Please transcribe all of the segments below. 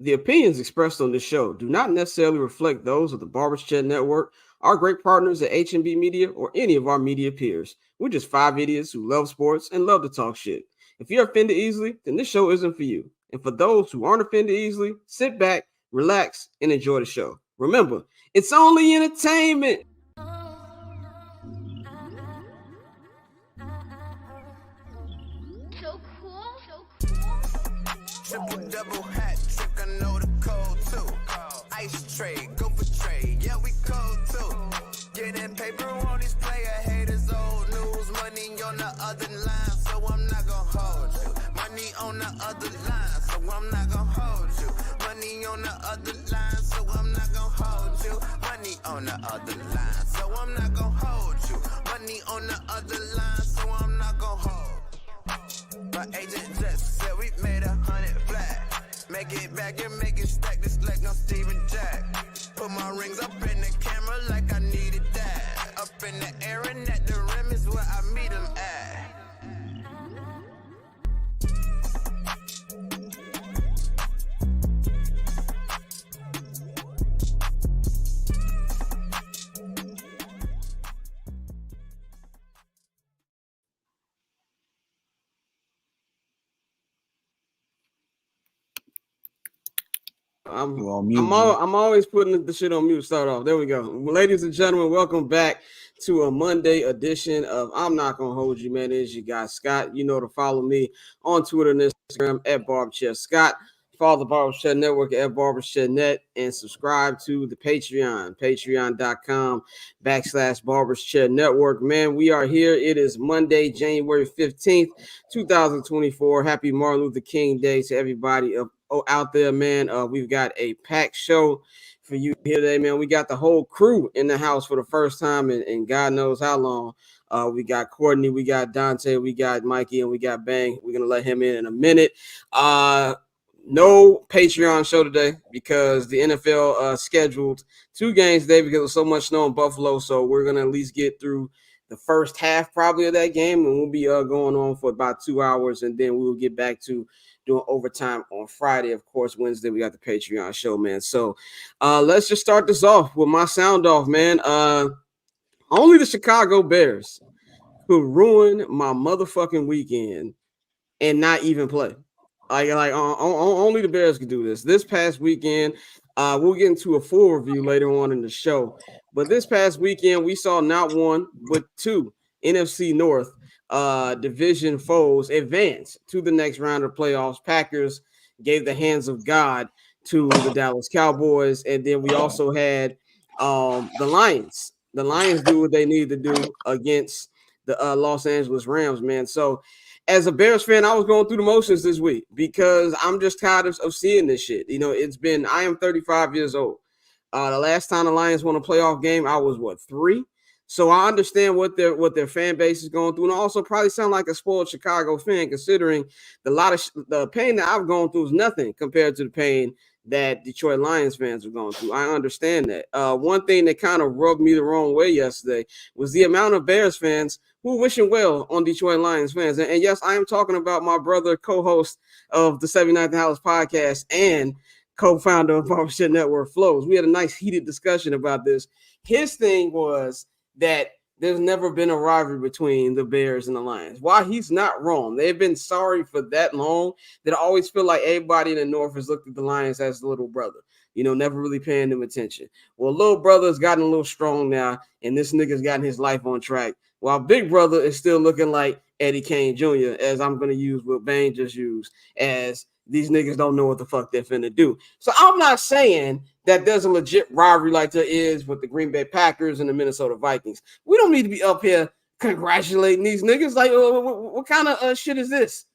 The opinions expressed on this show do not necessarily reflect those of the Barbers Chat Network, our great partners at H&B Media, or any of our media peers. We're just five idiots who love sports and love to talk shit. If you're offended easily, then this show isn't for you. And for those who aren't offended easily, sit back, relax, and enjoy the show. Remember, it's only entertainment. So cool. Triple double hat trick, I know the code too. Ice trade, go for trade, yeah we cold too. Getting paper on these player haters, old news. Money on the other line, so I'm not gonna hold you. Money on the other line, so I'm not gonna hold you. Money on the other line, so I'm not gonna hold you. Money on the other line, so I'm not gonna hold you. Money on the other line, so I'm not gonna hold. My agent just said we made 100 flat. Make it back and make it stack. This like no Steven Jack. Put my rings up in the camera like I needed that. Up in the air and at the rim is where I meet them at. I'm always putting the shit on mute to start off. There we go. Ladies and gentlemen, welcome back to a Monday edition of I'm Not Gonna Hold You, man. It is your guy, Scott. You know to follow me on Twitter and Instagram at BarberChatScott. Follow the Barberchat Network at BarberChatNet and subscribe to the Patreon, patreon.com/BarberChat Network. Man, we are here. It is Monday, January 15th, 2024. Happy Martin Luther King Day to everybody out there, man. We've got a packed show for you here today, man. We got the whole crew in the house for the first time in God knows how long. We got Courtney, we got Dante, we got Mikey, and we got Bang. We're gonna let him in a minute. No Patreon show today because the NFL scheduled 2 games today because there's so much snow in Buffalo. So we're gonna at least get through the first half probably of that game, and we'll be going on for about 2 hours, and then we'll get back to doing overtime on Friday. Of course, Wednesday we got the Patreon show, man. So let's just start this off with my sound off, man. Only the Chicago Bears could ruin my motherfucking weekend and not even play. Only the Bears could do this. This past weekend, we'll get into a full review later on in the show. But this past weekend, we saw not one but 2 NFC North division foes advance to the next round of playoffs. Packers gave the hands of God to the Dallas Cowboys, and then we also had the Lions. The Lions do what they need to do against the Los Angeles Rams, man. So as a Bears fan, I was going through the motions this week because I'm just tired of seeing this shit. You know, I am 35 years old. The last time the Lions won a playoff game, I was 3. So I understand what their fan base is going through, and I also probably sound like a spoiled Chicago fan, considering the pain that I've gone through is nothing compared to the pain that Detroit Lions fans are going through. I understand that. One thing that kind of rubbed me the wrong way yesterday was the amount of Bears fans who are wishing well on Detroit Lions fans. And yes, I am talking about my brother, co-host of the 79th House podcast and co-founder of Barbershop Network Flows. We had a nice heated discussion about this. His thing was that there's never been a rivalry between the Bears and the Lions. While he's not wrong, they've been sorry for that long that I always feel like everybody in the North has looked at the Lions as the little brother, you know, never really paying them attention. Well, little brother's gotten a little strong now, and this nigga's gotten his life on track, while big brother is still looking like Eddie Kane Jr., as I'm going to use what Bane just used, as these niggas don't know what the fuck they're finna do. So I'm not saying that there's a legit rivalry like there is with the Green Bay Packers and the Minnesota Vikings. We don't need to be up here congratulating these niggas. Like, what kind of shit is this?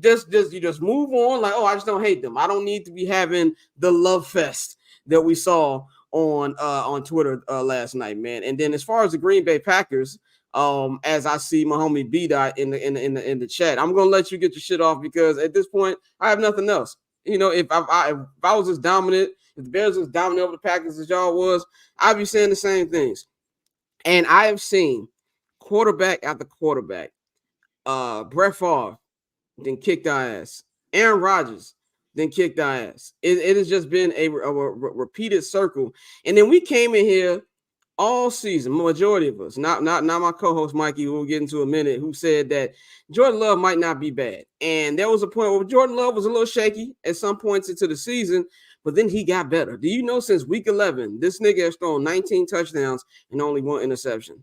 You just move on. Like, I just don't hate them. I don't need to be having the love fest that we saw on Twitter last night, man. And then as far as the Green Bay Packers, as I see my homie B-Dot in the chat, I'm gonna let you get your shit off because at this point I have nothing else. You know, if I was as dominant, if the Bears was dominant over the Packers as y'all was, I'd be saying the same things. And I have seen quarterback after quarterback, Brett Favre then kicked our ass. Aaron Rodgers then kicked our ass. It has just been a repeated circle. And then we came in here all season, majority of us, not my co-host Mikey, who we'll get into a minute, who said that Jordan Love might not be bad. And there was a point where Jordan Love was a little shaky at some points into the season, but then he got better. Do you know since week 11, this nigga has thrown 19 touchdowns and only 1 interception?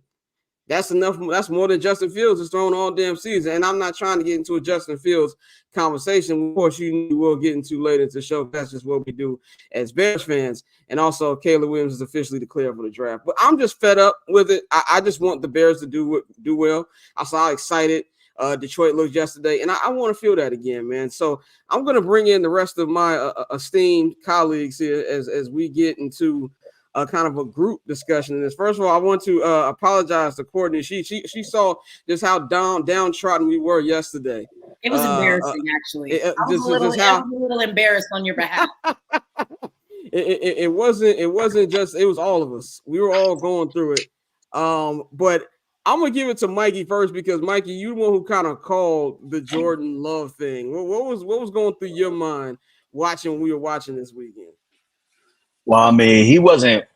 That's enough. That's more than Justin Fields has thrown all damn season. And I'm not trying to get into a Justin Fields conversation. Of course, you will get into later to show that's just what we do as Bears fans. And also, Caleb Williams is officially declared for the draft. But I'm just fed up with it. I just want the Bears to do well. I saw how excited Detroit looked yesterday, and I want to feel that again, man. So I'm going to bring in the rest of my esteemed colleagues here as we get into a kind of a group discussion in this. First of all, I want to apologize to Courtney. She saw just how downtrodden we were yesterday. It was embarrassing, actually. I was a little embarrassed on your behalf. It wasn't just, it was all of us. We were all going through it. But I'm gonna give it to Mikey first, because Mikey, you the one who kind of called the Jordan Love thing. What was going through your mind when we were watching this weekend? Well, I mean, he wasn't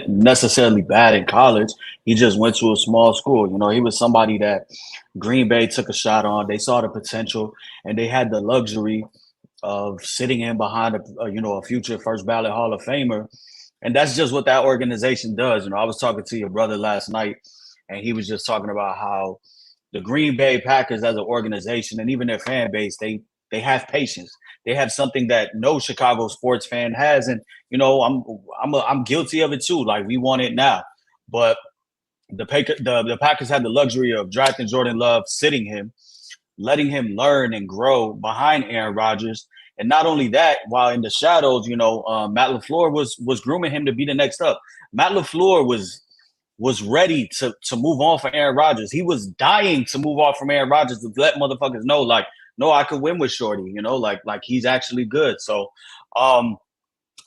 necessarily bad in college. He just went to a small school. You know, he was somebody that Green Bay took a shot on. They saw the potential, and they had the luxury of sitting in behind a future first ballot Hall of Famer. And that's just what that organization does. You know, I was talking to your brother last night, and he was just talking about how the Green Bay Packers as an organization and even their fan base, they have patience. They have something that no Chicago sports fan has, and you know, I'm guilty of it too. Like, we want it now, but the Packers had the luxury of drafting Jordan Love, sitting him, letting him learn and grow behind Aaron Rodgers, and not only that, while in the shadows, you know, Matt LaFleur was grooming him to be the next up. Matt LaFleur was ready to move on for Aaron Rodgers. He was dying to move off from Aaron Rodgers to let motherfuckers know, like, no, I could win with Shorty, you know, like he's actually good. So I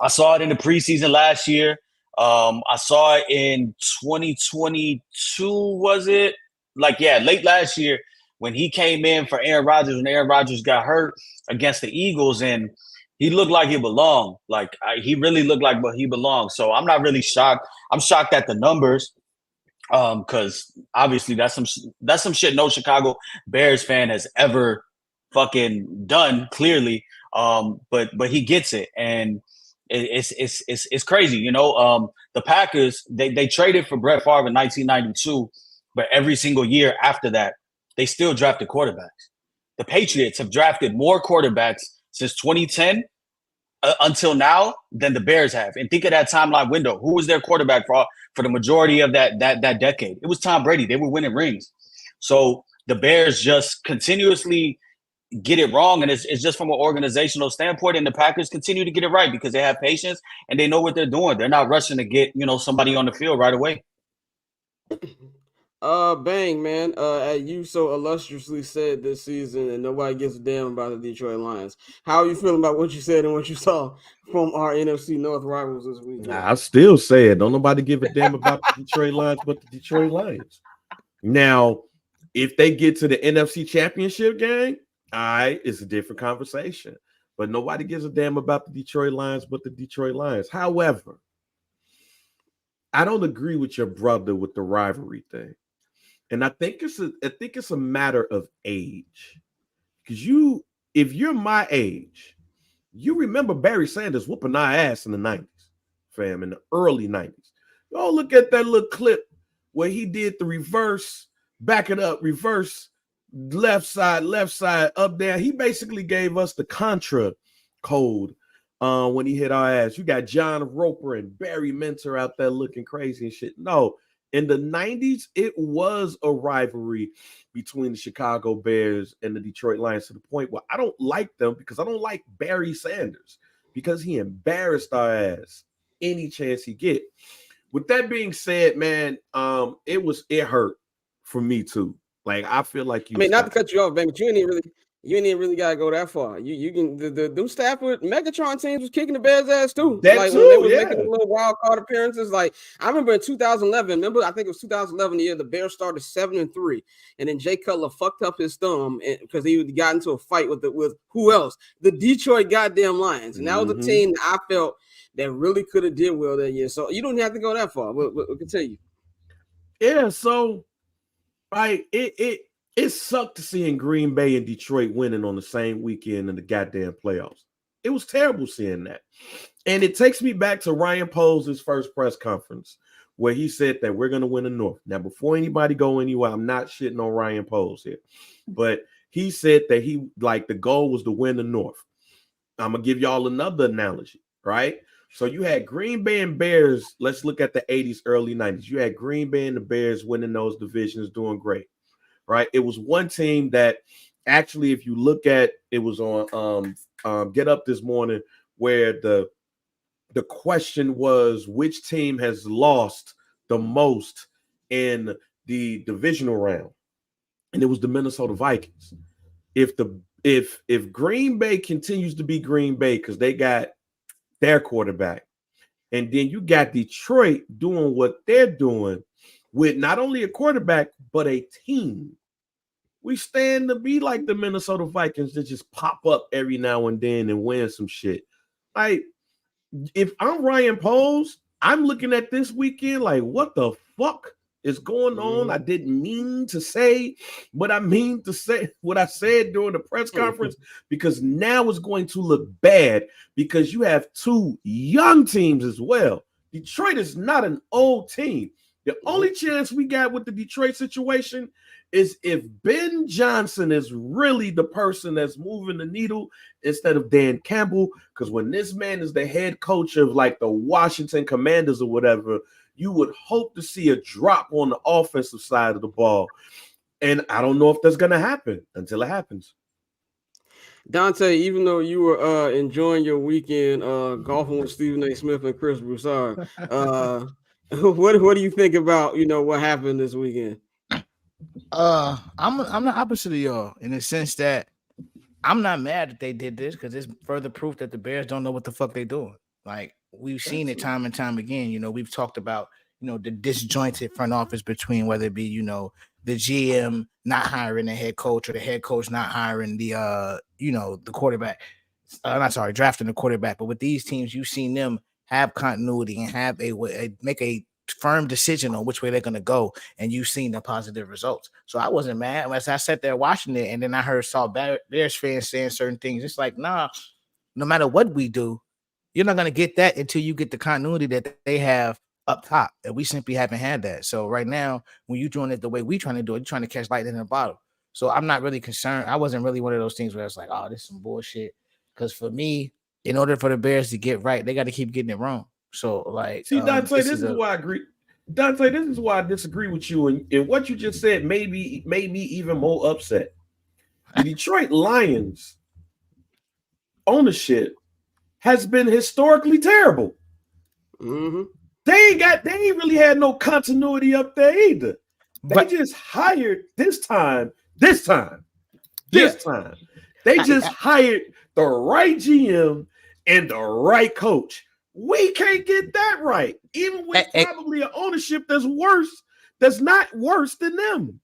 saw it in the preseason last year. I saw it in 2022, was it? Late last year when he came in for Aaron Rodgers, when Aaron Rodgers got hurt against the Eagles, and he looked like he belonged. He really looked like he belonged. So I'm not really shocked. I'm shocked at the numbers. Because obviously that's some shit no Chicago Bears fan has ever fucking done, clearly. But he gets it, and it's crazy, you know. The Packers, they traded for Brett Favre in 1992, but every single year after that, they still drafted quarterbacks. The Patriots have drafted more quarterbacks since 2010 until now than the Bears have. And think of that timeline window. Who was their quarterback for the majority of that decade? It was Tom Brady. They were winning rings. So the Bears just continuously get it wrong, and it's just from an organizational standpoint, and the Packers continue to get it right because they have patience and they know what they're doing. They're not rushing to get, you know, somebody on the field right away. Bang, man. You so illustriously said this season, and nobody gives a damn about the Detroit Lions. How are you feeling about what you said and what you saw from our NFC North rivals this week? I still say it. Don't nobody give a damn about the Detroit Lions but the Detroit Lions. Now, if they get to the NFC Championship game, it's a different conversation. But nobody gives a damn about the Detroit Lions but the Detroit Lions. However, I don't agree with your brother with the rivalry thing. And I think it's a matter of age. Because if you're my age, you remember Barry Sanders whooping our ass in the 90s, fam, in the early 90s. Go look at that little clip where he did the reverse, back it up, reverse, left side, up, down. He basically gave us the Contra code when he hit our ass. You got John Roper and Barry Minter out there looking crazy and shit. No. In the 90s, it was a rivalry between the Chicago Bears and the Detroit Lions, to the point where I don't like them because I don't like Barry Sanders because he embarrassed our ass any chance he get. With that being said, man, it hurt for me too. Like, I feel like not to cut you off, man, but you ain't You ain't even really gotta go that far. You can them Stafford Megatron teams was kicking the Bears' ass too. That like too, when they was yeah. making the little wild card appearances. Like I remember in 2011. I think it was 2011 the year the Bears started 7-3, and then Jay Cutler fucked up his thumb because he got into a fight with who else? The Detroit goddamn Lions, and that was a team that I felt that really could have did well that year. So you don't have to go that far. We'll continue. Yeah, so it sucked to seeing Green Bay and Detroit winning on the same weekend in the goddamn playoffs. It was terrible seeing that. And it takes me back to Ryan Poles' first press conference where he said that we're going to win the North. Now, before anybody go anywhere, I'm not shitting on Ryan Poles here. But he said that the goal was to win the North. I'm going to give y'all another analogy, right? So you had Green Bay and Bears. Let's look at the 80s, early 90s. You had Green Bay and the Bears winning those divisions, doing great. Right, it was one team that actually, if you look at, it was on Get Up this morning, where the question was which team has lost the most in the divisional round, and it was the Minnesota Vikings. If Green Bay continues to be Green Bay because they got their quarterback, and then you got Detroit doing what they're doing with not only a quarterback, but a team. We stand to be like the Minnesota Vikings that just pop up every now and then and win some shit. Like, if I'm Ryan Poles, I'm looking at this weekend like, what the fuck is going on? I didn't mean to say what I mean to say, what I said during the press conference, because now it's going to look bad because you have two young teams as well. Detroit is not an old team. The only chance we got with the Detroit situation is if Ben Johnson is really the person that's moving the needle instead of Dan Campbell. Because when this man is the head coach of like the Washington Commanders or whatever, you would hope to see a drop on the offensive side of the ball. And I don't know if that's going to happen until it happens. Dante, even though you were enjoying your weekend golfing with Stephen A. Smith and Chris Broussard, what do you think about what happened this weekend? I'm the opposite of y'all in the sense that I'm not mad that they did this because it's further proof that the Bears don't know what the fuck they're doing. Like we've seen it time and time again. We've talked about the disjointed front office between whether it be the GM not hiring the head coach or the head coach not hiring the the quarterback. Drafting the quarterback. But with these teams, you've seen them have continuity and have make a firm decision on which way they're going to go, and you've seen the positive results. So I wasn't mad unless I sat there watching it, and then I saw Bears fans saying certain things. It's like, nah, no matter what we do, you're not going to get that until you get the continuity that they have up top, and we simply haven't had that. So right now, when you're doing it the way we're trying to do it, you're trying to catch lightning in a bottle. So I'm not really concerned. I wasn't really one of those things where it's like, oh, this is some bullshit. Because for me, in order for the Bears to get right, they got to keep getting it wrong. So, like, see, Dante, this is why I agree. Dante, this is why I disagree with you, and what you just said made me even more upset. The Detroit Lions ownership has been historically terrible. Mm-hmm. They ain't really had no continuity up there either. They just hired this time. They just hired the right GM and the right coach. We can't get that right, even with probably an ownership that's not worse than them.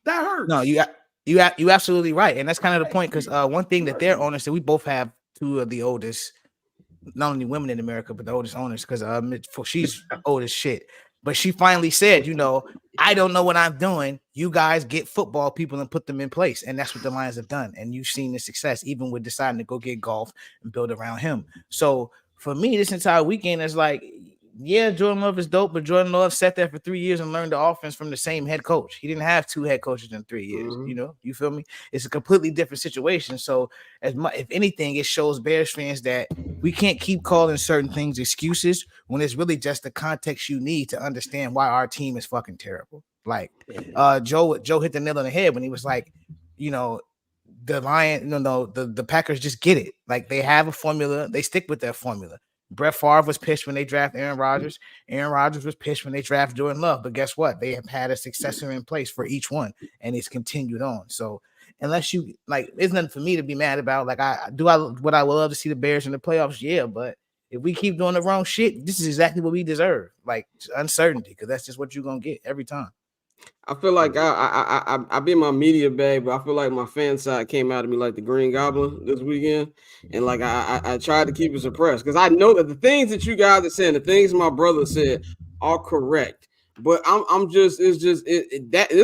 That hurts. No, you absolutely right, and that's kind of the point. Because one thing that their owners, that we both have two of the oldest, not only women in America, but the oldest owners. Because she's old as shit, but she finally said, I don't know what I'm doing. You guys get football people and put them in place, and that's what the Lions have done. And you've seen the success, even with deciding to go get golf and build around him. So. For me, this entire weekend is like, yeah, Jordan Love is dope, but Jordan Love sat there for 3 years and learned the offense from the same head coach. He didn't have two head coaches in 3 years. Mm-hmm. You feel me? It's a completely different situation. So, if anything, it shows Bears fans that we can't keep calling certain things excuses when it's really just the context you need to understand why our team is fucking terrible. Like, Joe hit the nail on the head when he was like, the Lions, the Packers just get it. Like they have a formula, they stick with that formula. Brett Favre was pissed when they draft Aaron Rodgers. Aaron Rodgers was pissed when they draft Jordan Love. But guess what? They have had a successor in place for each one, and it's continued on. So unless you like, there's nothing for me to be mad about. Like, would I love to see the Bears in the playoffs? Yeah, but if we keep doing the wrong shit, this is exactly what we deserve. Like uncertainty, because that's just what you're gonna get every time. I feel like I be in my media bag, but I feel like my fan side came out of me like the Green Goblin this weekend, and like I tried to keep it suppressed because I know that the things that you guys are saying, the things my brother said, are correct. But this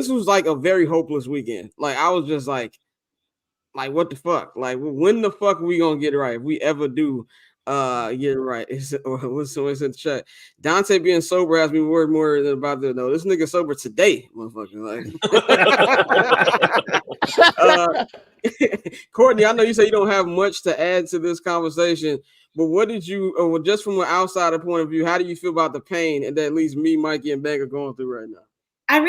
was like a very hopeless weekend. Like I was just like what the fuck? Like when the fuck are we gonna get it right if we ever do? Get it right. What's in the chat? Dante being sober has me worried more than about the no. This nigga sober today, motherfucker. Like, Courtney, I know you say you don't have much to add to this conversation, but what did you, just from an outsider point of view, how do you feel about the pain that at least me, Mikey, and Beck are going through right now? I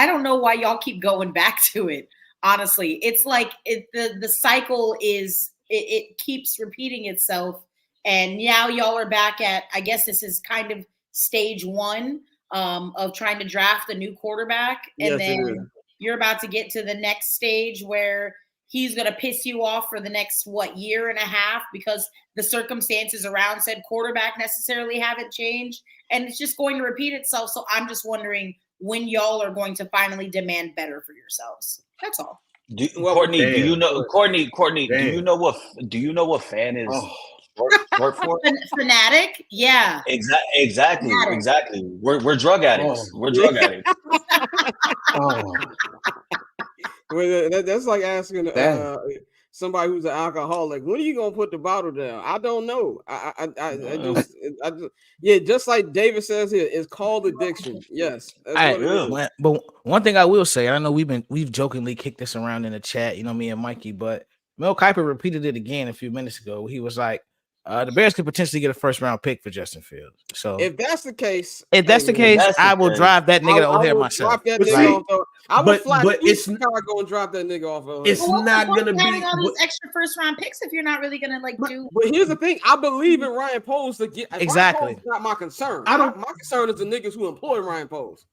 don't know why y'all keep going back to it. Honestly, it's like the cycle is. It keeps repeating itself. And now y'all are back at, I guess this is kind of stage one of trying to draft a new quarterback. And then you're about to get to the next stage where he's going to piss you off for the next, year and a half because the circumstances around said quarterback necessarily haven't changed. And it's just going to repeat itself. So I'm just wondering when y'all are going to finally demand better for yourselves. That's all. Courtney, do you know what fan is short for? Fanatic? Yeah. Exactly. We're drug addicts. We're drug addicts. Well, that's like asking somebody who's an alcoholic, when are you gonna put the bottle down? I don't know. Just like David says here, it's called addiction. Yes. But one thing I will say, I know we've jokingly kicked this around in the chat, me and Mikey, but Mel Kiper repeated it again a few minutes ago. He was like, the Bears could potentially get a first round pick for Justin Fields. So if that's the case, I will drive that nigga over here myself. I would fly to Chicago and drop that nigga off. It's not gonna be all these extra first round picks if you're not really gonna do. But here's the thing: I believe in Ryan Poles to get exactly. Ryan Poles is not my concern. My concern is the niggas who employ Ryan Poles.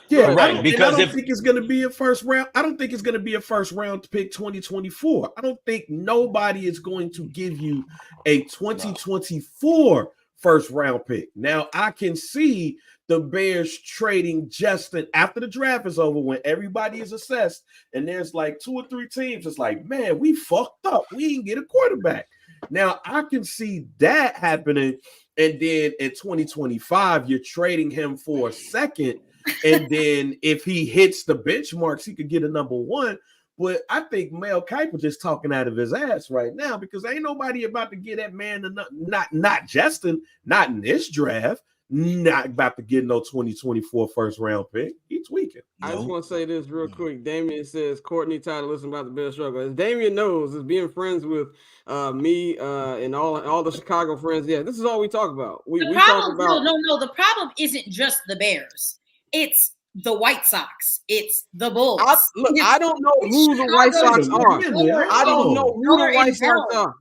Yeah, right. Because I don't think it's going to be a first round. I don't think it's going to be a first round pick 2024. I don't think nobody is going to give you a 2024 first round pick. Now, I can see the Bears trading Justin after the draft is over when everybody is assessed and there's like 2 or 3 teams. It's like, man, we fucked up. We didn't get a quarterback. Now, I can see that happening. And then in 2025, you're trading him for a second. And then if he hits the benchmarks, he could get a number 1. But I think Mel Kiper just talking out of his ass right now because ain't nobody about to get that man not Justin, not in this draft, not about to get no 2024 first round pick. He tweaking. I just want to say this real quick. Damien says Courtney tired of listening about the Bears struggle. As Damien knows, is being friends with me and all the Chicago friends. Yeah, this is all we talk about. We talk about no. The problem isn't just the Bears. It's the White Sox. It's the Bulls. I don't know who the White Sox are. I don't know who the White Sox are.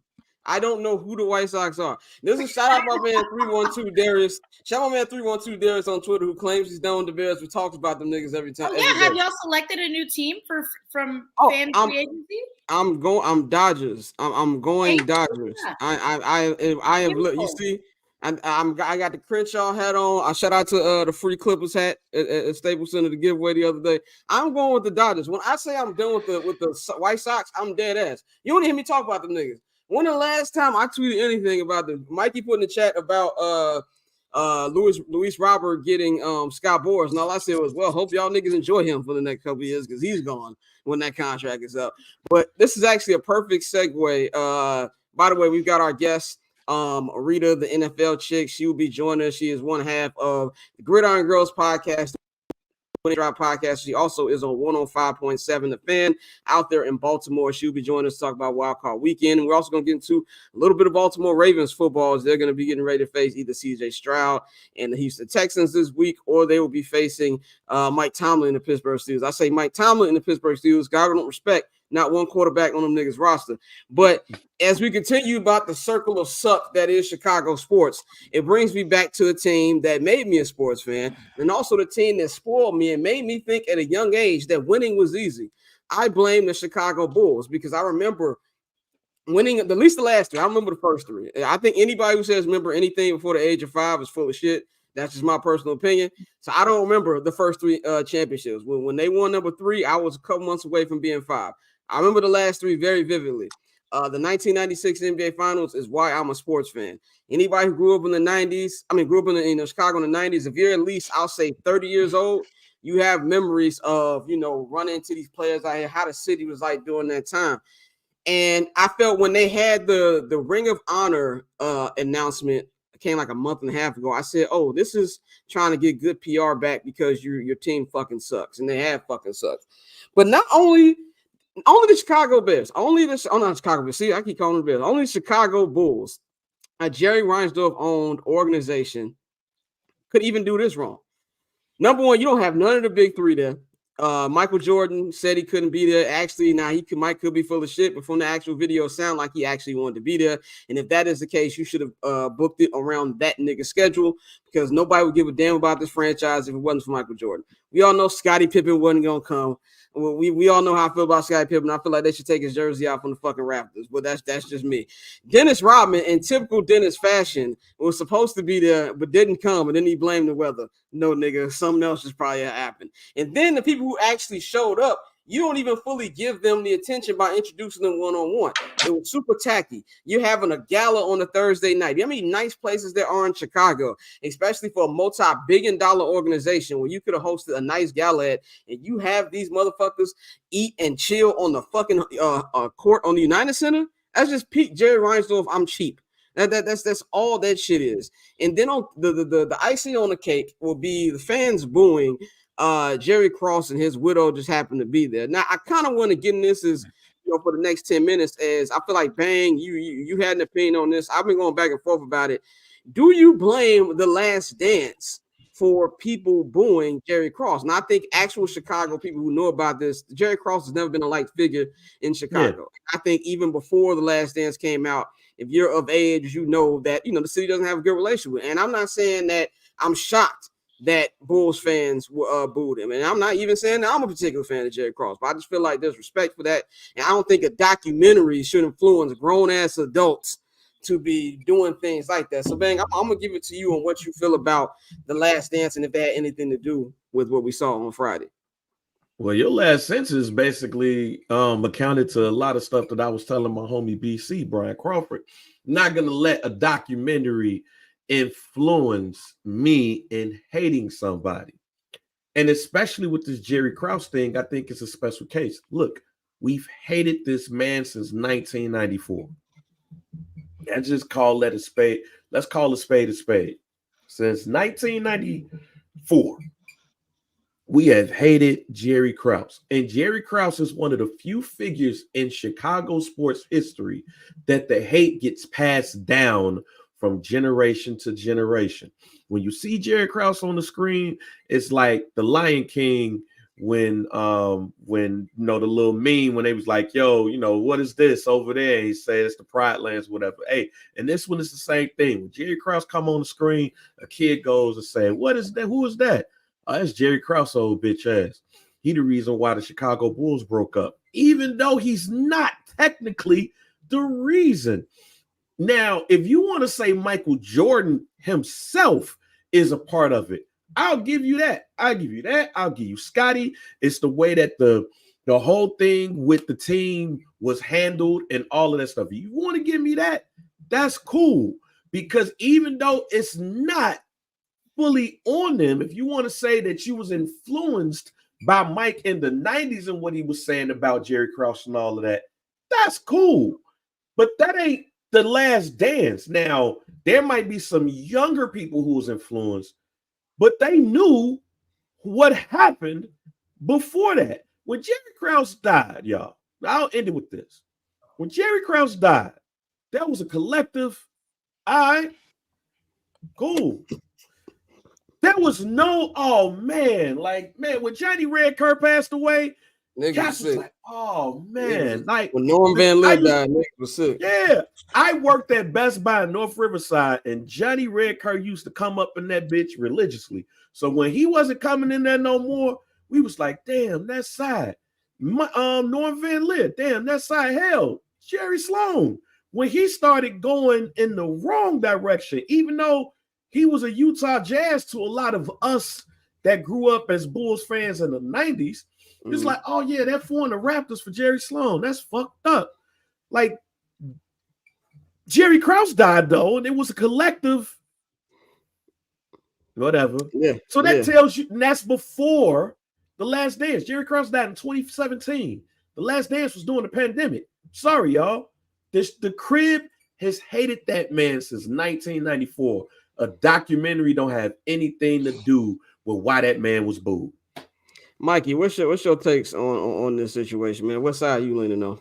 I don't know who the White Sox are. This is shout out my man 312 Darius. Shout out my man 312 Darius on Twitter who claims he's done with the Bears. We talk about them niggas every time. Have y'all selected a new team from fan free agency? I'm Dodgers. I'm going Dodgers. I am. Look, you see. I got the Crenshaw hat on. I shout out to the free Clippers hat at Staples Center to give away the other day. I'm going with the Dodgers. When I say I'm done with the White Sox, I'm dead ass. You don't hear me talk about them niggas. When the last time I tweeted anything about them, Mikey put in the chat about Luis Robert getting Scott Boras, and all I said was, well, hope y'all niggas enjoy him for the next couple of years because he's gone when that contract is up. But this is actually a perfect segue. By the way, we've got our guest. Rita, the NFL Chick, she will be joining us. She is one half of the Gridiron Girls podcast, podcast. She also is on 105.7 The Fan out there in Baltimore. She'll be joining us to talk about Wild Card Weekend. And we're also going to get into a little bit of Baltimore Ravens football as they're going to be getting ready to face either CJ Stroud and the Houston Texans this week, or they will be facing Mike Tomlin and the Pittsburgh Steelers. I say Mike Tomlin and the Pittsburgh Steelers. God, don't respect not one quarterback on them niggas roster. But as we continue about the circle of suck that is Chicago sports, it brings me back to a team that made me a sports fan and also the team that spoiled me and made me think at a young age that winning was easy. I blame the Chicago Bulls because I remember winning at least the last three. I remember the first three. I think anybody who says remember anything before the age of 5 is full of shit. That's just my personal opinion. So I don't remember the first three championships. When they won number 3, I was a couple months away from being 5. I remember the last 3 very vividly. The 1996 NBA Finals is why I'm a sports fan. Anybody who grew up in the 90s, grew up in Chicago in the 90s, if you're at least, I'll say 30 years old, you have memories of, running into these players out here, how the city was like during that time. And I felt when they had the Ring of Honor announcement, came like a month and a half ago, I said, oh, this is trying to get good PR back because your team fucking sucks. And they have fucking sucked. But not only the Chicago Bears, not Chicago Bears. See, I keep calling them Bears. Only the Chicago Bulls, a Jerry Reinsdorf-owned organization, could even do this wrong. Number one, you don't have none of the big 3 there. Michael Jordan said he couldn't be there. Actually, now Mike could be full of shit, but from the actual video, sound like he actually wanted to be there. And if that is the case, you should have booked it around that nigga's schedule because nobody would give a damn about this franchise if it wasn't for Michael Jordan. We all know Scottie Pippen wasn't gonna come. We all know how I feel about Scottie Pippen. I feel like they should take his jersey out from the fucking Raptors, but that's just me. Dennis Rodman, in typical Dennis fashion, was supposed to be there, but didn't come, and then he blamed the weather. No, nigga, something else just probably happened. And then the people who actually showed up, you don't even fully give them the attention by introducing them one-on-one. It was super tacky. You're having a gala on a Thursday night. You know how many nice places there are in Chicago, especially for a multi-billion-dollar organization where you could have hosted a nice gala at, and you have these motherfuckers eat and chill on the fucking court on the United Center? That's just peak Jerry Reinsdorf, I'm cheap. That's all that shit is. And then on the icing on the cake will be the fans booing Jerry Krauss and his widow just happened to be there. Now, I kind of want to get in this as for the next 10 minutes, as I feel like, Bang, you had an opinion on this. I've been going back and forth about it. Do you blame The Last Dance for people booing Jerry Krauss? And I think actual Chicago people who know about this, Jerry Krauss has never been a liked figure in Chicago. Yeah. I think even before The Last Dance came out, if you're of age, you know that, the city doesn't have a good relationship with. And I'm not saying that I'm shocked that Bulls fans booed him. And I'm not even saying that I'm a particular fan of Jerry Krauss, but I just feel like there's respect for that. And I don't think a documentary should influence grown-ass adults to be doing things like that. So, Bang, I'm going to give it to you on what you feel about The Last Dance and if that had anything to do with what we saw on Friday. Well, your last sentence basically accounted to a lot of stuff that I was telling my homie BC, Brian Crawford. Not going to let a documentary influence me in hating somebody. And especially with this Jerry Krauss thing, I think it's a special case. Look, we've hated this man since 1994. Let's just call that a spade. Let's call a spade a spade. Since 1994, we have hated Jerry Krauss. And Jerry Krauss is one of the few figures in Chicago sports history that the hate gets passed down from generation to generation. When you see Jerry Krauss on the screen, it's like the Lion King when the little meme when they was like, yo, what is this over there? He said it's the Pride Lands, whatever. Hey, and this one is the same thing. When Jerry Krauss come on the screen, a kid goes and say, what is that? Who is that? Oh, that's Jerry Krauss, old bitch ass. He the reason why the Chicago Bulls broke up, even though he's not technically the reason. Now, if you want to say Michael Jordan himself is a part of it, I'll give you that. I'll give you Scotty. It's the way that the whole thing with the team was handled and all of that stuff. If you want to give me that, that's cool. Because even though it's not fully on them, if you want to say that you was influenced by Mike in the 90s and what he was saying about Jerry Krauss and all of that, that's cool. But that ain't The Last Dance. Now, there might be some younger people who was influenced, but they knew what happened before that. When Jerry Krauss died, y'all, I'll end it with this. When Jerry Krauss died, that was a collective, cool. There was no, when Johnny Red Kerr passed away, Cass was like, oh man, when Norm Van Lith died, niggas was sick. Yeah, I worked at Best Buy in North Riverside, and Johnny Red Kerr used to come up in that bitch religiously. So when he wasn't coming in there no more, we was like, damn, that's sad. Norm Van Lier, damn, that side hell. Jerry Sloan, when he started going in the wrong direction, even though he was a Utah Jazz to a lot of us that grew up as Bulls fans in the 90s, it's like, oh yeah, they're forming the Raptors for Jerry Sloan. That's fucked up. Like, Jerry Krause died though, and it was a collective whatever. Yeah. So that tells you, and that's before The Last Dance. Jerry Krause died in 2017. The Last Dance was during the pandemic. Sorry, y'all. The crib has hated that man since 1994. A documentary don't have anything to do with why that man was booed. Mikey, what's your takes on this situation, man? What side are you leaning on?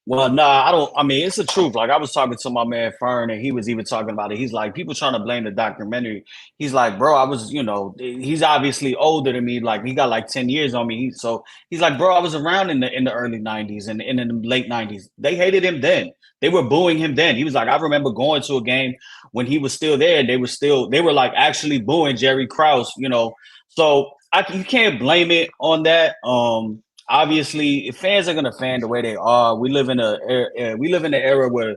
Well, nah, I don't. I mean, it's the truth. Like, I was talking to my man Fern, and he was even talking about it. He's like, people trying to blame the documentary. He's like, bro, I was, he's obviously older than me. Like, he got like 10 years on me. So he's like, bro, I was around in the early 90s and in the late 90s. They hated him then. They were booing him then. He was like, I remember going to a game when he was still there. They were like actually booing Jerry Krause, So you can't blame it on that. Obviously, if fans are gonna fan the way they are, we live in an era where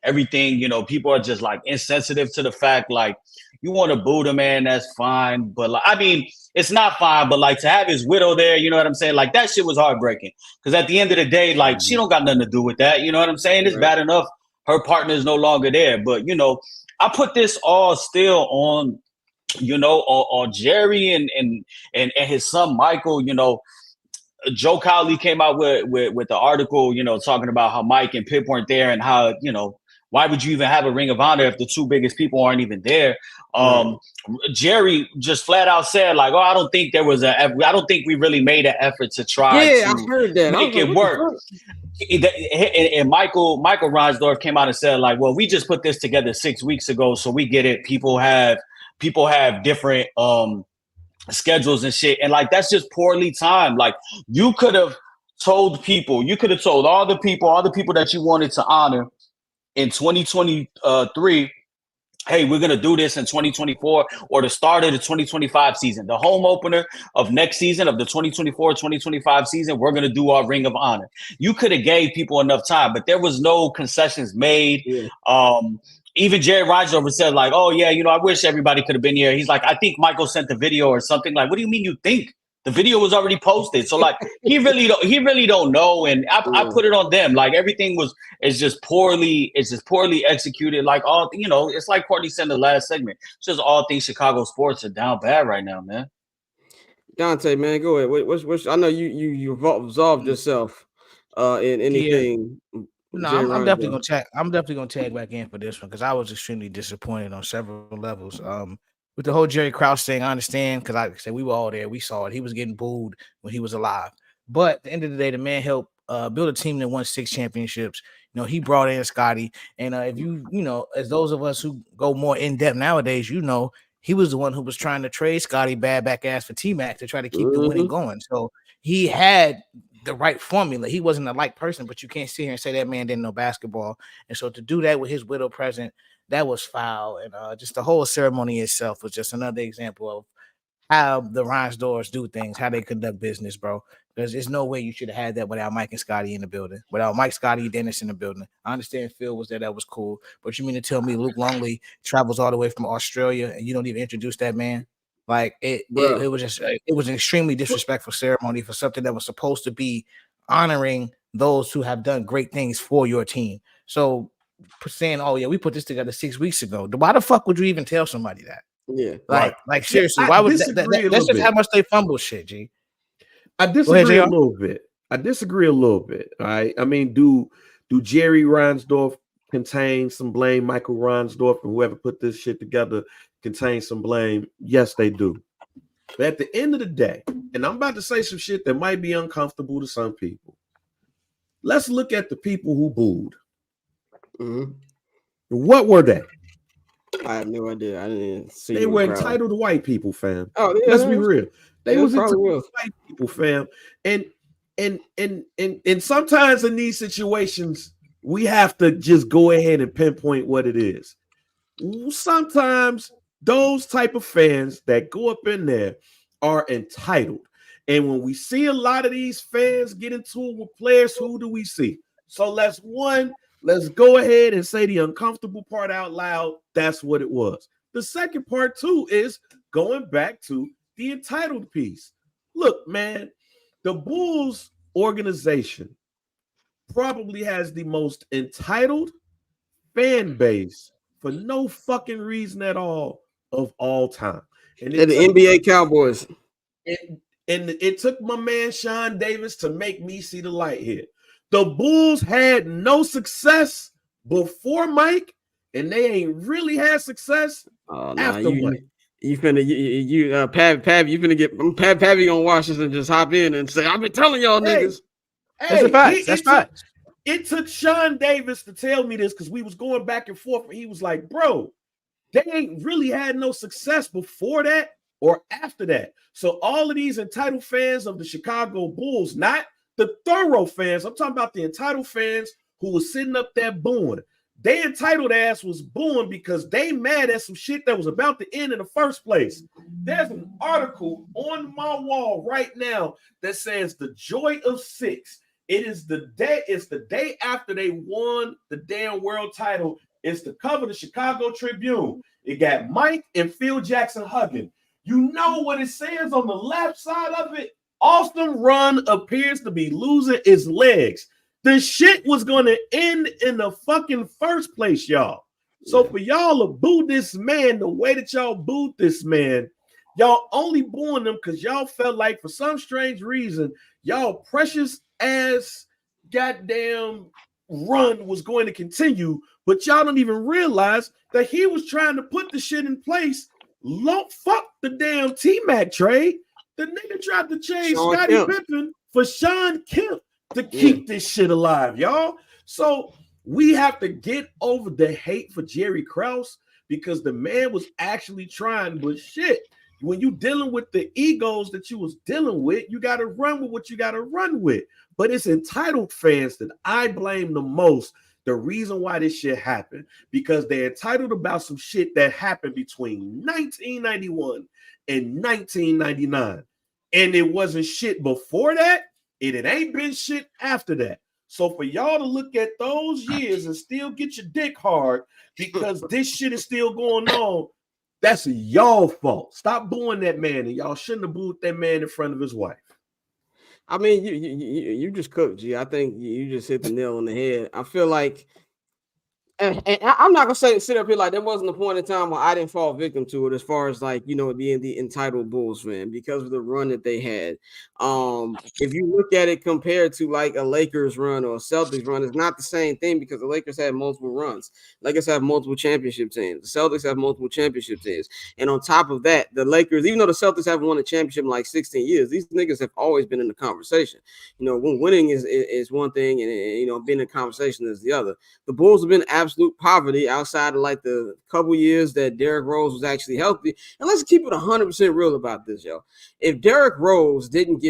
everything, people are just like insensitive to the fact, like, you want to boo the man, that's fine, but like, I mean, it's not fine, but like, to have his widow there, you know what I'm saying? Like, that shit was heartbreaking, because at the end of the day, like, she don't got nothing to do with that. You know what I'm saying? It's bad enough her partner is no longer there, but I put this all still on, on Jerry and his son Michael. Joe Cowley came out with the article, talking about how Mike and Pip weren't there, and how, why would you even have a Ring of Honor if the two biggest people aren't even there? Jerry just flat out said, like, I don't think we really made an effort to try to I heard that. make it work. And Michael Reinsdorf came out and said, like, well, we just put this together 6 weeks ago, so we get it. People have different schedules and shit, and like, that's just poorly timed. Like, you could have told all the people that you wanted to honor in 2023, hey, we're gonna do this in 2024, or the start of the 2025 season, the home opener of next season, of the 2024-2025 season, we're gonna do our Ring of Honor. You could have gave people enough time, but there was no concessions made. Even Jerry Reinsdorf said, like, oh yeah, I wish everybody could have been here. He's like, I think Michael sent the video or something. Like, what do you mean you think? The video was already posted. So like, he really don't know. And I put it on them. Like, everything is just poorly executed. Like, all, it's like Courtney said in the last segment. It's just all things Chicago sports are down bad right now, man. Dante, man, go ahead. What's I know you absolved yourself in anything. Yeah. No, I'm definitely gonna tag back in for this one, because I was extremely disappointed on several levels. With the whole Jerry Krause thing, I understand, because like I said, we were all there, we saw it. He was getting booed when he was alive, but at the end of the day, the man helped build a team that won 6 championships. He brought in Scotty, and if as those of us who go more in depth nowadays, he was the one who was trying to trade Scotty back ass for T-Mac to try to keep the winning going. So he had the right formula. He wasn't a like person, but you can't sit here and say that man didn't know basketball. And so to do that with his widow present, that was foul. And just the whole ceremony itself was just another example of how the Reinsdorfs do things, how they conduct business, bro. Because there's no way you should have had that without Mike and Scotty in the building, without Mike, Scotty, Dennis in the building. I understand Phil was there. That was cool. But you mean to tell me Luke Longley travels all the way from Australia and you don't even introduce that man? Like, it was an extremely disrespectful ceremony for something that was supposed to be honoring those who have done great things for your team. So saying, oh yeah, we put this together 6 weeks ago, why the fuck would you even tell somebody that? Yeah, like seriously, why would that's just how much they fumble shit, G. I disagree a little bit. All right. I mean, do Jerry Reinsdorf contain some blame? Michael Reinsdorf and whoever put this shit together contain some blame? Yes, they do. But at the end of the day, and I'm about to say some shit that might be uncomfortable to some people, let's look at the people who booed. Mm-hmm. What were they? I have no idea. I didn't see. They were entitled white people, fam. Oh, yeah, let's be real. They was entitled white people, fam. And sometimes in these situations, we have to just go ahead and pinpoint what it is. Sometimes those type of fans that go up in there are entitled. And when we see a lot of these fans get into it with players, who do we see? So let's go ahead and say the uncomfortable part out loud. That's what it was. The second part, too, is going back to the entitled piece. Look, man, the Bulls organization probably has the most entitled fan base for no fucking reason at all of all time. And the NBA Cowboys. And it took my man Sean Davis to make me see the light here. The Bulls had no success before Mike, and they ain't really had success after Mike. You finna Pav, you finna get Pav gonna watch this and just hop in and say, I've been telling y'all niggas. That's a fact. That's facts. It took Sean Davis to tell me this because we was going back and forth, and he was like, bro, they ain't really had no success before that or after that. So all of these entitled fans of the Chicago Bulls, not the thorough fans, I'm talking about the entitled fans who was sitting up there booing. They entitled ass was booing because they mad at some shit that was about to end in the first place. There's an article on my wall right now that says the joy of 6. It's the day after they won the damn world title. It's the cover of the Chicago Tribune. It got Mike and Phil Jackson hugging. You know what it says on the left side of it? Awesome run appears to be losing its legs. The shit was going to end in the fucking first place, y'all. So for y'all to boo this man the way that y'all booed this man, y'all only booing them because y'all felt like for some strange reason, y'all precious ass goddamn run was going to continue, but y'all don't even realize that he was trying to put the shit in place. Fuck the damn T-Mac trade. The nigga tried to change Scottie Pippen for Sean Kemp to keep this shit alive, y'all. So we have to get over the hate for Jerry Krauss because the man was actually trying, but shit, when you dealing with the egos that you was dealing with, you got to run with what you got to run with. But it's entitled fans that I blame the most. The reason why this shit happened, because they're entitled about some shit that happened between 1991 and 1999. And it wasn't shit before that, and it ain't been shit after that. So for y'all to look at those years and still get your dick hard because this shit is still going on, that's y'all fault. Stop booing that man, and y'all shouldn't have booed that man in front of his wife. I mean, you just cooked, G. I think you just hit the nail on the head. I feel like, and I'm not gonna sit up here like there wasn't a point in time where I didn't fall victim to it, as far as like being the entitled Bulls fan because of the run that they had. If you look at it compared to like a Lakers run or a Celtics run, it's not the same thing because the Lakers had multiple runs. Lakers have multiple championship teams. The Celtics have multiple championship teams, and on top of that, the Lakers, even though the Celtics haven't won a championship in like 16 years, these niggas have always been in the conversation. When winning is one thing, and being in the conversation is the other. The Bulls have been absolute poverty outside of like the couple years that Derrick Rose was actually healthy. And let's keep it 100% real about this, yo. If Derrick Rose didn't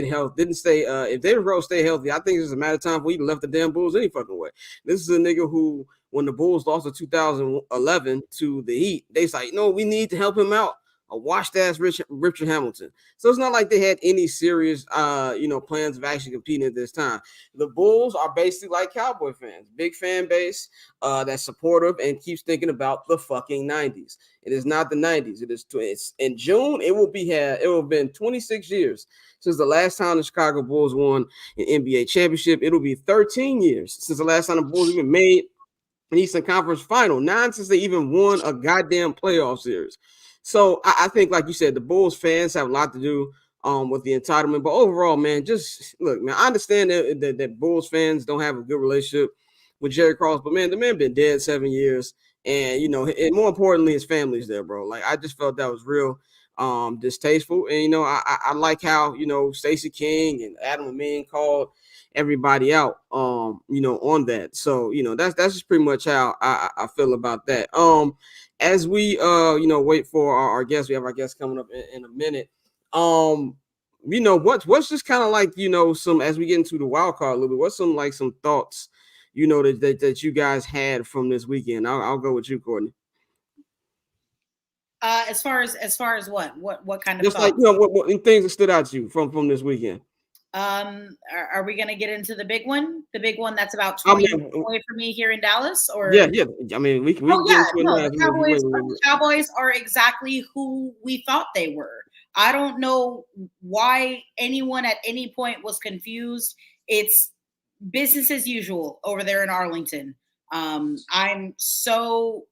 stay, if Derrick Rose stay healthy, I think it's a matter of time for he left the damn Bulls any fucking way. This is a nigga who, when the Bulls lost in 2011 to the Heat, they was like, no, we need to help him out. A washed ass Richard Hamilton. So it's not like they had any serious, plans of actually competing at this time. The Bulls are basically like Cowboy fans, big fan base that's supportive and keeps thinking about the fucking 90s. It is not the 90s. It's in June. It will have been 26 years since the last time the Chicago Bulls won an NBA championship. It'll be 13 years since the last time the Bulls even made an Eastern Conference final. 9 since they even won a goddamn playoff series. So I think, like you said, the Bulls fans have a lot to do with the entitlement. But overall, man, just look, man, I understand that Bulls fans don't have a good relationship with Jerry Krauss, but man, the man been dead 7 years, and and more importantly, his family's there, bro. Like I just felt that was real distasteful, and I like how Stacey King and Adam Amin called everybody out on that. So that's just pretty much how I feel about that. As we wait for our guests, we have our guests coming up in a minute. What's just kind of like some, as we get into the wild card a little bit, what's some thoughts that you guys had from this weekend? I'll go with you, Courtney. As far as what kind of Just thoughts? like what things that stood out to you from this weekend. Are we going to get into the big one? The big one that's about I 20 mean, minutes away from me here in Dallas, or yeah. I mean, we oh can get yeah, into it no, now. the Cowboys are exactly who we thought they were. I don't know why anyone at any point was confused. It's business as usual over there in Arlington. I'm so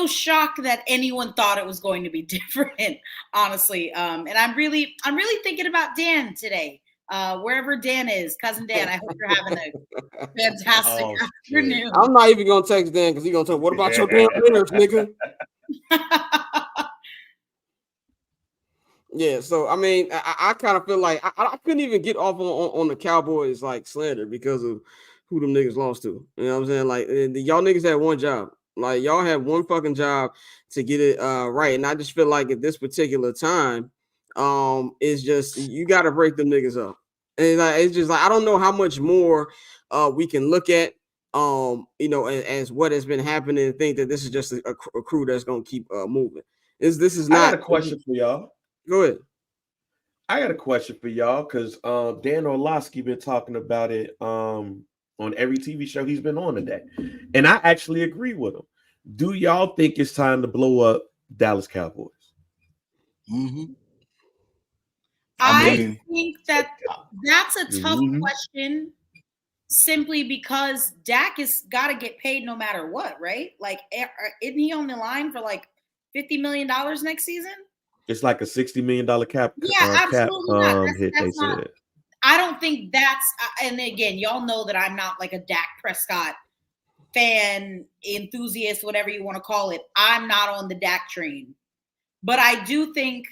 shocked that anyone thought it was going to be different, honestly. And I'm really thinking about Dan today. Wherever Dan is, cousin Dan, I hope you're having a fantastic afternoon. I'm not even gonna text Dan because he's gonna tell, what about your damn Bears, nigga? Yeah, so I mean, I kind of feel like I couldn't even get off on the Cowboys like slander because of who them niggas lost to. You know what I'm saying? Like y'all niggas had one job. Like y'all had one fucking job to get it right. And I just feel like at this particular time, it's just you gotta break them niggas up. And like it's just like I don't know how much more we can look at as what has been happening and think that this is just a crew that's gonna keep moving. This is not. I got a question for y'all. Go ahead. I got a question for y'all because Dan Orlovsky been talking about it on every TV show he's been on today, and I actually agree with him. Do y'all think it's time to blow up Dallas Cowboys? Mm-hmm. I think that's a tough question, simply because Dak has got to get paid no matter what, right? Like, isn't he on the line for like $50 million next season? It's like a $60 million cap. Yeah, absolutely not. Hit, that's they not. said. I don't think that's. And again, y'all know that I'm not like a Dak Prescott fan, enthusiast, whatever you want to call it. I'm not on the Dak train, but I do think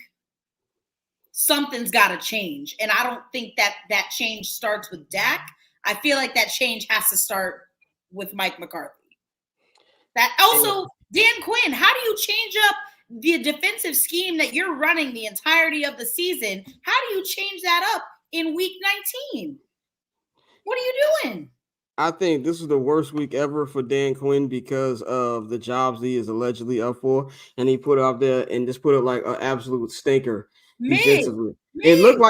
something's got to change, and I don't think that change starts with Dak. I feel like that change has to start with Mike McCarthy. That also, Dan Quinn. How do you change up the defensive scheme that you're running the entirety of the season? How do you change that up in week 19? What are you doing? I think this is the worst week ever for Dan Quinn because of the jobs he is allegedly up for, and he put it out there and just put it like an absolute stinker defensively. It looked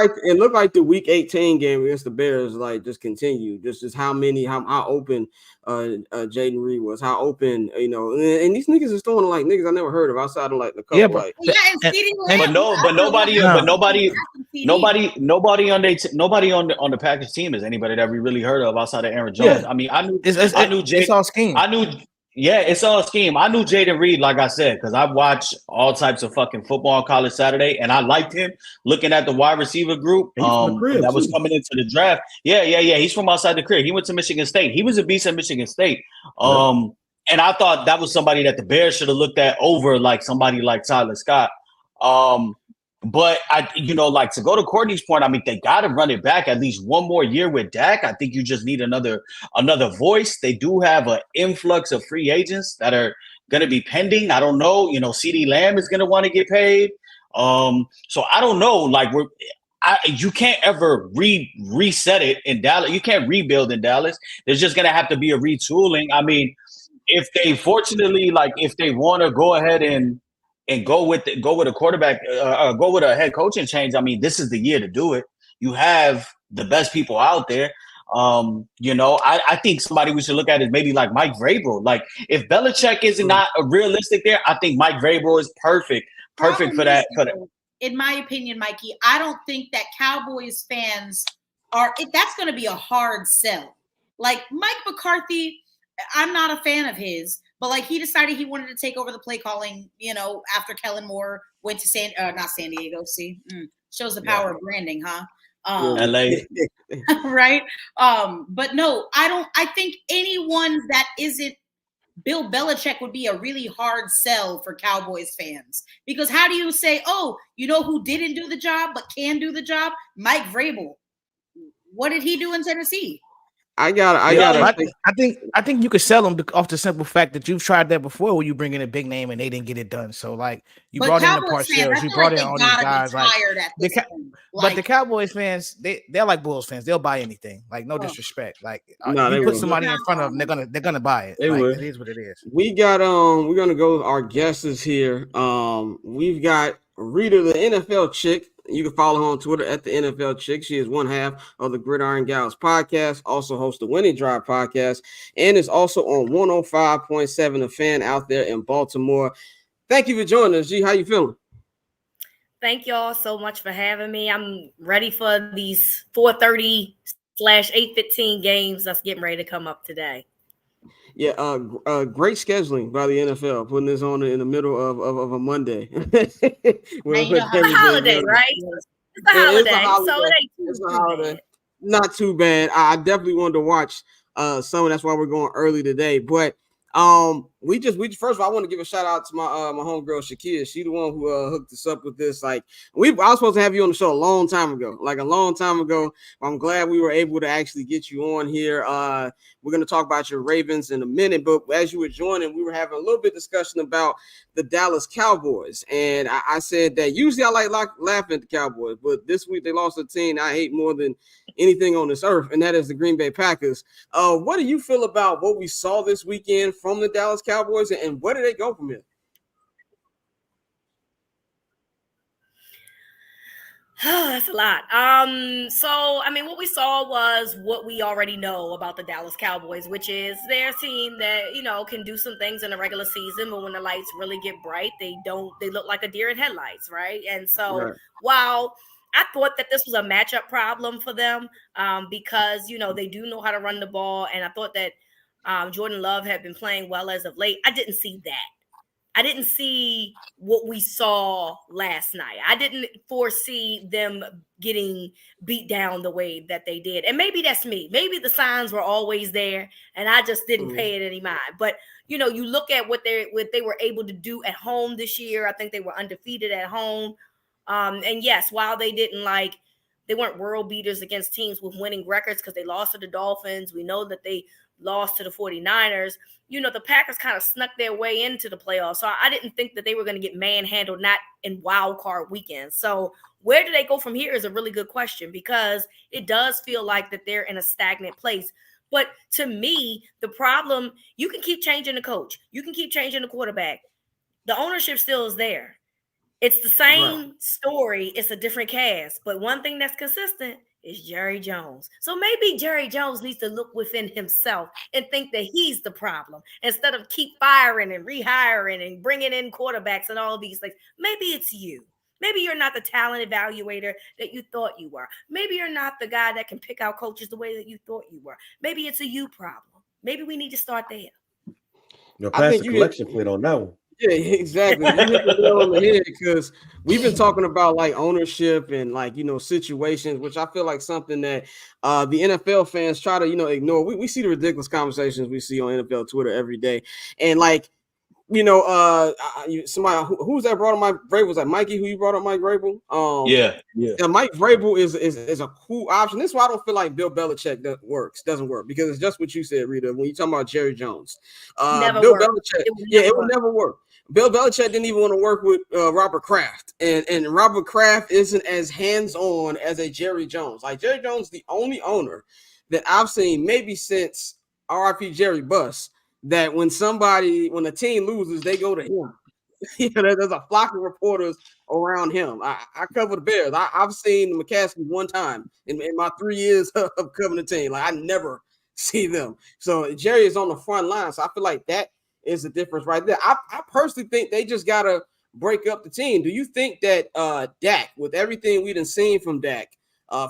like the week 18 game against the Bears like just continued. Just how open Jaden Reed was, how open, and these niggas is throwing like niggas I never heard of outside of like the couple. Yeah, but nobody on the Packers team is anybody that we really heard of outside of Aaron Jones. Yeah. I mean, I knew it's all scheme. It's all scheme. I knew Jaden Reed, like I said, because I watched all types of fucking football on College Saturday, and I liked him looking at the wide receiver group that was coming into the draft. Yeah. He's from outside the crib. He went to Michigan State. He was a beast at Michigan State. And I thought that was somebody that the Bears should have looked at over like somebody like Tyler Scott. But to go to Courtney's point, I mean, they got to run it back at least one more year with Dak. I think you just need another voice. They do have an influx of free agents that are going to be pending. I don't know. CeeDee Lamb is going to want to get paid. So I don't know. Like you can't ever reset it in Dallas. You can't rebuild in Dallas. There's just going to have to be a retooling. I mean, if they want to go ahead and go with a quarterback, go with a head coaching change. I mean, this is the year to do it. You have the best people out there. I think somebody we should look at is maybe like Mike Vrabel. Like if Belichick is not a realistic there, I think Mike Vrabel is perfect for that. In my opinion, Mikey, I don't think that Cowboys fans that's going to be a hard sell. Like Mike McCarthy, I'm not a fan of his. But like he decided he wanted to take over the play calling, after Kellen Moore went to not San Diego. See, shows the power of branding, huh? LA, right? But no, I think anyone that isn't Bill Belichick would be a really hard sell for Cowboys fans, because how do you say, oh, who didn't do the job but can do the job? Mike Vrabel. What did he do in Tennessee? I gotta. I think you could sell them off the simple fact that you've tried that before, where you bring in a big name and they didn't get it done. So like you But brought in the Cowboys fans, Parcells, I you feel brought like in they all these gotta guys. be Like tired at this point. but the Cowboys fans, they're like Bulls fans. They'll buy anything. Like no disrespect. Like No, you they put will. somebody in front of them, they're gonna buy it. They like will. it is what it is. We got we're gonna go with our guesses here. We've got Rita the NFL Chick. You can follow her on Twitter at the NFL Chick. She is one half of the Gridiron Gals podcast, also hosts the Winning Drive podcast, and is also on 105.7 The Fan out there in Baltimore. Thank you for joining us, G. How you feeling? Thank y'all so much for having me. I'm ready for these 4:30/8:15 games that's getting ready to come up today. Yeah, great scheduling by the NFL, putting this on in the middle of a Monday. It's a holiday, right? It's a holiday, so it ain't too bad. Not too bad. I definitely wanted to watch some. That's why we're going early today. But we first of all, I want to give a shout out to my homegirl Shakia. She the one who hooked us up with this. Like I was supposed to have you on the show a long time ago. I'm glad we were able to actually get you on here. We're going to talk about your Ravens in a minute, but as you were joining, we were having a little bit of discussion about the Dallas Cowboys. And I said that usually I like laughing at the Cowboys, but this week they lost a team I hate more than anything on this earth, and that is the Green Bay Packers. What do you feel about what we saw this weekend from the Dallas Cowboys, and where do they go from here? That's a lot. So I mean, what we saw was what we already know about the Dallas Cowboys, which is they're a team that, can do some things in the regular season, but when the lights really get bright, they look like a deer in headlights, right? And so while I thought that this was a matchup problem for them, because they do know how to run the ball, and I thought that Jordan Love had been playing well as of late. I didn't see that. I didn't see what we saw last night. I didn't foresee them getting beat down the way that they did. And maybe that's me. Maybe the signs were always there and I just didn't pay it any mind. But, you look at what they were able to do at home this year. I think they were undefeated at home. And yes, while they weren't world beaters against teams with winning records because they lost to the Dolphins. We know that they lost to the 49ers. The Packers kind of snuck their way into the playoffs. So I didn't think that they were going to get manhandled, not in wild card weekend. So where do they go from here is a really good question, because it does feel like that they're in a stagnant place. But to me, the problem, you can keep changing the coach. You can keep changing the quarterback. The ownership still is there. It's the same story. It's a different cast. But one thing that's consistent is Jerry Jones. So maybe Jerry Jones needs to look within himself and think that he's the problem instead of keep firing and rehiring and bringing in quarterbacks and all these things. Maybe it's you. Maybe you're not the talent evaluator that you thought you were. Maybe you're not the guy that can pick out coaches the way that you thought you were. Maybe it's a you problem. Maybe we need to start there. Pass the collection plate on that one. Yeah, exactly. You hit the nail on the head, because we've been talking about like ownership and situations, which I feel like something that the NFL fans try to ignore. We see the ridiculous conversations we see on NFL Twitter every day, and somebody who's that brought up Mike Vrabel? Was that Mikey who you brought up, Mike Vrabel? Yeah. Mike Vrabel is a cool option. This is why I don't feel like Bill Belichick doesn't work, because it's just what you said, Rita. When you talking about Jerry Jones, Belichick, it would never work. Bill Belichick didn't even want to work with Robert Kraft, and Robert Kraft isn't as hands-on as a Jerry Jones. Like Jerry Jones, the only owner that I've seen maybe since R.I.P. Jerry Buss, that when a team loses, they go to him. There's a flock of reporters around him. I cover the Bears. I've seen McCaskey one time in my 3 years of covering the team. Like I never see them. So Jerry is on the front line. So I feel like that is the difference right there. I personally think they just gotta break up the team. Do you think that Dak, with everything we done seen from Dak,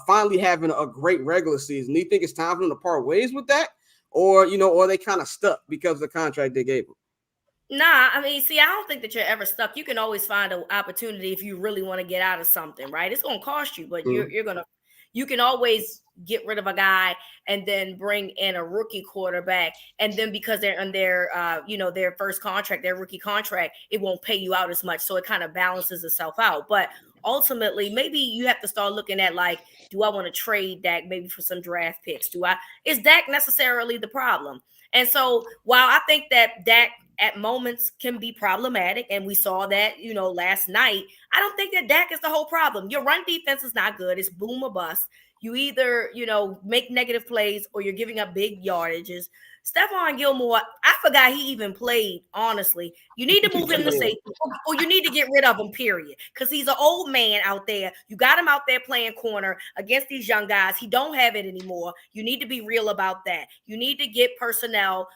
finally having a great regular season, do you think it's time for them to part ways with Dak? Or or they kind of stuck because of the contract they gave him? Nah, I mean, see, I don't think that you're ever stuck. You can always find an opportunity if you really want to get out of something, right? It's going to cost you, but you can always get rid of a guy and then bring in a rookie quarterback. And then because they're on their first contract, their rookie contract, it won't pay you out as much. So it kind of balances itself out. But ultimately, maybe you have to start looking at like, do I want to trade Dak maybe for some draft picks? Is Dak necessarily the problem? And so while I think that Dak at moments can be problematic, and we saw that, last night, I don't think that Dak is the whole problem. Your run defense is not good. It's boom or bust. You either, make negative plays or you're giving up big yardages. Stephon Gilmore, I forgot he even played, honestly. You need to move him to safety, or you need to get rid of him, period. Because he's an old man out there. You got him out there playing corner against these young guys. He don't have it anymore. You need to be real about that. You need to get personnel,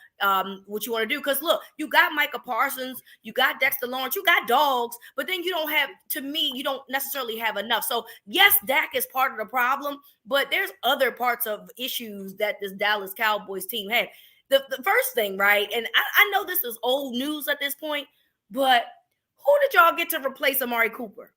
what you want to do. Because, look, you got Micah Parsons, you got Dexter Lawrence, you got dogs, but then you don't have, to me, you don't necessarily have enough. So, yes, Dak is part of the problem, but there's other parts of issues that this Dallas Cowboys team had. The first thing, right, and I know this is old news at this point, but who did y'all get to replace Amari Cooper?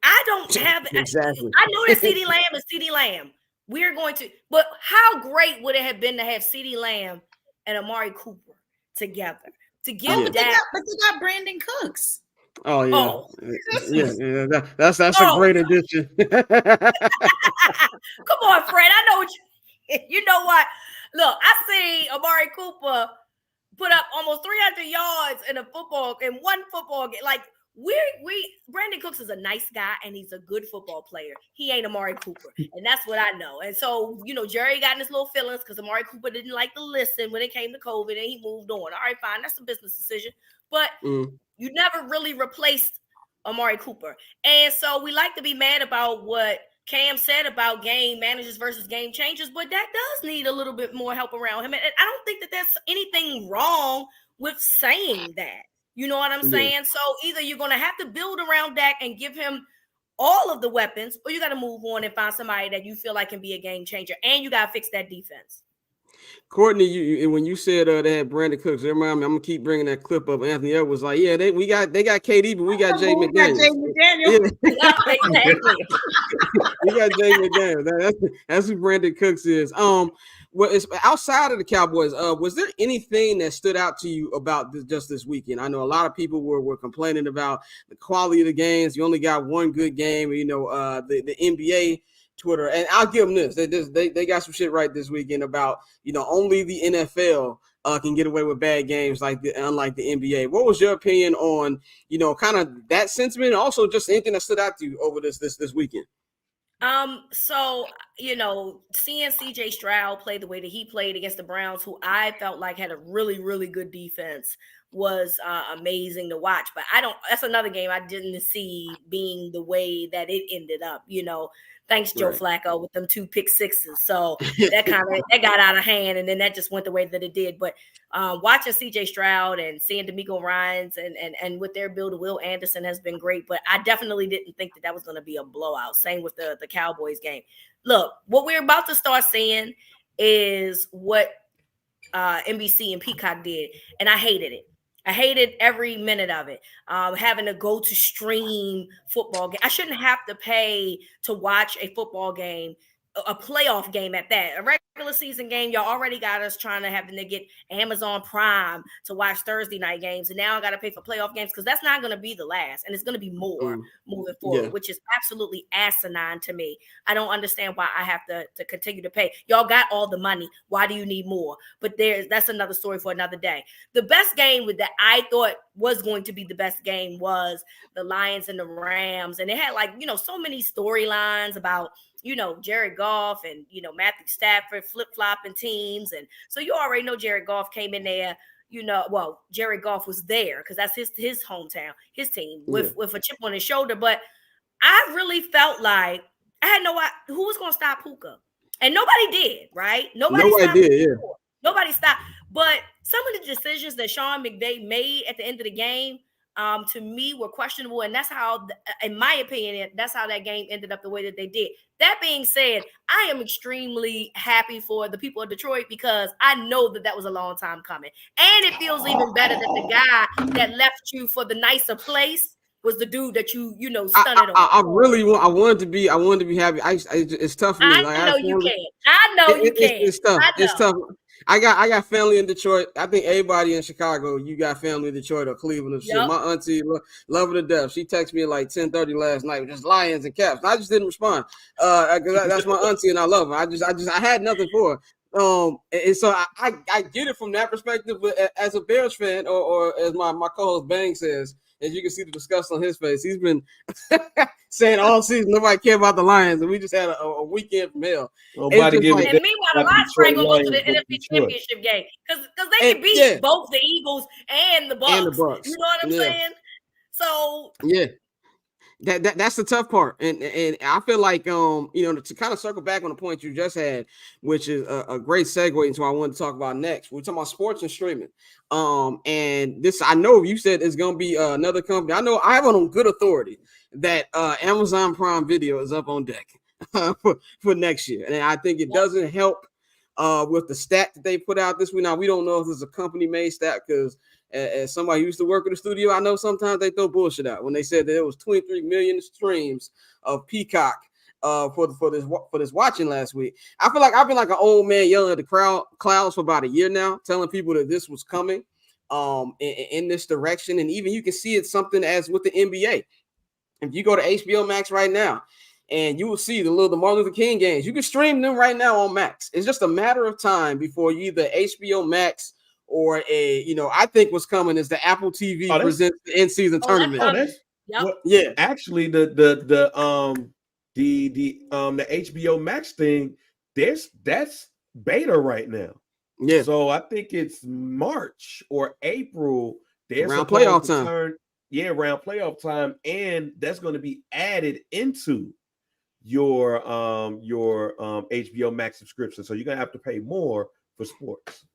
I don't have – exactly. I know that CeeDee Lamb is CeeDee Lamb. We're going to – but how great would it have been to have CeeDee Lamb and Amari Cooper together? To give but they got Brandon Cooks. Oh, yeah. Oh. Yeah. That's a great addition. Come on, Fred. I know what you know what? Look, I see Amari Cooper put up almost 300 yards in one football game. Like, Brandon Cooks is a nice guy and he's a good football player. He ain't Amari Cooper, and that's what I know. And so, Jerry got in his little feelings because Amari Cooper didn't like to listen when it came to COVID, and he moved on. All right, fine, that's a business decision, but you never really replaced Amari Cooper. And so we like to be mad about what Cam said about game managers versus game changers, but that does need a little bit more help around him. And I don't think that there's anything wrong with saying that. You know what I'm saying? So either you're going to have to build around Dak and give him all of the weapons, or you got to move on and find somebody that you feel like can be a game changer, and you got to fix that defense. Courtney, when you said they had Brandon Cooks, remind me, I'm gonna keep bringing that clip up. Anthony Edwards was like, yeah, they got KD, but we got Jay McDaniels. Yeah. We got Jay McDaniels. That's who Brandon Cooks is. Well, it's outside of the Cowboys. Was there anything that stood out to you about just this weekend? I know a lot of people were complaining about the quality of the games. You only got one good game. The NBA Twitter, and I'll give them this. They got some shit right this weekend about, only the NFL can get away with bad games unlike the NBA. What was your opinion on, kind of that sentiment, and also just anything that stood out to you over this weekend? So, seeing CJ Stroud play the way that he played against the Browns, who I felt like had a really, really good defense, was amazing to watch. But that's another game I didn't see being the way that it ended up, Thanks, Joe Flacco, with them 2 pick sixes. So that got out of hand, and then that just went the way that it did. But watching CJ Stroud and seeing D'Amico Ryans and with their build, Will Anderson has been great. But I definitely didn't think that was going to be a blowout. Same with the Cowboys game. Look, what we're about to start seeing is what NBC and Peacock did, and I hated it. I hated every minute of it. Having to go to stream football game. I shouldn't have to pay to watch a football game, a playoff game at that. A regular season game, y'all already got us trying to having to get Amazon Prime to watch Thursday night games. And now I got to pay for playoff games because that's not going to be the last. And it's going to be more moving forward, which is absolutely asinine to me. I don't understand why I have to continue to pay. Y'all got all the money. Why do you need more? But that's another story for another day. The best game that I thought was going to be the best game was the Lions and the Rams. And it had so many storylines about, Jared Goff and, Matthew Stafford flip-flopping teams. And so you already know Jared Goff came in there, Jared Goff was there because that's his hometown, his team with a chip on his shoulder. But I really felt like I had no idea who was going to stop Puka. And nobody did, right? Nobody did. Nobody stopped. But some of the decisions that Sean McVay made at the end of the game, to me, were questionable. And that's how, in my opinion, that's how that game ended up the way that they did. That being said, I am extremely happy for the people of Detroit because I know that was a long time coming. And it feels even better that the guy that left you for the nicer place was the dude that you stunted on. I wanted to be happy. It's tough for me. I know you can. It's tough. It's tough. I got family in Detroit. I think everybody in Chicago, you got family in Detroit or Cleveland or shit. Yep. My auntie, love her to death. She texted me at like 10:30 last night with just lions and caps. I just didn't respond. That's my auntie and I love her. I had nothing for her. And so I get it from that perspective, but as a Bears fan, or as my co-host Bang says, as you can see the disgust on his face, he's been saying all season nobody care about the Lions, and we just had a weekend from hell. Nobody give a And damn meanwhile, the about Lions Detroit ain't gonna go to the Lions, but NFC Detroit. Championship game because they can beat both the Eagles and the Bucks. And the Bucks. You know what I'm saying? So yeah. That's the tough part, and I feel like to kind of circle back on the point you just had, which is a great segue into what I want to talk about next. We're talking about sports and streaming, and this I know you said it's going to be another company. I know I have it on good authority that Amazon Prime Video is up on deck for next year, and I think it doesn't help with the stat that they put out this week. Now we don't know if it's a company made stat because. As somebody who used to work in the studio, I know sometimes they throw bullshit out when they said that it was 23 million streams of Peacock for this watching last week. I feel like I've been like an old man yelling at the clouds for about a year now, telling people that this was coming in this direction, and even you can see it something as with the NBA. If you go to HBO Max right now, and you will see the Martin Luther King games, you can stream them right now on Max. It's just a matter of time before you either HBO Max or I think what's coming is the Apple TV presents the in-season tournament. Actually, the HBO Max thing, that's beta right now. Yeah. So I think it's March or April. They're around playoff time. Around playoff time, and that's going to be added into your HBO Max subscription. So you're gonna have to pay more for sports.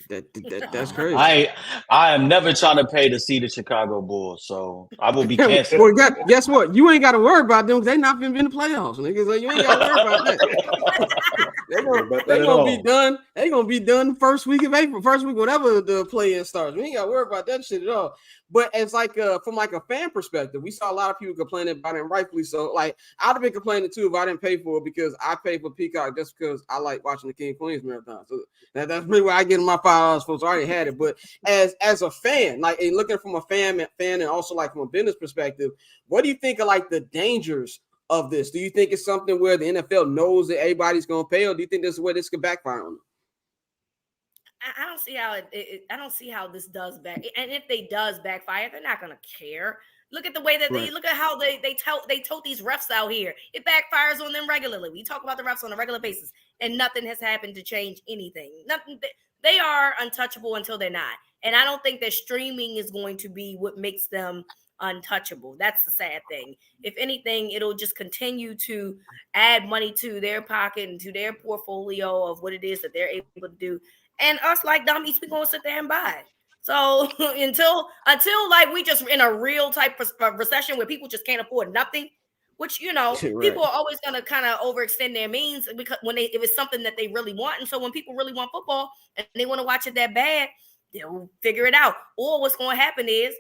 That's crazy. I am never trying to pay to see the Chicago Bulls, so I will be canceled. Well, guess what? You ain't got to worry about them. They not been in the playoffs, nigga. So you ain't got to worry about that. They're gonna be done. They're gonna be done first week of April, first week whatever the play-in starts. We ain't got to worry about that shit at all. But as like from like a fan perspective, we saw a lot of people complaining about it, and rightfully so. Like I'd have been complaining too if I didn't pay for it because I pay for Peacock just because I like watching the King Queens marathon. So that's really where I get my $5 for. So I already had it. But as a fan, like and looking from a fan and also like from a business perspective, what do you think are like the dangers of this? Do you think it's something where the NFL knows that everybody's going to pay, or do you think this is where this could backfire on them? I don't see how I don't see how this does back. And if they does backfire, they're not going to care. Look at the way that they look at how they tote these refs out here. It backfires on them regularly. We talk about the refs on a regular basis, and nothing has happened to change anything. Nothing. They are untouchable until they're not. And I don't think that streaming is going to be what makes them untouchable. That's the sad thing. If anything, it'll just continue to add money to their pocket and to their portfolio of what it is that they're able to do. And us like dummies, we're going to sit there and buy it. So until like we just in a real type of recession where people just can't afford nothing, which, people are always going to kind of overextend their means because if it's something that they really want. And so when people really want football and they want to watch it that bad, they'll figure it out. Or what's going to happen is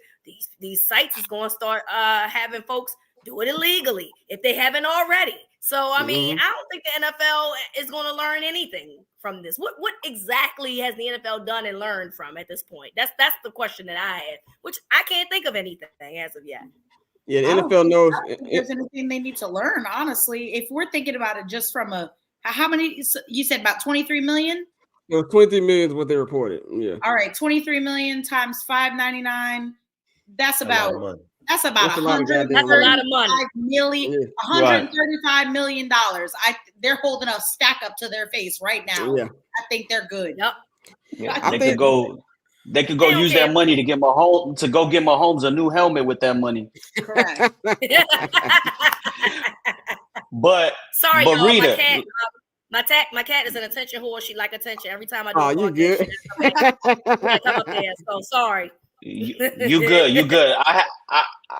these sites is going to start having folks do it illegally if they haven't already. So, I mean, I don't think the NFL is going to learn anything from this. What exactly has the NFL done and learned from at this point? That's the question that I have, which I can't think of anything as of yet. Yeah, the NFL knows. I don't think there's anything they need to learn, honestly. If we're thinking about it just from how many, you said about 23 million? It was 23 million is what they reported. Yeah. All right, 23 million times $5.99. That's about a lot $135 million. They're holding a stack up to their face right now. Yeah. I think they're good. Yep. Yeah, they could go use that money to get Mahomes a new helmet with that money. Correct. but sorry, but Rita, my cat is an attention whore. She like attention every time I do. Oh, you good? Come up there. So sorry. You good. I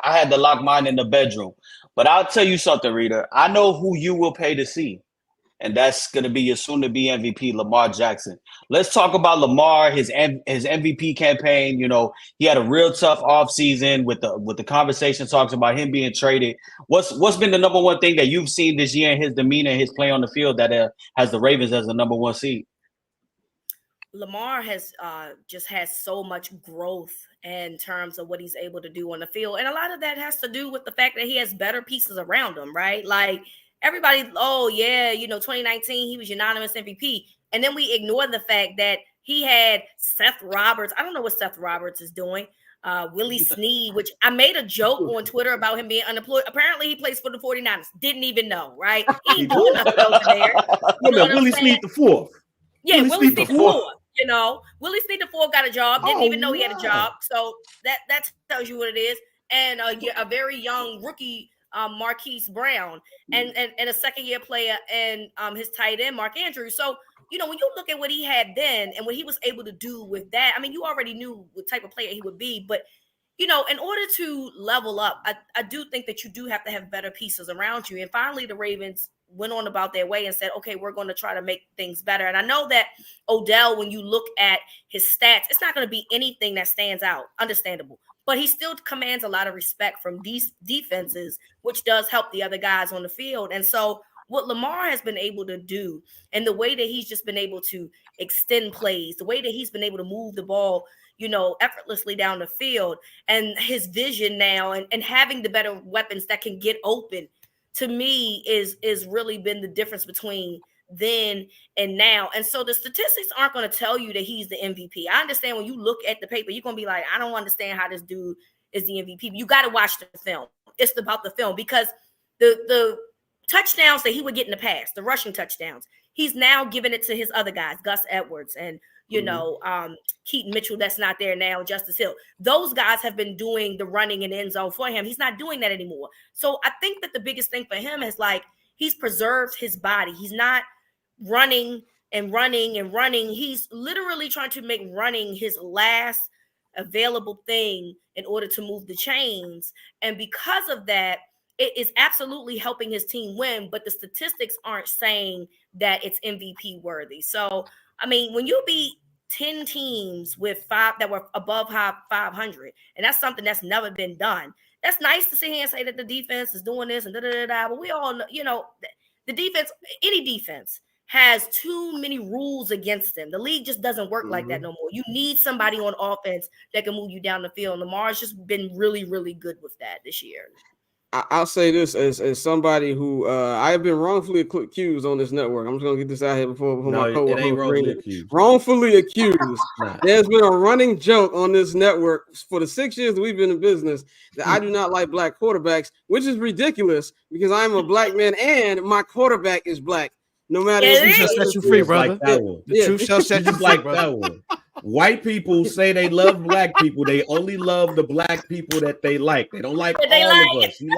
had to lock mine in the bedroom. But I'll tell you something, Rita. I know who you will pay to see. And that's going to be your soon-to-be MVP, Lamar Jackson. Let's talk about Lamar, his MVP campaign. He had a real tough offseason with the conversation talks about him being traded. What's been the number one thing that you've seen this year in his demeanor, his play on the field that has the Ravens as the number one seed? Lamar has just has so much growth in terms of what he's able to do on the field. And a lot of that has to do with the fact that he has better pieces around him, right? Like everybody, oh yeah, 2019, he was unanimous MVP. And then we ignore the fact that he had Seth Roberts. I don't know what Seth Roberts is doing. Willie Snead, which I made a joke on Twitter about him being unemployed. Apparently he plays for the 49ers. Didn't even know, right? He ain't doing nothing over there. Willie Snead the fourth. Yeah, Willie Snead the fourth. Willie Snead the fourth got a job. Didn't even know he had a job. So that tells you what it is. And a very young rookie, Marquise Brown, and a second-year player, and his tight end, Mark Andrews. So, when you look at what he had then and what he was able to do with that, I mean, you already knew what type of player he would be. But, in order to level up, I do think that you do have to have better pieces around you. And finally, the Ravens went on about their way and said, okay, we're going to try to make things better. And I know that Odell, when you look at his stats, it's not going to be anything that stands out. Understandable. But he still commands a lot of respect from these defenses, which does help the other guys on the field. And so what Lamar has been able to do, and the way that he's just been able to extend plays, the way that he's been able to move the ball, effortlessly down the field, and his vision now, and having the better weapons that can get open, to me is really been the difference between then and now. And so the statistics aren't going to tell you that he's the MVP. I understand when you look at the paper, you're going to be like, I don't understand how this dude is the MVP. You got to watch the film. It's about the film, because the touchdowns that he would get in the past, the rushing touchdowns, he's now giving it to his other guys, Gus Edwards and Keaton Mitchell, that's not there now, Justice Hill. Those guys have been doing the running in the end zone for him. He's not doing that anymore. So I think that the biggest thing for him is he's preserved his body. He's not running and running and running. He's literally trying to make running his last available thing in order to move the chains. And because of that, it is absolutely helping his team win, but the statistics aren't saying that it's MVP worthy. So, I mean, when you beat 10 teams with 5 that were above 500, and that's something that's never been done, that's nice to sit here and say that the defense is doing this and da-da-da-da, but we all know, the defense, any defense, has too many rules against them. The league just doesn't work like that no more. You need somebody on offense that can move you down the field. Lamar's just been really, really good with that this year. I'll say this as somebody who I have been wrongfully accused on this network. I'm just gonna get this out here before my co-host. It ain't wrongfully accused. Wrongfully accused. There's been a running joke on this network for the 6 years that we've been in business that I do not like black quarterbacks, which is ridiculous because I'm a black man and my quarterback is black. No matter the truth shall set you free, brother. The truth shall set you free, brother. That one. White people say they love black people. They only love the black people that they like. They don't like all of us. You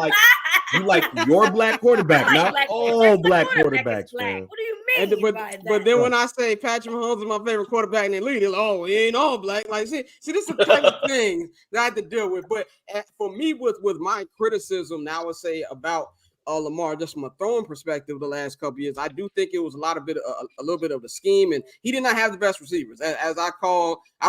like your black quarterback, not all black quarterbacks, man. What do you mean? But then when I say Patrick Mahomes is my favorite quarterback in the league, they're like, he ain't all black. Like, see, this is the type of thing that I have to deal with. But for me, with my criticism now, I would say about Lamar, just from a throwing perspective, the last couple years, I do think it was a little bit of the scheme, and he did not have the best receivers. As I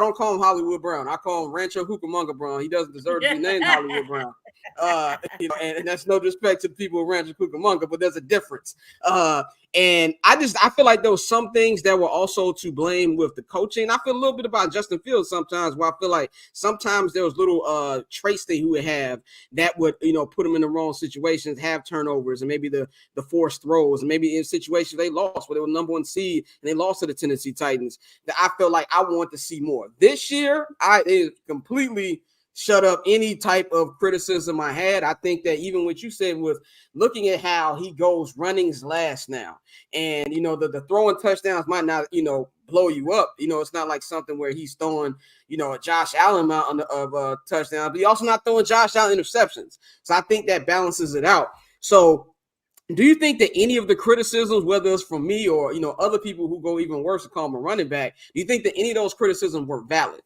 don't call him Hollywood Brown. I call him Rancho Cucamonga Brown. He doesn't deserve to be named Hollywood Brown. And that's no disrespect to the people of Rancho Cucamonga, but there's a difference. And I feel like there was some things that were also to blame with the coaching. I feel a little bit about Justin Fields sometimes, where I feel like sometimes there was little traits that he would have that would, put him in the wrong situations, have turnovers, and maybe the forced throws, and maybe in situations they lost where they were number 1 seed and they lost to the Tennessee Titans, that I feel like I want to see more. This year, it completely shut up any type of criticism I had. I think that even what you said with looking at how he goes runnings last now, and the throwing touchdowns might not blow you up. It's not like something where he's throwing a Josh Allen amount of touchdowns, but he also not throwing Josh Allen interceptions. So I think that balances it out. So do you think that any of the criticisms, whether it's from me or other people who go even worse to call him a running back, do you think that any of those criticisms were valid?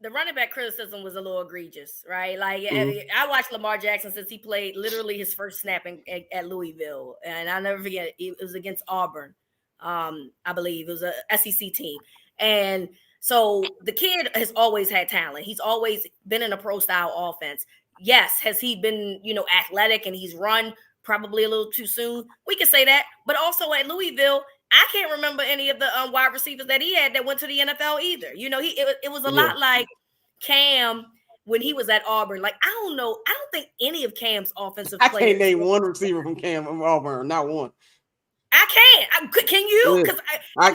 The running back criticism was a little egregious, right? Like, I watched Lamar Jackson since he played literally his first snap at Louisville. And I'll never forget, it was against Auburn, I believe. It was a SEC team. And so the kid has always had talent. He's always been in a pro-style offense. Yes, has he been, athletic and he's run probably a little too soon? We can say that. But also at Louisville, I can't remember any of the wide receivers that he had that went to the NFL either. You know, it was a lot like Cam when he was at Auburn. Like, I don't know. I don't think any of Cam's offensive players. I can't name one receiver from Cam from Auburn. Not one. I can't. Can you? Because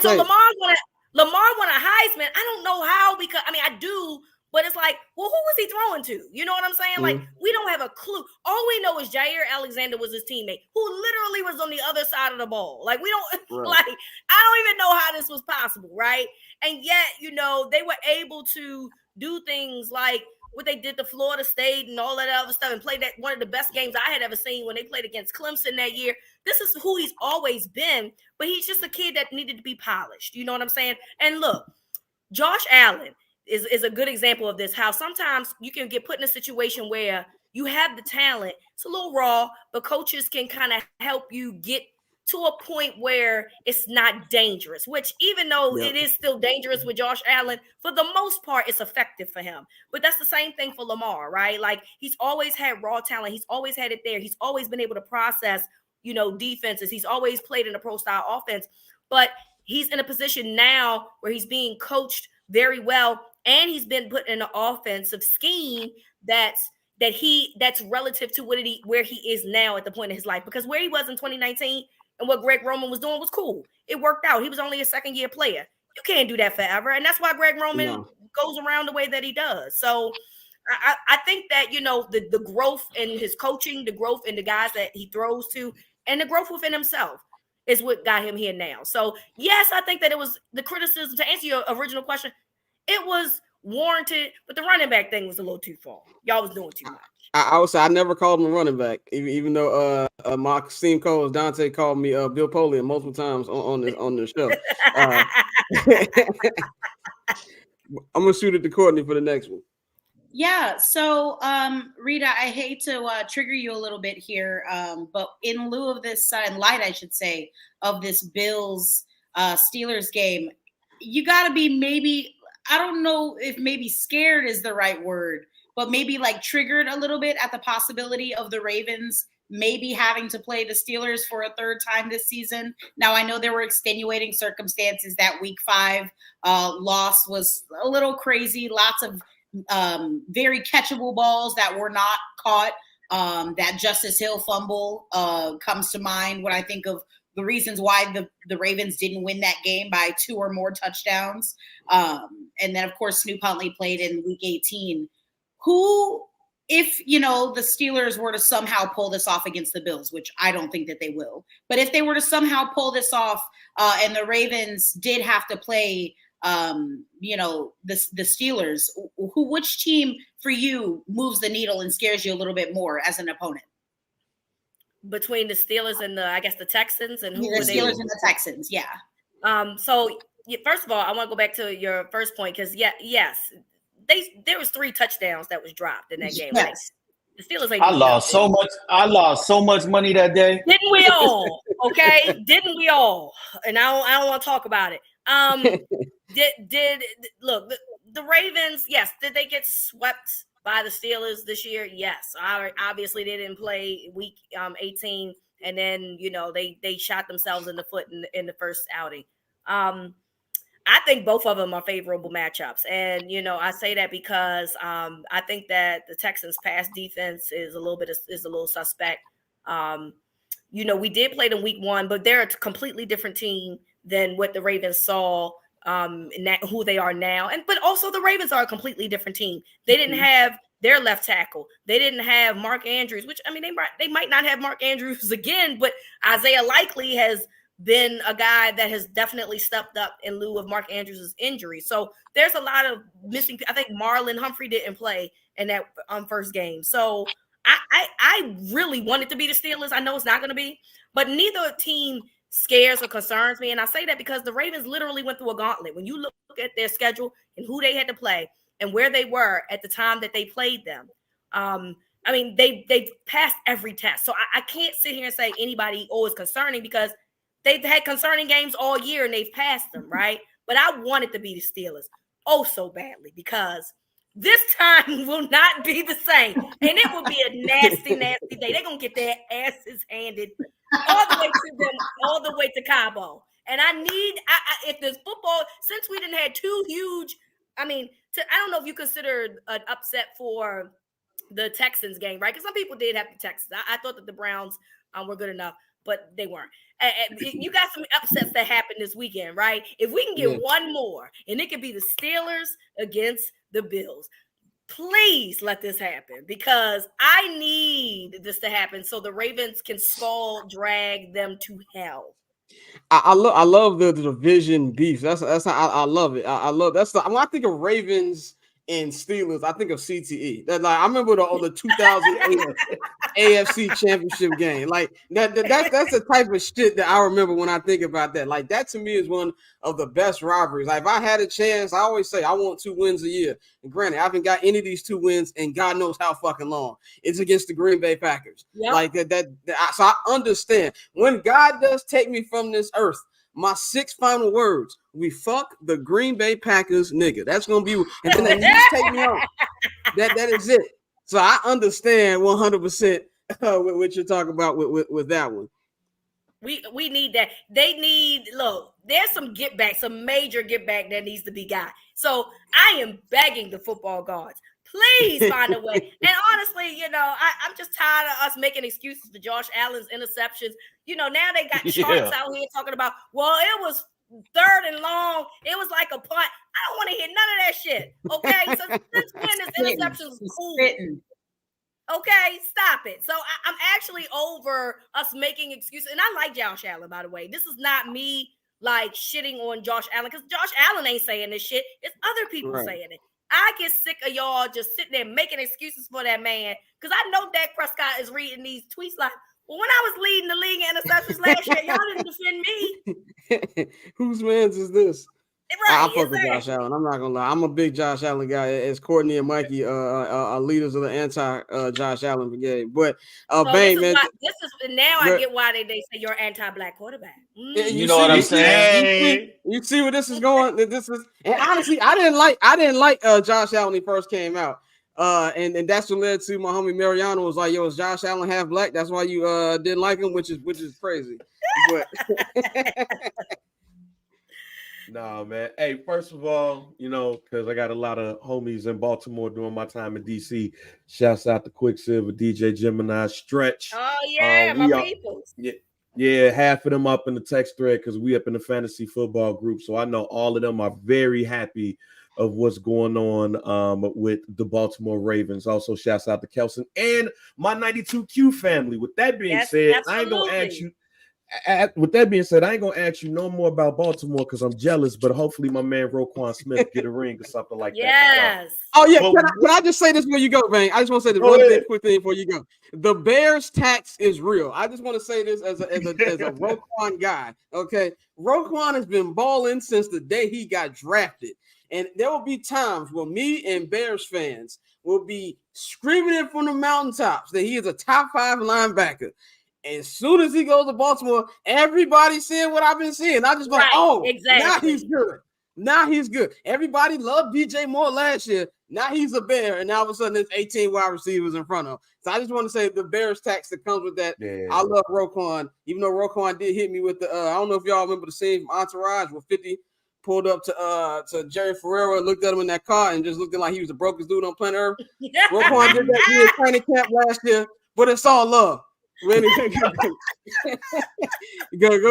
so Lamar won a Heisman. I don't know how, because I mean I do, but it's like, well, who was he throwing to? You know what I'm saying? Like, we don't have a clue. All we know is Jair Alexander was his teammate, who literally was on the other side of the ball. Like, we don't like. I don't even know how this was possible, right? And yet, you know, they were able to do things like what they did to Florida State and all that other stuff, and played that one of the best games I had ever seen when they played against Clemson that year. This is who he's always been, but he's just a kid that needed to be polished. You know what I'm saying? And look, Josh Allen is a good example of this, how sometimes you can get put in a situation where you have the talent. It's a little raw, but coaches can kind of help you get to a point where it's not dangerous, which even though it is still dangerous with Josh Allen, for the most part, it's effective for him. But that's the same thing for Lamar, right? Like, he's always had raw talent. He's always had it there. He's always been able to process, you know, defenses. He's always played in a pro-style offense. But he's in a position now where he's being coached very well, and he's been put in an offensive scheme that's relative to where he is now at the point of his life. Because where he was in 2019 and what Greg Roman was doing was cool. It worked out. He was only a second-year player. You can't do that forever. And that's why Greg Roman goes around the way that he does. So I think that, you know, the growth in his coaching, the growth in the guys that he throws to, and the growth within himself is what got him here now. So, yes, I think that it was the criticism. To answer your original question, it was warranted, but the running back thing was a little too far. Y'all was doing too much. I would say I never called him a running back, even though my esteemed co-host Dante called me Bill Polian multiple times on the show. I'm gonna shoot it to Courtney for the next one. Yeah. So, Rita, I hate to trigger you a little bit here, but in lieu of this, in light, I should say, of this Bills Steelers game, you got to be maybe, I don't know if maybe scared is the right word, but maybe like triggered a little bit at the possibility of the Ravens maybe having to play the Steelers for a third time this season. Now, I know there were extenuating circumstances. That Week 5 loss was a little crazy. Lots of very catchable balls that were not caught. That Justice Hill fumble comes to mind when I think of the reasons why the Ravens didn't win that game by 2 or more touchdowns. And then, of course, Snoop Huntley played in Week 18. Who, if, you know, the Steelers were to somehow pull this off against the Bills, which I don't think that they will, but if they were to somehow pull this off and the Ravens did have to play, you know, the Steelers, which team for you moves the needle and scares you a little bit more as an opponent? Between the Steelers and the Texans, and who the Steelers and the Texans, yeah. So first of all, I want to go back to your first point, because yes, there was 3 touchdowns that was dropped in that game. Yes. Like, the Steelers ain't. I lost so much money that day. Didn't we all? Okay, didn't we all? And I don't want to talk about it. Look, the Ravens? Yes. Did they get swept by the Steelers this year? Yes. Obviously, they didn't play Week 18, and then, you know, they shot themselves in the foot in the first outing. I think both of them are favorable matchups. And, you know, I say that because I think that the Texans' pass defense is a little suspect. You know, we did play them Week 1, but they're a completely different team than what the Ravens saw, who they are now. But also the Ravens are a completely different team. They didn't have their left tackle. They didn't have Mark Andrews, which, I mean, they might not have Mark Andrews again, but Isaiah Likely has been a guy that has definitely stepped up in lieu of Mark Andrews' injury. So there's a lot of missing. I think Marlon Humphrey didn't play in that first game. So I really want it to be the Steelers. I know it's not going to be, but neither team scares or concerns me. And I say that because the Ravens literally went through a gauntlet. When you look at their schedule and who they had to play and where they were at the time that they played them, I mean, they passed every test. So I can't sit here and say anybody is concerning, because they've had concerning games all year and they've passed them, right? But I want it to be the Steelers so badly, because this time will not be the same. And it will be a nasty, nasty day. They're going to get their asses handed all the way to them, all the way to Cabo. And I need, if there's football, since we didn't have two huge, I don't know if you consider an upset for the Texans game, right? Because some people did have the Texans. I thought that the Browns were good enough, but they weren't. You got some upsets that happened this weekend, right? If we can get one more, and it could be the Steelers against the Bills, please let this happen, because I need this to happen so the Ravens can drag them to hell. I love the division beef. That's how I love it. I love that's the when I think of Ravens and Steelers, I think of CTE. That like I remember the 2008 AFC Championship game. Like that's the type of shit that I remember when I think about that. Like that to me is one of the best rivalries. Like if I had a chance, I always say I want 2 wins a year. And granted, I haven't got any of these 2 wins in God knows how fucking long. It's against the Green Bay Packers. Yep. Like that. So I understand when God does take me from this earth. My 6 final words: we fuck the Green Bay Packers, nigga. That's gonna be, and then they just take me on. That is it. So I understand 100% what you're talking about with that one. We need that. They need, look, there's some get back, some major get back that needs to be got. So I am begging the football gods, please find a way. And honestly, I'm just tired of us making excuses for Josh Allen's interceptions. Now they got charts out here talking about, well, it was 3rd and long. It was like a punt. I don't want to hear none of that shit. Okay, so since when is interceptions cool? Okay, stop it. So I'm actually over us making excuses. And I like Josh Allen, by the way. This is not me like shitting on Josh Allen, because Josh Allen ain't saying this shit. It's other people saying it. I get sick of y'all just sitting there making excuses for that man, because I know Dak Prescott is reading these tweets like, well, when I was leading the league in interceptions last year, y'all didn't defend me. Whose man's is this? Right, I fuck with Josh Allen. I'm not gonna lie. I'm a big Josh Allen guy. As Courtney and Mikey are leaders of the anti Josh Allen brigade. But Bang, man. I get why they say you're anti-black quarterback. You know what I'm saying? You see where this is going? This is, and honestly, I didn't like Josh Allen when he first came out. And that's what led to my homie Mariano was like, yo, is Josh Allen half black? That's why you didn't like him, which is crazy. But no, man. Hey, first of all, because I got a lot of homies in Baltimore during my time in DC. Shouts out to Quicksilver, DJ Gemini, Stretch. Oh yeah, my people. Yeah, half of them up in the text thread because we up in the fantasy football group. So I know all of them are very happy of what's going on with the Baltimore Ravens. Also, shouts out to Kelson and my 92Q family. With that being said, I ain't gonna ask you. With that being said, I ain't gonna ask you no more about Baltimore because I'm jealous. But hopefully, my man Roquan Smith get a ring or something like that. Yes. Oh yeah. Can I just say this before you go, Bang? I just want to say this quick thing before you go. The Bears tax is real. I just want to say this as a Roquan guy. Okay, Roquan has been balling since the day he got drafted, and there will be times where me and Bears fans will be screaming it from the mountaintops that he is a top 5 linebacker. As soon as he goes to Baltimore, everybody's seeing what I've been seeing. I just go, exactly. Now he's good. Now he's good. Everybody loved DJ Moore last year. Now he's a Bear, and now all of a sudden there's 18 wide receivers in front of him. So I just want to say the Bears tax that comes with that. Yeah. I love Roquan, even though Roquan did hit me with the I don't know if y'all remember the scene from Entourage where 50 pulled up to Jerry Ferrero and looked at him in that car and just looked like he was the brokest dude on planet Earth. Roquan did that in training camp last year, but it's all love. Go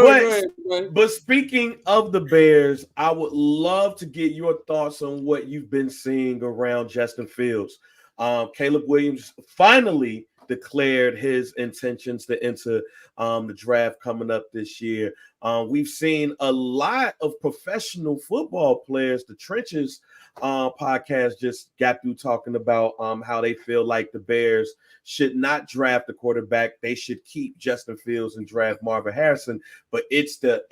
ahead. But speaking of the Bears, I would love to get your thoughts on what you've been seeing around Justin Fields. Caleb Williams finally declared his intentions to enter the draft coming up this year. We've seen a lot of professional football players. The Trenches podcast just got through talking about how they feel like the Bears should not draft a quarterback. They should keep Justin Fields and draft Marvin Harrison. But it's the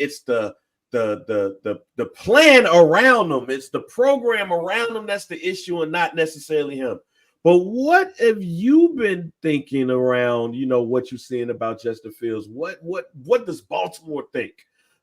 plan around them. It's the program around them that's the issue and not necessarily him. But what have you been thinking around, what you're seeing about Justin Fields? What does Baltimore think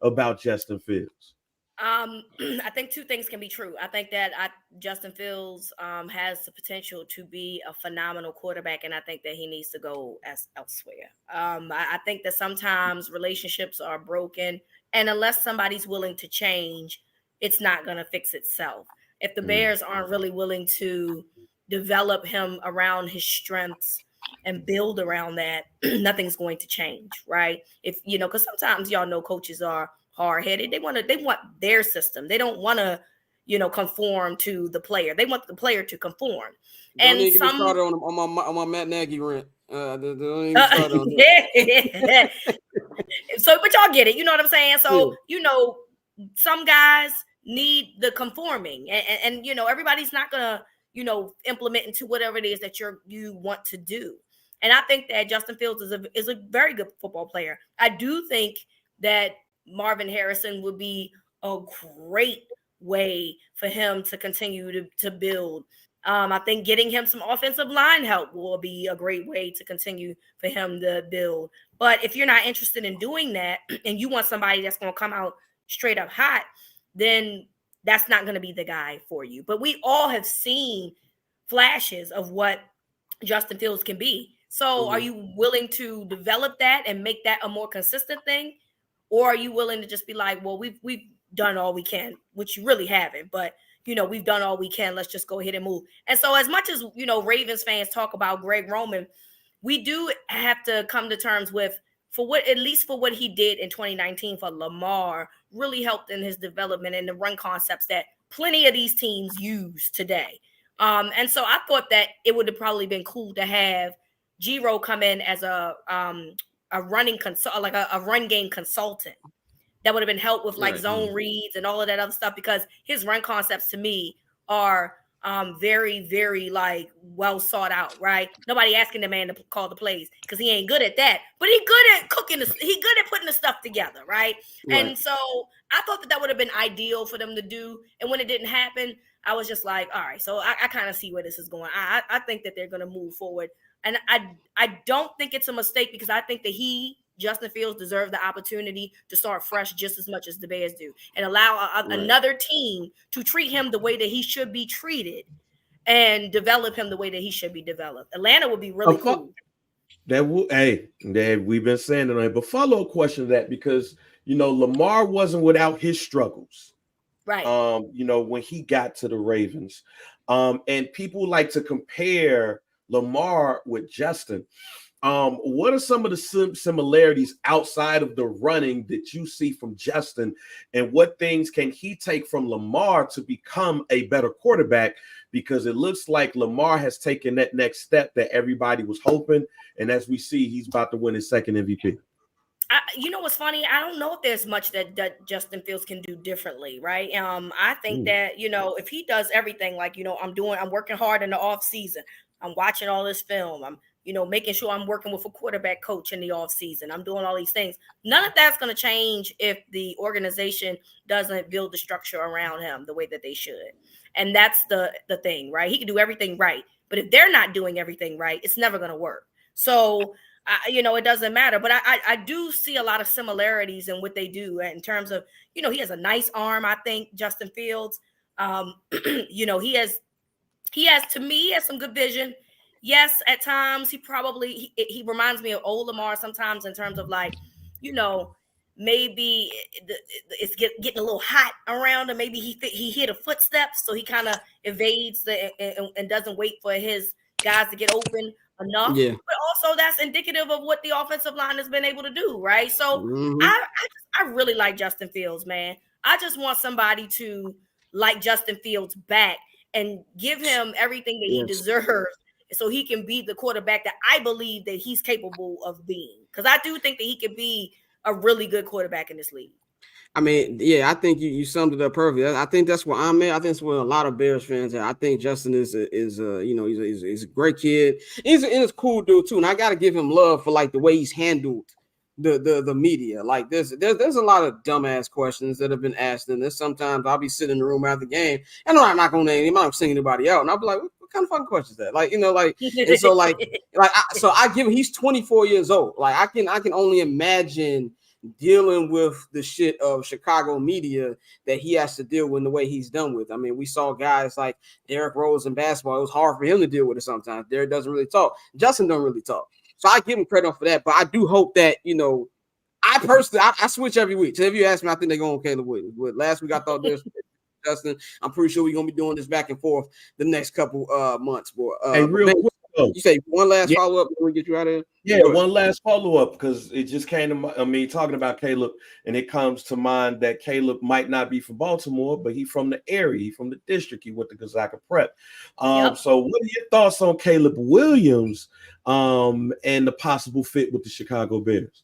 about Justin Fields? I think two things can be true. I think that Justin Fields has the potential to be a phenomenal quarterback, and I think that he needs to go elsewhere. I think that sometimes relationships are broken, and unless somebody's willing to change, it's not going to fix itself. If the Bears aren't really willing to develop him around his strengths and build around that, nothing's going to change, right? If because sometimes y'all know coaches are hard-headed. They want their system. They don't want to, conform to the player. They want the player to conform. Don't And even get me started on my Matt Nagy rant. Don't even start on that. So, but y'all get it. You know what I'm saying? So, some guys need the conforming, and everybody's not gonna, implement into whatever it is that you want to do. And I think that Justin Fields is a very good football player. I do think that Marvin Harrison would be a great way for him to continue to build. I think getting him some offensive line help will be a great way to continue for him to build. But if you're not interested in doing that and you want somebody that's going to come out straight up hot, then that's not going to be the guy for you. But we all have seen flashes of what Justin Fields can be. So are you willing to develop that and make that a more consistent thing? Or are you willing to just be like, well, we've done all we can, which you really haven't, but we've done all we can. Let's just go ahead and move. And so as much as, Ravens fans talk about Greg Roman, we do have to come to terms with at least for what he did in 2019 for Lamar, really helped in his development and the run concepts that plenty of these teams use today. And so I thought that it would have probably been cool to have G-Ro come in as a running a run game consultant that would have been helped with zone reads and all of that other stuff, because his run concepts to me are very, very well sought out, right? Nobody asking the man to call the plays because he ain't good at that, but he good at cooking. He good at putting the stuff together, right? And so I thought that would have been ideal for them to do. And when it didn't happen, I was just like, all right, so I kind of see where this is going. I think that they're going to move forward. And I don't think it's a mistake, because I think that Justin Fields deserves the opportunity to start fresh just as much as the Bears do, and allow another team to treat him the way that he should be treated and develop him the way that he should be developed. Atlanta would be really cool. We've been saying it, but follow-up question to that, because Lamar wasn't without his struggles, right? When he got to the Ravens, and people like to compare Lamar with Justin. What are some of the similarities outside of the running that you see from Justin, and what things can he take from Lamar to become a better quarterback? Because it looks like Lamar has taken that next step that everybody was hoping, and as we see, he's about to win his second MVP. What's funny? I don't know if there's much that Justin Fields can do differently, right? I think that, if he does everything I'm working hard in the off season. I'm watching all this film. I'm, making sure I'm working with a quarterback coach in the off season. I'm doing all these things. None of that's going to change if the organization doesn't build the structure around him the way that they should. And that's the thing, right? He can do everything right, but if they're not doing everything right, it's never going to work. So, it doesn't matter. But I do see a lot of similarities in what they do in terms of, he has a nice arm, I think, Justin Fields. He has some good vision. Yes, at times he reminds me of old Lamar sometimes in terms of maybe it's getting a little hot around him. Maybe he hit a footstep, so he kind of evades and doesn't wait for his guys to get open enough. Yeah. But also that's indicative of what the offensive line has been able to do, right? So I really like Justin Fields, man. I just want somebody to like Justin Fields back and give him everything that he deserves, so he can be the quarterback that I believe that he's capable of being. Because I do think that he could be a really good quarterback in this league. I mean, I think you summed it up perfectly. I think that's where I'm at. I think that's where a lot of Bears fans are. I think Justin is a great kid. He's a cool dude too, and I got to give him love for the way he's handled the media. There's a lot of dumbass questions that have been asked, and there's sometimes I'll be sitting in the room after the game, and I'm not going to name him. I'm not singing anybody out, and I'll be like, what kind of fucking question is that? And so so I give him. He's 24 years old. I can only imagine dealing with the shit of Chicago media that he has to deal with in the way he's done with. I mean, we saw guys like Derrick Rose in basketball. It was hard for him to deal with it sometimes. Derrick doesn't really talk. Justin don't really talk. So I give him credit for that, but I do hope that, I personally, I switch every week. So if you ask me, I think they're going with Caleb Williams. But last week I thought this Justin. I'm pretty sure we're going to be doing this back and forth the next couple months, boy. Hey, real quick, though. You say one last follow-up before we get you out of here? Yeah, one last follow-up, because it just came to me talking about Caleb, and it comes to mind that Caleb might not be from Baltimore, but he's from the area. He's from the district. He went to Gonzaga Prep. So what are your thoughts on Caleb Williams and the possible fit with the Chicago Bears?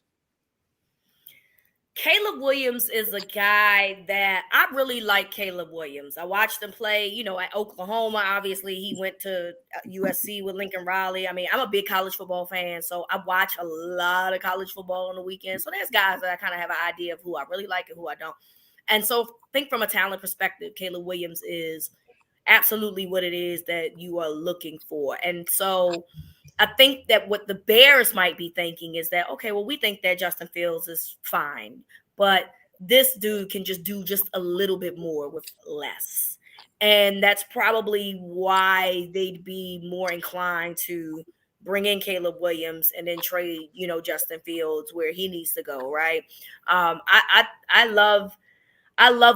Caleb Williams is a guy that I really like. Caleb Williams. I watched him play, at Oklahoma. Obviously, he went to USC with Lincoln Riley. I mean, I'm a big college football fan, so I watch a lot of college football on the weekend. So there's guys that I kind of have an idea of who I really like and who I don't. And so I think from a talent perspective, Caleb Williams is absolutely what it is that you are looking for. And so I think that what the Bears might be thinking is that, okay, well, we think that Justin Fields is fine, but this dude can just do just a little bit more with less. And that's probably why they'd be more inclined to bring in Caleb Williams and then trade, Justin Fields where he needs to go, right? I love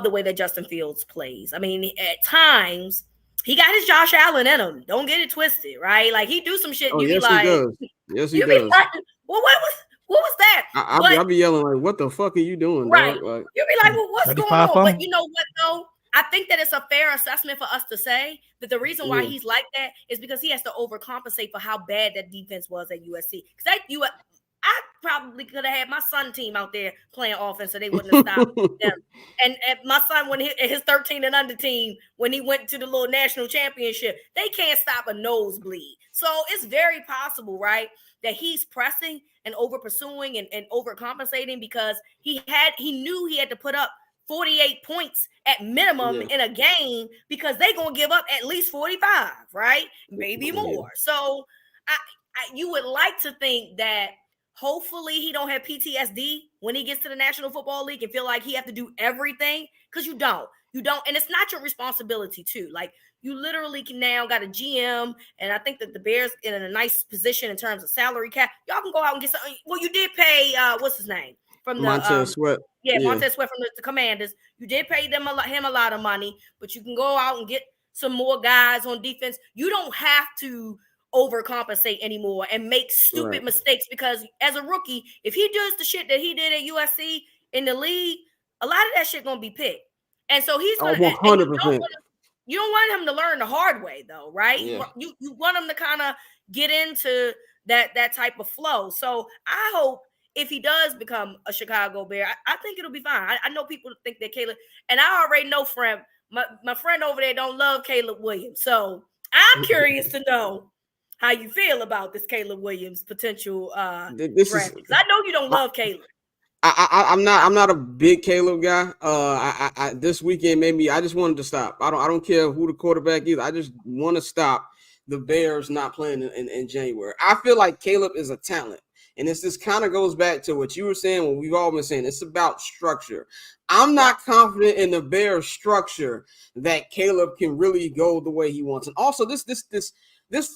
the way that Justin Fields plays. I mean, at times, he got his Josh Allen in him. Don't get it twisted, right? Like, he do some shit. Oh, You yes, be like, he does. Yes, he you does. be like, well, what was that? I'll be yelling like, "What the fuck are you doing?" Right? Like, You'll be like, well, what's going on? But you know what, though? I think that it's a fair assessment for us to say that the reason why he's like that is because he has to overcompensate for how bad that defense was at USC. Because I probably could have had my son team out there playing offense so they wouldn't have stopped them. And my son, when his 13 and under team, when he went to the little national championship, they can't stop a nosebleed. So it's very possible, right, that he's pressing and over pursuing and overcompensating because he knew he had to put up 48 points at minimum in a game because they're going to give up at least 45, right? Maybe more. So you would like to think that hopefully he don't have PTSD when he gets to the National Football League and feel like he have to do everything, because you don't. And it's not your responsibility too. Like, you literally can now got a GM, and I think that the Bears in a nice position in terms of salary cap. Y'all can go out and get something. Well, you did pay what's his name from the Montez Sweat. Montez Sweat from the Commanders. You did pay him a lot of money, but you can go out and get some more guys on defense. You don't have to overcompensate anymore and make stupid mistakes, because as a rookie, if he does the shit that he did at USC in the league, a lot of that shit gonna be picked. And so he's gonna 100%. You don't want him to learn the hard way, though, right? Yeah. You want him to kind of get into that type of flow. So I hope if he does become a Chicago Bear, I think it'll be fine. I know people think that Caleb, and I already know my friend over there don't love Caleb Williams. So I'm curious to know how you feel about this Caleb Williams potential draft. Because I know you don't love Caleb. I'm not a big Caleb guy. I this weekend I just wanted to stop. I don't care who the quarterback is. I just want to stop the Bears not playing in January. I feel like Caleb is a talent. And this kind of goes back to what you were saying, what we've all been saying. It's about structure. I'm not confident in the Bears structure that Caleb can really go the way he wants. And also this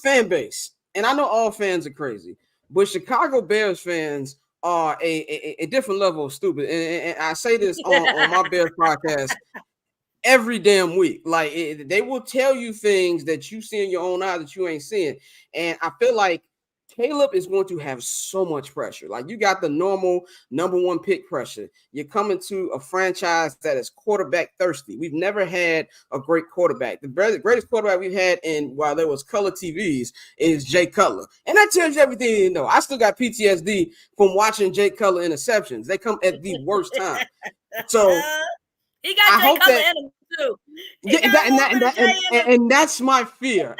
fan base, and I know all fans are crazy, but Chicago Bears fans are a different level of stupid. And I say this on my Bears podcast every damn week. Like, they will tell you things that you see in your own eye that you ain't seeing. And I feel like Caleb is going to have so much pressure. Like, you got the normal number one pick pressure. You're coming to a franchise that is quarterback thirsty. We've never had a great quarterback. The greatest quarterback we've had while there was color TVs is Jay Cutler. And that tells you everything you know. I still got PTSD from watching Jay Cutler interceptions. They come at the worst time. So he got Jay Cutler in him too. And that's my fear.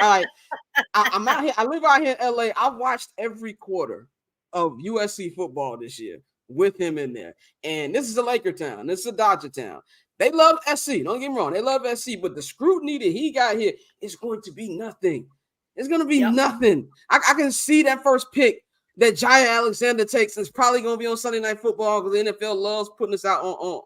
I'm out here. I live out here in LA. I watched every quarter of USC football this year with him in there. And this is a Laker town. This is a Dodger town. They love SC. Don't get me wrong. They love SC. But the scrutiny that he got here is going to be nothing. It's going to be nothing. I can see that first pick that Jair Alexander takes is probably going to be on Sunday Night Football because the NFL loves putting us out on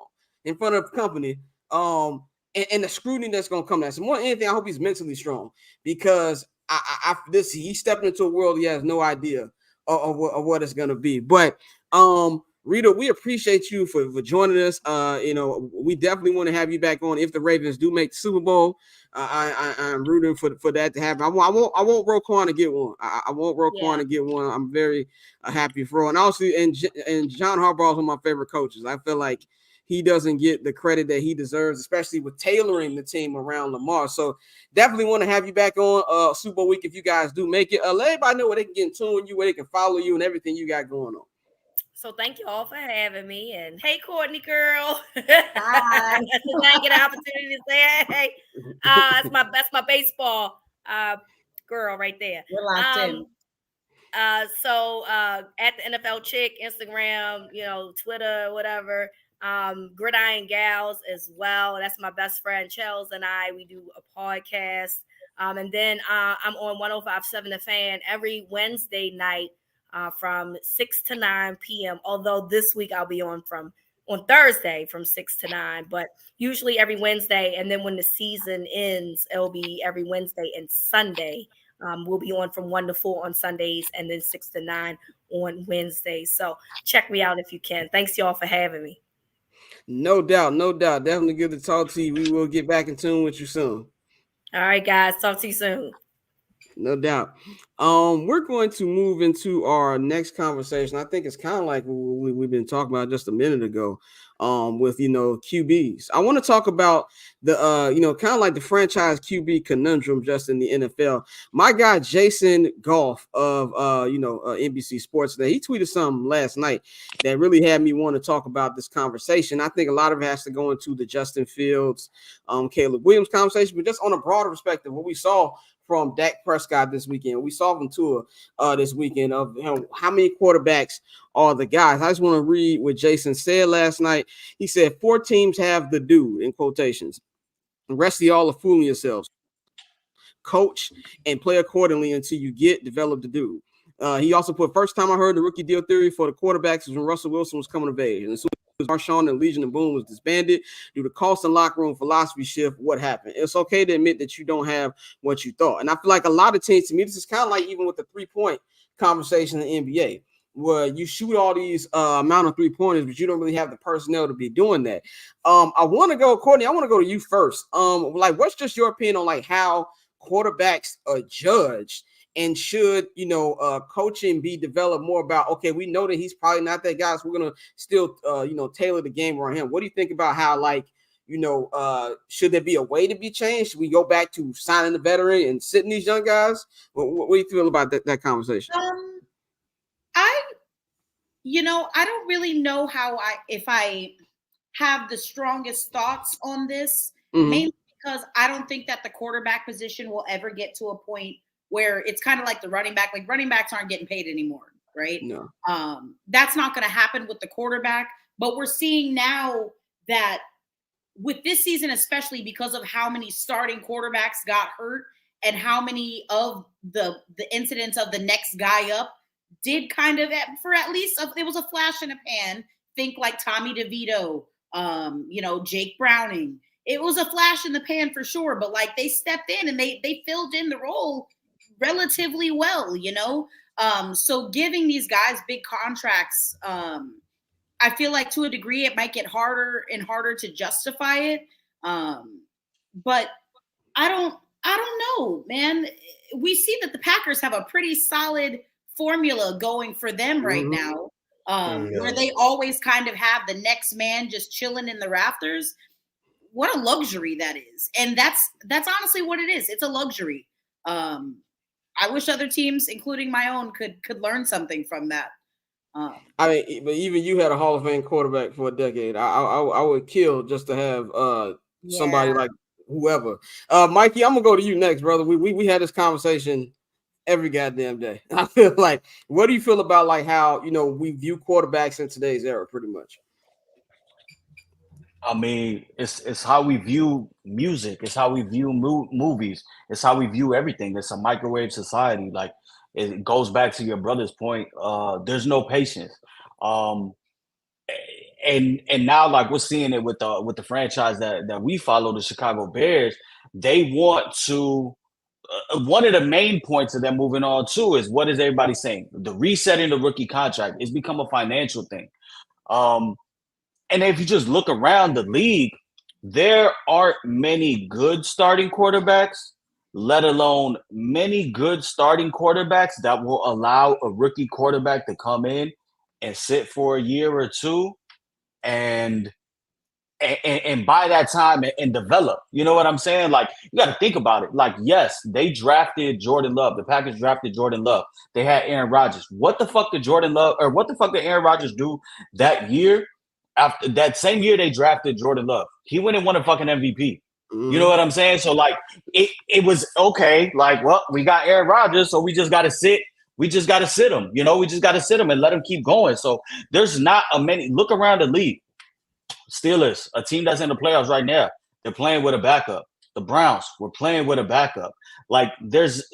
in front of the company. And the scrutiny that's going to come. So more than anything, I hope he's mentally strong because he's stepping into a world he has no idea of what it's going to be. But Rita, we appreciate you for joining us. We definitely want to have you back on if the Ravens do make the Super Bowl. I'm rooting for that to happen. I want Roquan to get one. I want Roquan to get one. I'm very happy for. And also, and John Harbaugh is one of my favorite coaches. I feel like he doesn't get the credit that he deserves, especially with tailoring the team around Lamar. So definitely want to have you back on Super Bowl week if you guys do make it. Let everybody know where they can get in tune with you, where they can follow you, and everything you got going on. So thank you all for having me. And hey, Courtney girl. Hi. So I get an opportunity to say hey. That's my baseball girl right there. We're locked in. So at the NFL Chick, Instagram, Twitter, whatever. Gridiron Gals as well. That's my best friend Chels and I. We do a podcast. And then I'm on 105.7 The Fan every Wednesday night. From 6 to 9 p.m. Although this week I'll be on Thursday from 6 to 9, but usually every Wednesday. And then when the season ends, it'll be every Wednesday and Sunday. We'll be on from 1 to 4 on Sundays and then 6 to 9 on Wednesdays. So check me out if you can. Thanks y'all for having me. No doubt. Definitely good to talk to you. We will get back in tune with you soon. All right, guys. Talk to you soon. No doubt. We're going to move into our next conversation. I think it's kind of like we've been talking about just a minute ago with, QBs. I want to talk about the, kind of like the franchise QB conundrum just in the NFL. My guy, Jason Goff of, NBC Sports Today, he tweeted something last night that really had me want to talk about this conversation. I think a lot of it has to go into the Justin Fields, Caleb Williams conversation, but just on a broader perspective, what we saw from Dak Prescott this weekend. We saw from Tua this weekend of how many quarterbacks are the guys. I just want to read what Jason said last night. He said 4 teams have the dude in quotations. The rest of y'all are fooling yourselves. Coach and play accordingly until you develop the dude. He also put first time I heard the rookie deal theory for the quarterbacks was when Russell Wilson was coming of age. And as soon as Marshawn and Legion and Boom was disbanded due to cost and locker room philosophy shift, what happened? It's okay to admit that you don't have what you thought. And I feel like a lot of teams, to me, this is kind of like even with the 3-point conversation in the NBA, where you shoot all these amount of 3-pointers, but you don't really have the personnel to be doing that. I want to go, Courtney, I want to go to you first. What's just your opinion on how quarterbacks are judged? And should, coaching be developed more about, okay, we know that he's probably not that guy, so we're going to still, tailor the game around him. What do you think about how, should there be a way to be changed? Should we go back to signing the veteran and sitting these young guys? What do you feel about that conversation? I don't really know if I have the strongest thoughts on this, mainly because I don't think that the quarterback position will ever get to a point where it's kind of like the running back. Like running backs aren't getting paid anymore, right? No. That's not going to happen with the quarterback. But we're seeing now that with this season, especially because of how many starting quarterbacks got hurt and how many of the incidents of the next guy up did kind of, for at least, it was a flash in the pan. Think like Tommy DeVito, Jake Browning. It was a flash in the pan for sure, but they stepped in and they filled in the role relatively well, so giving these guys big contracts, I feel like to a degree it might get harder and harder to justify it, but I don't know, man. We see that the Packers have a pretty solid formula going for them right now, where they always kind of have the next man just chilling in the rafters. What a luxury that is. And that's honestly what it is. It's a luxury. I wish other teams, including my own, could learn something from that. But even you had a Hall of Fame quarterback for a decade. I would kill just to have somebody like whoever. Mikey, I'm gonna go to you next, brother. We had this conversation every goddamn day. I feel like, what do you feel about how we view quarterbacks in today's era, pretty much? I mean, it's how we view music. It's how we view movies. It's how we view everything. It's a microwave society. it goes back to your brother's point. There's no patience. And now like we're seeing it with the franchise that we follow, the Chicago Bears. They want to one of the main points of them moving on too is what is everybody saying? The resetting the rookie contract. It's become a financial thing. And if you just look around the league, there aren't many good starting quarterbacks, let alone many good starting quarterbacks that will allow a rookie quarterback to come in and sit for a year or two and by that time and develop. You know what I'm saying? Like, you got to think about it. Like, yes, they drafted Jordan Love. The Packers drafted Jordan Love. They had Aaron Rodgers. What the fuck did Aaron Rodgers do that year? After that same year they drafted Jordan Love, he went and won a fucking MVP. You know what I'm saying? So like it was okay. Like, well, we got Aaron Rodgers, so we just got to sit. We just got to sit him. You know, we just got to sit him and let him keep going. So there's not a many. Look around the league. Steelers, a team that's in the playoffs right now, they're playing with a backup. The Browns, we're playing with a backup. Like there's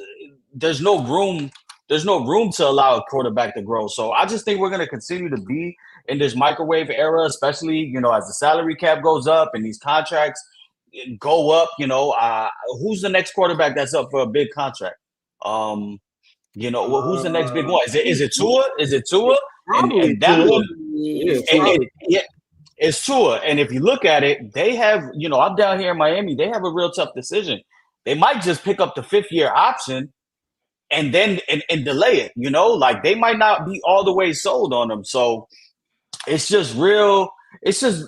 no room. There's no room to allow a quarterback to grow. So I just think we're going to continue to be in this microwave era, especially, you know, as the salary cap goes up and these contracts go up. You know, who's the next quarterback that's up for a big contract? You know, who's the next big one? Is it Tua? Is it Tua? And that Tua. one, it's Tua. And if you look at it, they have, you know, I'm down here in Miami. They have a real tough decision. They might just pick up the 5th-year option and then and delay it. You know, like they might not be all the way sold on them. So it's just real. It's just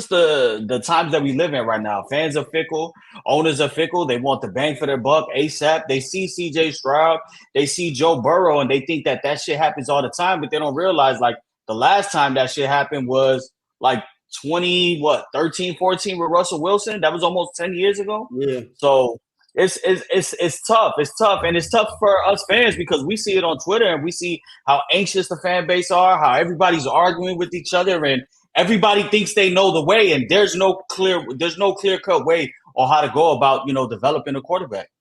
the times that we live in right now. Fans are fickle. Owners are fickle. They want the bang for their buck ASAP. They see CJ Stroud. They see Joe Burrow, and they think that shit happens all the time, but they don't realize like the last time that shit happened was like 13, 14 with Russell Wilson. That was almost 10 years ago. Yeah. So it's tough. It's tough. And it's tough for us fans because we see it on Twitter and we see how anxious the fan base are, how everybody's arguing with each other and everybody thinks they know the way. And there's no clear-cut way on how to go about, you know, developing a quarterback.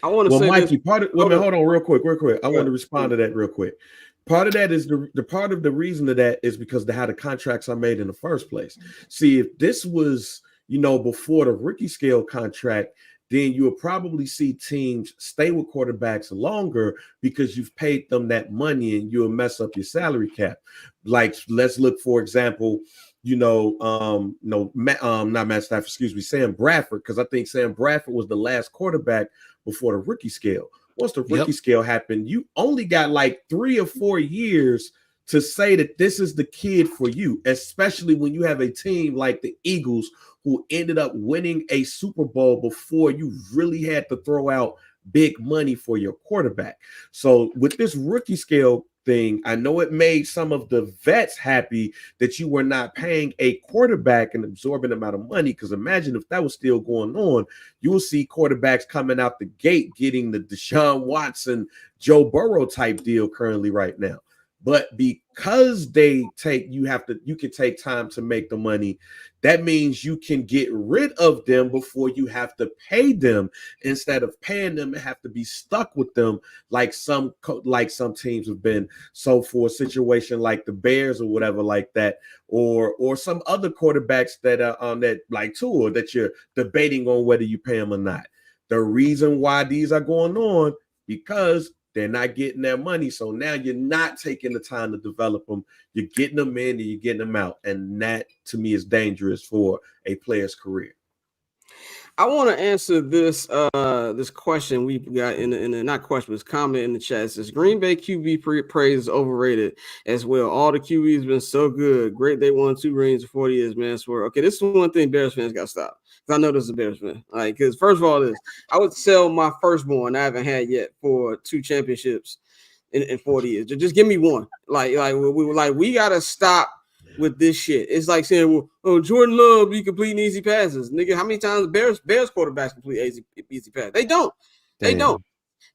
I want to say Mikey, this. hold on real quick. I want to respond to that real quick. Part of that is the part of the reason of that is because of how the contracts are made in the first place. See, if this was, you know, before the rookie scale contract, then you'll probably see teams stay with quarterbacks longer because you've paid them that money and you'll mess up your salary cap. Like, let's look, for example, you know, not Matt Stafford, excuse me, Sam Bradford, because I think Sam Bradford was the last quarterback before the rookie scale. Once the rookie scale happened, you only got like 3 or 4 years to say that this is the kid for you, especially when you have a team like the Eagles who ended up winning a Super Bowl before you really had to throw out big money for your quarterback. So with this rookie scale thing, I know it made some of the vets happy that you were not paying a quarterback an absorbent amount of money, because imagine if that was still going on, you will see quarterbacks coming out the gate getting the Deshaun Watson, Joe Burrow type deal currently right now. But because you can take time to make the money, that means you can get rid of them before you have to pay them, instead of paying them and have to be stuck with them like some teams have been. So for a situation like the Bears or whatever like that, or some other quarterbacks that are on that like Tua that you're debating on whether you pay them or not. The reason why these are going on because they're not getting their money. So now you're not taking the time to develop them. You're getting them in and you're getting them out. And that, to me, is dangerous for a player's career. I want to answer this this question we got in the not question, but it's comment in the chat. It says Green Bay QB praise is overrated as well. All the QBs been so good. Great, they won 2 rings in 40 years, man. I swear. Okay, this is one thing Bears fans got to stop. Because I know this is a Bears fan. Like, because first of all, I would sell my firstborn I haven't had yet for 2 championships in 40 years. Just give me one. We gotta stop with this shit. It's like saying, well, oh, Jordan Love be completing easy passes. Nigga, how many times Bears quarterbacks complete easy passes? They don't. They don't.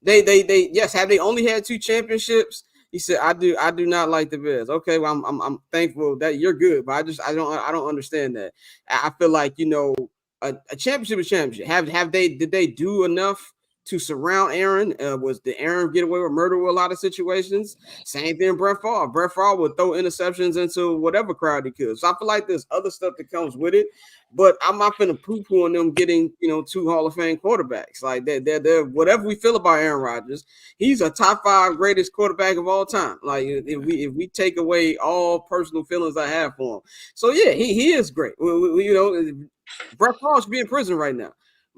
They yes, have they only had 2 championships? He said, I do not like the Bears. Okay, well, I'm thankful that you're good, but I don't understand that. I feel like, you know, a championship is championship. Did they do enough to surround Aaron. Was the Aaron get away with murder with a lot of situations? Same thing, Brett Favre. Brett Favre would throw interceptions into whatever crowd he could. So I feel like there's other stuff that comes with it. But I'm not going to poo-poo on them getting, 2 Hall of Fame quarterbacks. Like they're whatever we feel about Aaron Rodgers, he's a top 5 greatest quarterback of all time. Like if we take away all personal feelings I have for him, so yeah, he is great. Brett Favre should be in prison right now,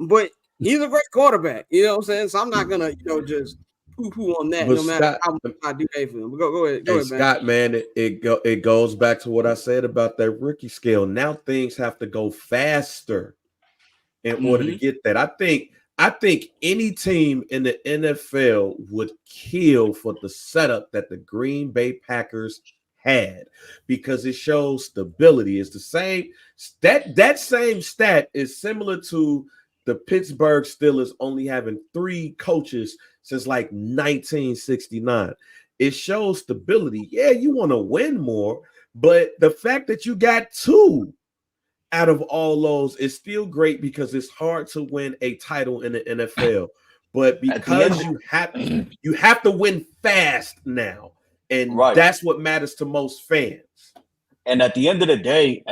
but he's a great quarterback. You know what I'm saying? So I'm not gonna, just poo-poo on that, But no matter Scott, how much I do hate for him. But go ahead, hey, man. Scott, man, it goes back to what I said about that rookie scale. Now things have to go faster in order to get that. I think any team in the NFL would kill for the setup that the Green Bay Packers had, because it shows stability. It's the same that same stat is similar to the Pittsburgh Steelers only having 3 coaches since like 1969. It shows stability. Yeah, you want to win more, but the fact that you got 2 out of all those is still great, because it's hard to win a title in the NFL. But because you have to win fast now, and that's what matters to most fans. And at the end of the day,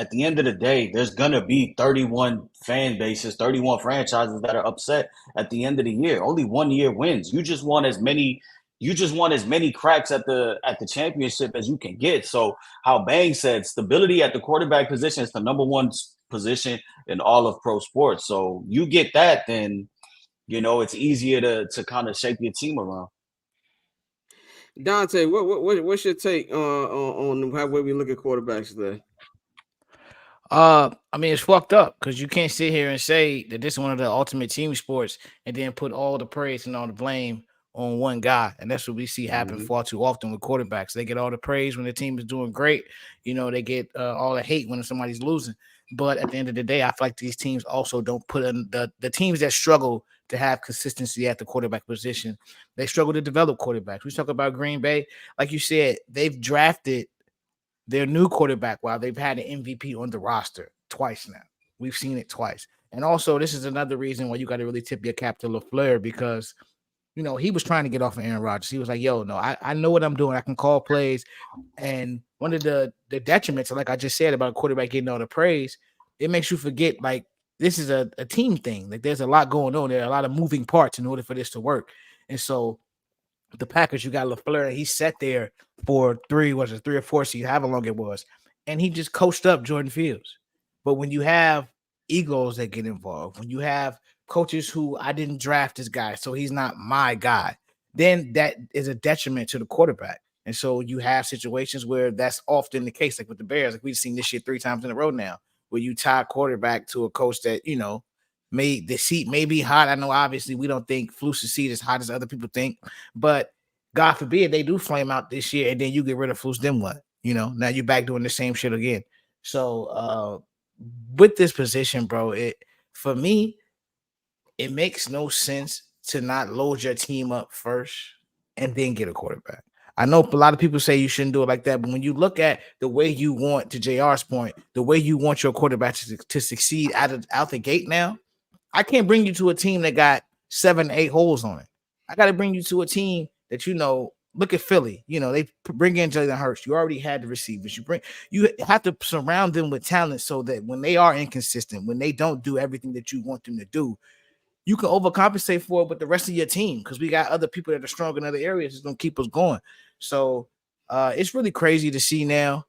there's gonna be 31 fan bases, 31 franchises that are upset at the end of the year. Only 1 year wins. You just want as many cracks at the championship as you can get. So how Bang said, stability at the quarterback position is the number 1 position in all of pro sports. So you get that, then it's easier to kind of shape your team around. Dante, what's your take on how we look at quarterbacks today? I mean, it's fucked up, because you can't sit here and say that this is one of the ultimate team sports and then put all the praise and all the blame on one guy. And that's what we see happen far too often with quarterbacks. They get all the praise when the team is doing great. They get all the hate when somebody's losing. But at the end of the day, I feel like these teams also don't put in the teams that struggle to have consistency at the quarterback position. They struggle to develop quarterbacks. We talk about Green Bay. Like you said, they've drafted their new quarterback while they've had an MVP on the roster twice now. We've seen it twice. And also, this is another reason why you got to really tip your cap to LaFleur, because, he was trying to get off of Aaron Rodgers. He was like, yo, no, I know what I'm doing. I can call plays. And one of the detriments, like I just said, about a quarterback getting all the praise, it makes you forget, like, this is a team thing. Like, there's a lot going on. There are a lot of moving parts in order for this to work. And so the Packers, you got LaFleur, he sat there for 3 or 4 seasons, however long it was, and he just coached up Jordan Fields. But when you have egos that get involved, when you have coaches who, I didn't draft this guy, so he's not my guy, then that is a detriment to the quarterback. And so you have situations where that's often the case, like with the Bears. Like, we've seen this shit 3 times in a row now, where you tie quarterback to a coach that, the seat may be hot. I know obviously we don't think Fluce's seat is hot as other people think, but God forbid they do flame out this year and then you get rid of Fluce, then what? Now you're back doing the same shit again. So with this position, bro, for me, it makes no sense to not load your team up first and then get a quarterback. I know a lot of people say you shouldn't do it like that, but when you look at the way you want, to JR's point, the way you want your quarterback to succeed out the gate now, I can't bring you to a team that got 7, 8 holes on it. I got to bring you to a team that, look at Philly. They bring in Jalen Hurts. You already had the receivers. You have to surround them with talent so that when they are inconsistent, when they don't do everything that you want them to do, you can overcompensate for it with the rest of your team, because we got other people that are strong in other areas that's going to keep us going. So it's really crazy to see now.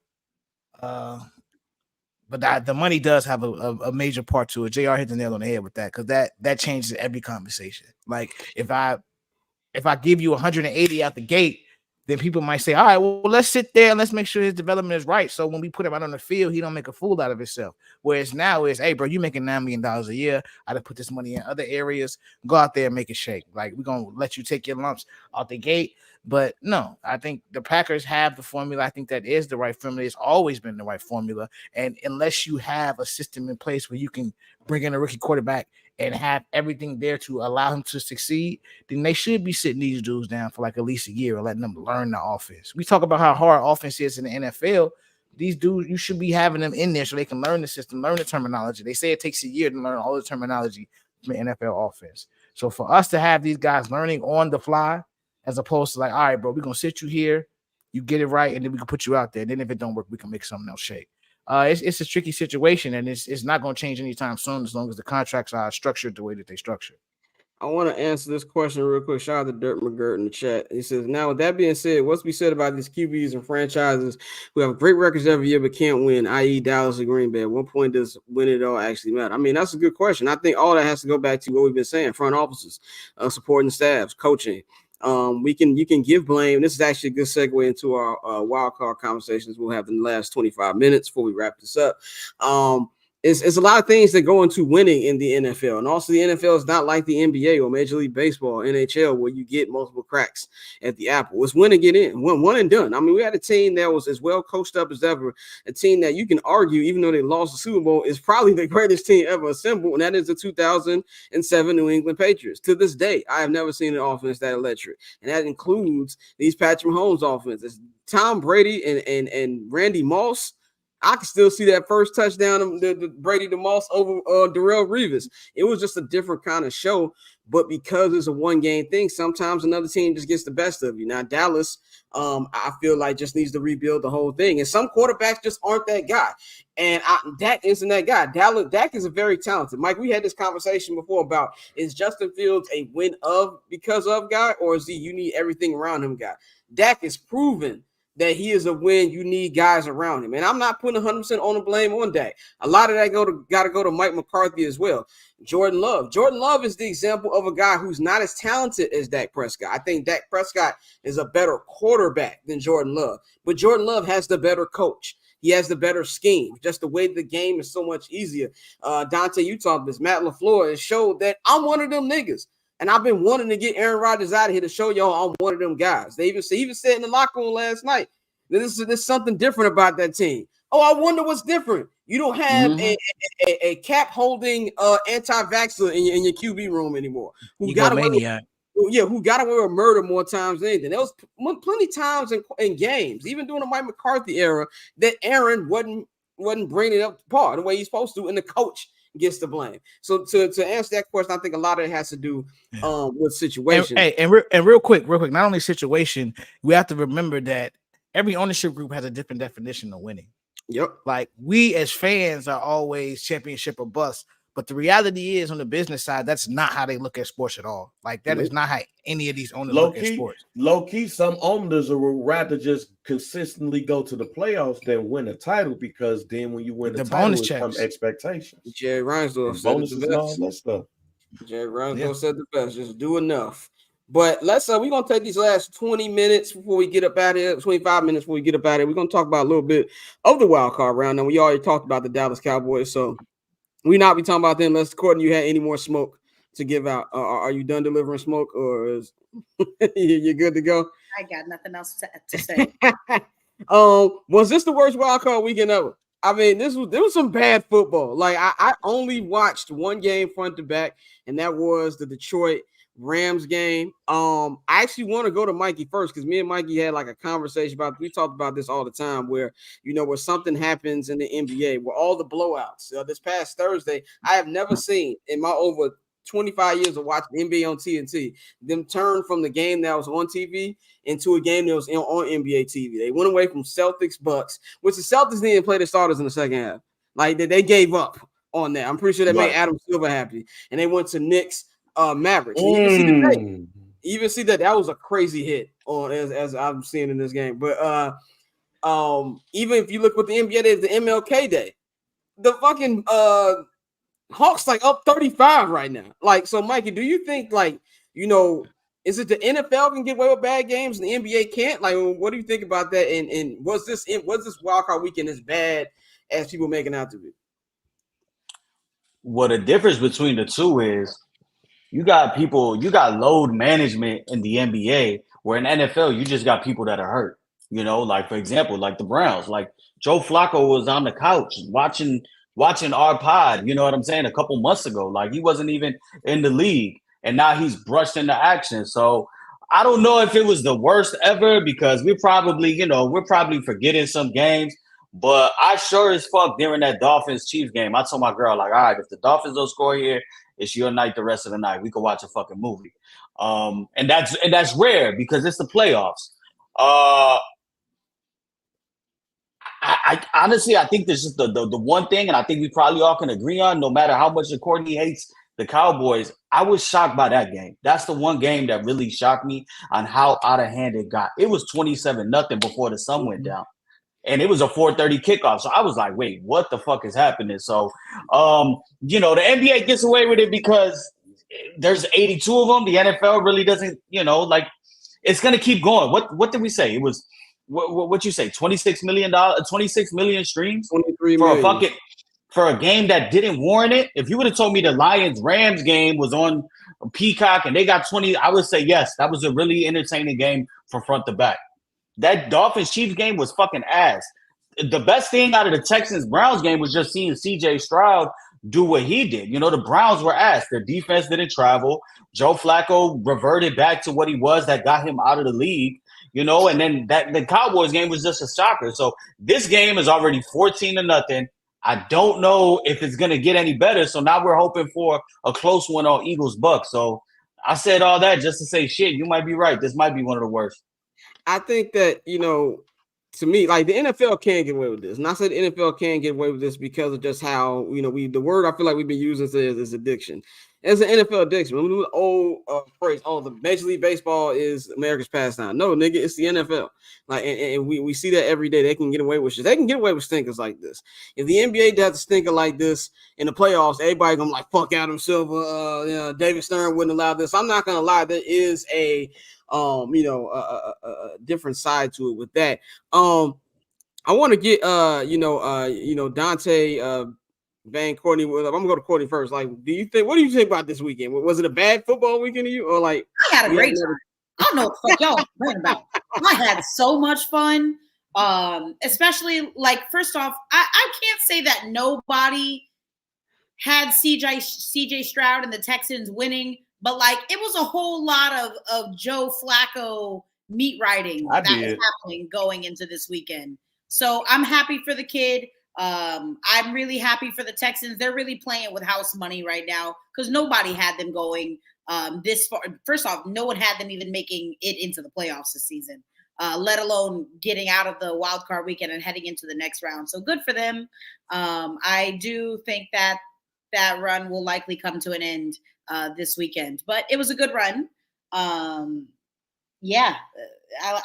But the money does have a major part to it. JR hit the nail on the head with that, because that changes every conversation. Like, if I give you 180 out the gate, then people might say, all right, well, let's sit there and let's make sure his development is right. So when we put him out on the field, he don't make a fool out of himself. Whereas now is, hey, bro, you making $9 million a year. I done put this money in other areas. Go out there and make it shake. Like, we're going to let you take your lumps out the gate. But no, I think the Packers have the formula. I think that is the right formula. It's always been the right formula. And unless you have a system in place where you can bring in a rookie quarterback and have everything there to allow him to succeed, then they should be sitting these dudes down for like at least a year and letting them learn the offense. We talk about how hard offense is in the NFL. These dudes, you should be having them in there so they can learn the system, learn the terminology. They say it takes a year to learn all the terminology from the NFL offense. So for us to have these guys learning on the fly, as opposed to like, all right, bro, we're gonna sit you here, you get it right, and then we can put you out there. And then if it don't work, we can make something else shake. It's a tricky situation, and it's not gonna change anytime soon as long as the contracts are structured the way that they structure. I want to answer this question real quick. Shout out to Dirt McGirt in the chat. He says, now with that being said, what's to be said about these QBs and franchises who have great records every year but can't win, i.e. Dallas and Green Bay? At what point does winning it all actually matter? I mean, that's a good question. I think all that has to go back to what we've been saying: front offices, supporting staffs, coaching. You can give blame. This is actually a good segue into our wild card conversations we'll have in the last 25 minutes before we wrap this up. It's a lot of things that go into winning in the NFL. And also the NFL is not like the NBA or Major League Baseball, NHL, where you get multiple cracks at the apple. It's win and get in, one and done. I mean, we had a team that was as well coached up as ever, a team that you can argue, even though they lost the Super Bowl, is probably the greatest team ever assembled, and that is the 2007 New England Patriots. To this day, I have never seen an offense that electric, and that includes these Patrick Mahomes offenses. Tom Brady and Randy Moss. I can still see that first touchdown, the Brady to Moss over Darrelle Revis. It was just a different kind of show, but because it's a one-game thing, sometimes another team just gets the best of you. Now, Dallas, I feel like just needs to rebuild the whole thing, and some quarterbacks just aren't that guy, and Dak isn't that guy. Dak is a very talented. Mike, we had this conversation before about, is Justin Fields a win of because of guy, or is he you need everything around him guy? Dak is proven that he is a win. You need guys around him. And I'm not putting 100% on the blame on Dak. A lot of that got to go to Mike McCarthy as well. Jordan Love is the example of a guy who's not as talented as Dak Prescott. I think Dak Prescott is a better quarterback than Jordan Love. But Jordan Love has the better coach. He has the better scheme. Just the way the game is so much easier. Dante, you talked this. Matt LaFleur has showed that I'm one of them niggas. And I've been wanting to get Aaron Rodgers out of here to show y'all I'm one of them guys. They even said in the locker room last night, there's something different about that team. Oh, I wonder what's different. You don't have a cap holding anti-vaxxer in your QB room anymore. Who got to wear a murder more times than anything. There was plenty times in games, even during the Mike McCarthy era, that Aaron wasn't bringing it up to par the way he's supposed to, and the coach gets the blame. So to answer that question, I think a lot of it has to do with situation. And real quick, not only situation, we have to remember that every ownership group has a different definition of winning. Yep. Like we as fans are always championship or bust, but the reality is on the business side, that's not how they look at sports at all. Like that is not how any of these owners look at sports. Low key, some owners would rather just consistently go to the playoffs than win a title, because then when you win the title, bonus checks, come expectations. Jerry Reinsdorf said bonuses and all that stuff. Jerry Reinsdorf said the best. Just do enough. But let's we're gonna take these last 20 minutes before we get up out of here, 25 minutes before we get up out of here. We're gonna talk about a little bit of the wild card round. And we already talked about the Dallas Cowboys, so we not be talking about them unless Courtney, you had any more smoke to give out. Are you done delivering smoke, or is you're good to go? I got nothing else to say. Was this the worst wild card weekend ever? I mean, there was some bad football. Like I only watched one game front to back, and that was the Detroit Rams game. I actually want to go to Mikey first, because me and Mikey had like a conversation we talked about this all the time, where where something happens in the NBA, where all the blowouts. This past Thursday, I have never seen in my over 25 years of watching NBA on TNT them turn from the game that was on TV into a game that was on NBA TV. They went away from Celtics Bucks, which the Celtics didn't play the starters in the second half. Like they gave up on that. I'm pretty sure that made Adam Silver happy, and they went to Knicks. Mavericks. Even see that was a crazy hit on as I'm seeing in this game. But even if you look what the NBA did, the MLK Day, the fucking Hawks like up 35 right now. Like, so Mikey, do you think is it the NFL can get away with bad games and the NBA can't? Like, what do you think about that? And was this wild card weekend as bad as people making out to be? Well, the difference between the two is you got load management in the NBA, where in NFL, you just got people that are hurt. Like, for example, like the Browns, like Joe Flacco was on the couch watching our pod, you know what I'm saying, a couple months ago. Like, he wasn't even in the league, and now he's brushed into action. So I don't know if it was the worst ever, because we're probably forgetting some games. But I sure as fuck during that Dolphins-Chiefs game, I told my girl, like, all right, if the Dolphins don't score here, it's your night the rest of the night. We can watch a fucking movie. And that's rare because it's the playoffs. I honestly, I think this is the one thing, and I think we probably all can agree on, no matter how much Courtney hates the Cowboys, I was shocked by that game. That's the one game that really shocked me on how out of hand it got. It was 27-0 before the sun went down. And it was a 4:30 kickoff. So I was like, wait, what the fuck is happening? So, the NBA gets away with it because there's 82 of them. The NFL really doesn't, it's going to keep going. What did we say? It was, what you say, $26 million streams 23 for million. for a game that didn't warrant it. If you would have told me the Lions-Rams game was on Peacock and they got 20, I would say, yes, that was a really entertaining game from front to back. That Dolphins-Chiefs game was fucking ass. The best thing out of the Texans-Browns game was just seeing CJ Stroud do what he did. The Browns were ass. Their defense didn't travel. Joe Flacco reverted back to what he was that got him out of the league, and then the Cowboys game was just a shocker. So this game is already 14-0. I don't know if it's going to get any better. So now we're hoping for a close one on Eagles-Bucks. So I said all that just to say, shit, you might be right. This might be one of the worst. I think that, to me, like the NFL can't get away with this. And I said the NFL can't get away with this because of just how, the word I feel like we've been using is addiction. It's an NFL addiction. Remember the old phrase, the Major League Baseball is America's pastime. No, nigga, it's the NFL. Like, and we see that every day. They can get away with shit. They can get away with stinkers like this. If the NBA does a stinker like this in the playoffs, everybody gonna like fuck Adam Silver. David Stern wouldn't allow this. I'm not gonna lie. There is a different side to it with that. I want to get Dante Van Courtney. I'm gonna go to Courtney first. Like, what do you think about this weekend? Was it a bad football weekend to you, or like? I had a great time. I don't know what the fuck y'all complaining about. I had so much fun. Especially like, first off, I can't say that nobody had CJ Stroud and the Texans winning. But like, it was a whole lot of Joe Flacco meat riding that is happening going into this weekend. So I'm happy for the kid. I'm really happy for the Texans. They're really playing with house money right now because nobody had them going this far. First off, no one had them even making it into the playoffs this season, let alone getting out of the wild card weekend and heading into the next round. So good for them. I do think that run will likely come to an end this weekend, but it was a good run. I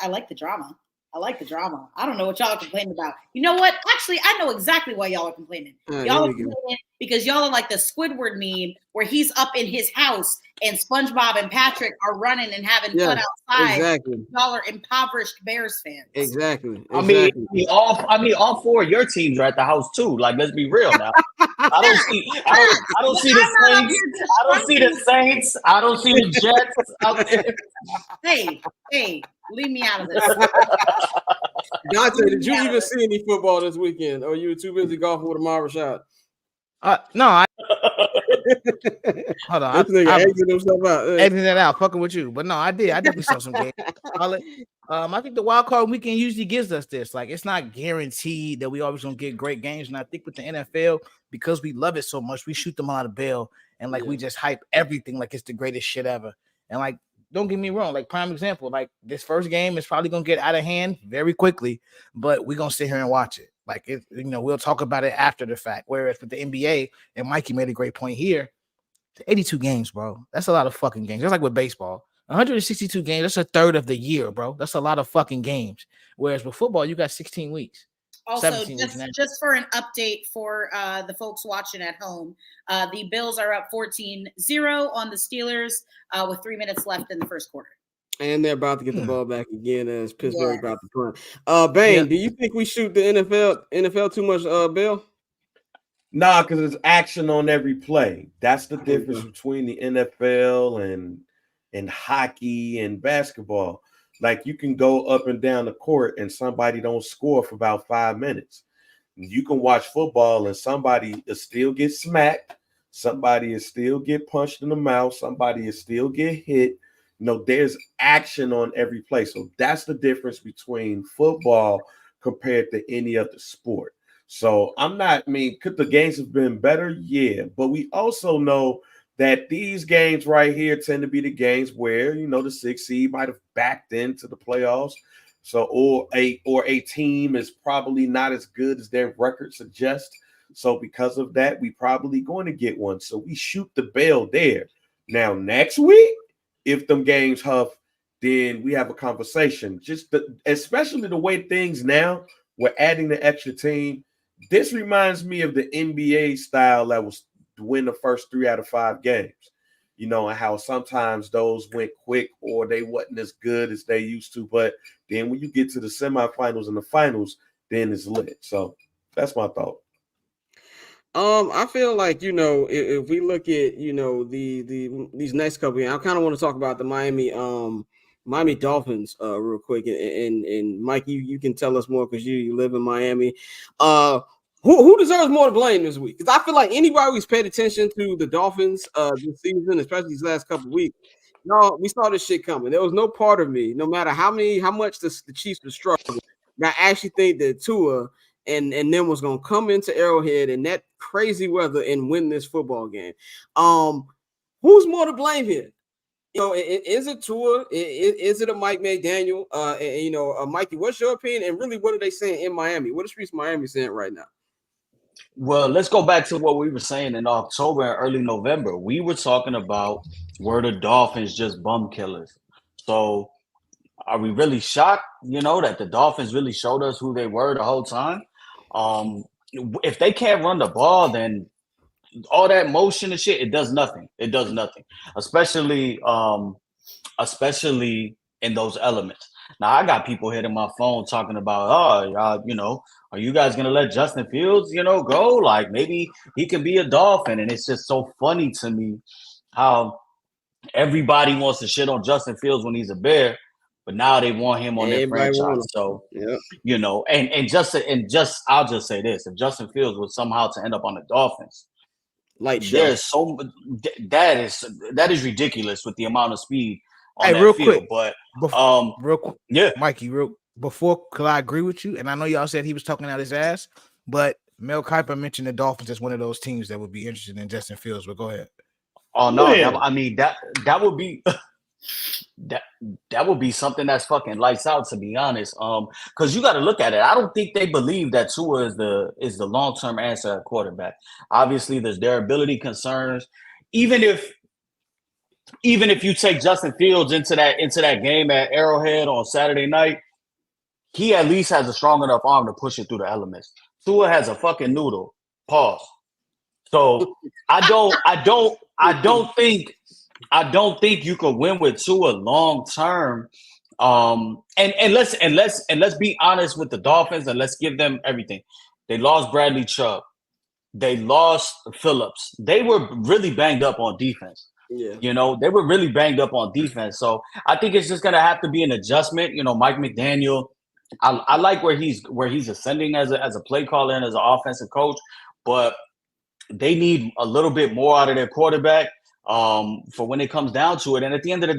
like the drama. I don't know what y'all are complaining about. You know what? Actually, I know exactly why y'all are complaining. Y'all are complaining because y'all are like the Squidward meme where he's up in his house and SpongeBob and Patrick are running and having fun outside. Exactly. Y'all are impoverished Bears fans. Exactly. I mean, all four of your teams are at the house too. Like, let's be real now. I don't see the Saints. I don't see the Saints. I don't see the Jets out there. Hey, leave me out of this. Dante, did you even see any football this weekend, or you were too busy golfing with Amar Rashad? No. Hold on. This nigga exiting himself out. Exiting that out, fucking with you. But no, I did. I definitely saw some games. I think the wild card weekend usually gives us this. Like, it's not guaranteed that we always gonna get great games. And I think with the NFL, because we love it so much, we shoot them out of bail and we just hype everything like it's the greatest shit ever. And like, don't get me wrong, like prime example, like this first game is probably gonna get out of hand very quickly, but we're gonna sit here and watch it. Like, we'll talk about it after the fact. Whereas with the NBA, and Mikey made a great point here, 82 games, bro. That's a lot of fucking games. Just like with baseball, 162 games. That's a third of the year, bro. That's a lot of fucking games. Whereas with football, you got 16 weeks. Also, just for an update for the folks watching at home, the Bills are up 14-0 on the Steelers with 3 minutes left in the first quarter. And they're about to get the ball back again as Pittsburgh about to punt. Bane, do you think we shoot the NFL too much, Bill? Nah, because there's action on every play. That's the difference between the NFL and hockey and basketball. Like, you can go up and down the court and somebody don't score for about 5 minutes. You can watch football and somebody will still get smacked. Somebody will still get punched in the mouth. Somebody will still get hit. There's action on every play. So that's the difference between football compared to any other sport. So could the games have been better? Yeah, but we also know that these games right here tend to be the games where, the 6th seed might have backed into the playoffs. So, or a team is probably not as good as their record suggests. So because of that, we probably going to get one. So we shoot the bell there. Now, next week, if them games huff, then we have a conversation. Especially the way things now, we're adding the extra team. This reminds me of the NBA style that was to win the first 3 out of 5 games. And how sometimes those went quick or they wasn't as good as they used to. But then when you get to the semifinals and the finals, then it's lit. So that's my thought. I feel like, if we look at, these next couple games, I kind of want to talk about the Miami Dolphins real quick. And Mike, you can tell us more because you live in Miami. Who deserves more to blame this week? Because I feel like anybody who's paid attention to the Dolphins this season, especially these last couple of weeks, we saw this shit coming. There was no part of me, no matter how much the Chiefs were struggling, that I actually think that Tua and them was going to come into Arrowhead in that crazy weather and win this football game. Who's more to blame here? Is it Tua? Is it a Mike McDaniel? Mikey, what's your opinion? And really, what are they saying in Miami? What is Streets Miami saying right now? Well, let's go back to what we were saying in October and early November. We were talking about were the Dolphins just bum killers. So are we really shocked, that the Dolphins really showed us who they were the whole time? If they can't run the ball, then all that motion and shit, it does nothing. It does nothing, especially in those elements. Now, I got people hitting my phone talking about, are you guys going to let Justin Fields, go? Like, maybe he can be a Dolphin. And it's just so funny to me how everybody wants to shit on Justin Fields when he's a Bear, but now they want him on their franchise. So, I'll just say this. If Justin Fields was somehow to end up on the Dolphins, there's that is ridiculous with the amount of speed on that real field. Quick, but real quick, yeah, Mikey, because I agree with you, and I know y'all said he was talking out his ass, but Mel Kiper mentioned the Dolphins as one of those teams that would be interested in Justin Fields. But go ahead. Oh no, that would be that would be something that's fucking lights out, to be honest. Because you got to look at it. I don't think they believe that Tua is the long-term answer at quarterback. Obviously, there's durability concerns. Even if you take Justin Fields into that game at Arrowhead on Saturday night, he at least has a strong enough arm to push it through the elements. Tua has a fucking noodle. Pause. So I don't think you could win with Tua long term. And let's be honest with the Dolphins and let's give them everything. They lost Bradley Chubb. They lost Phillips. They were really banged up on defense. Yeah. They were really banged up on defense. So I think it's just gonna have to be an adjustment. Mike McDaniel, I like where he's ascending as a play caller and as an offensive coach, but they need a little bit more out of their quarterback for when it comes down to it. And at the end of the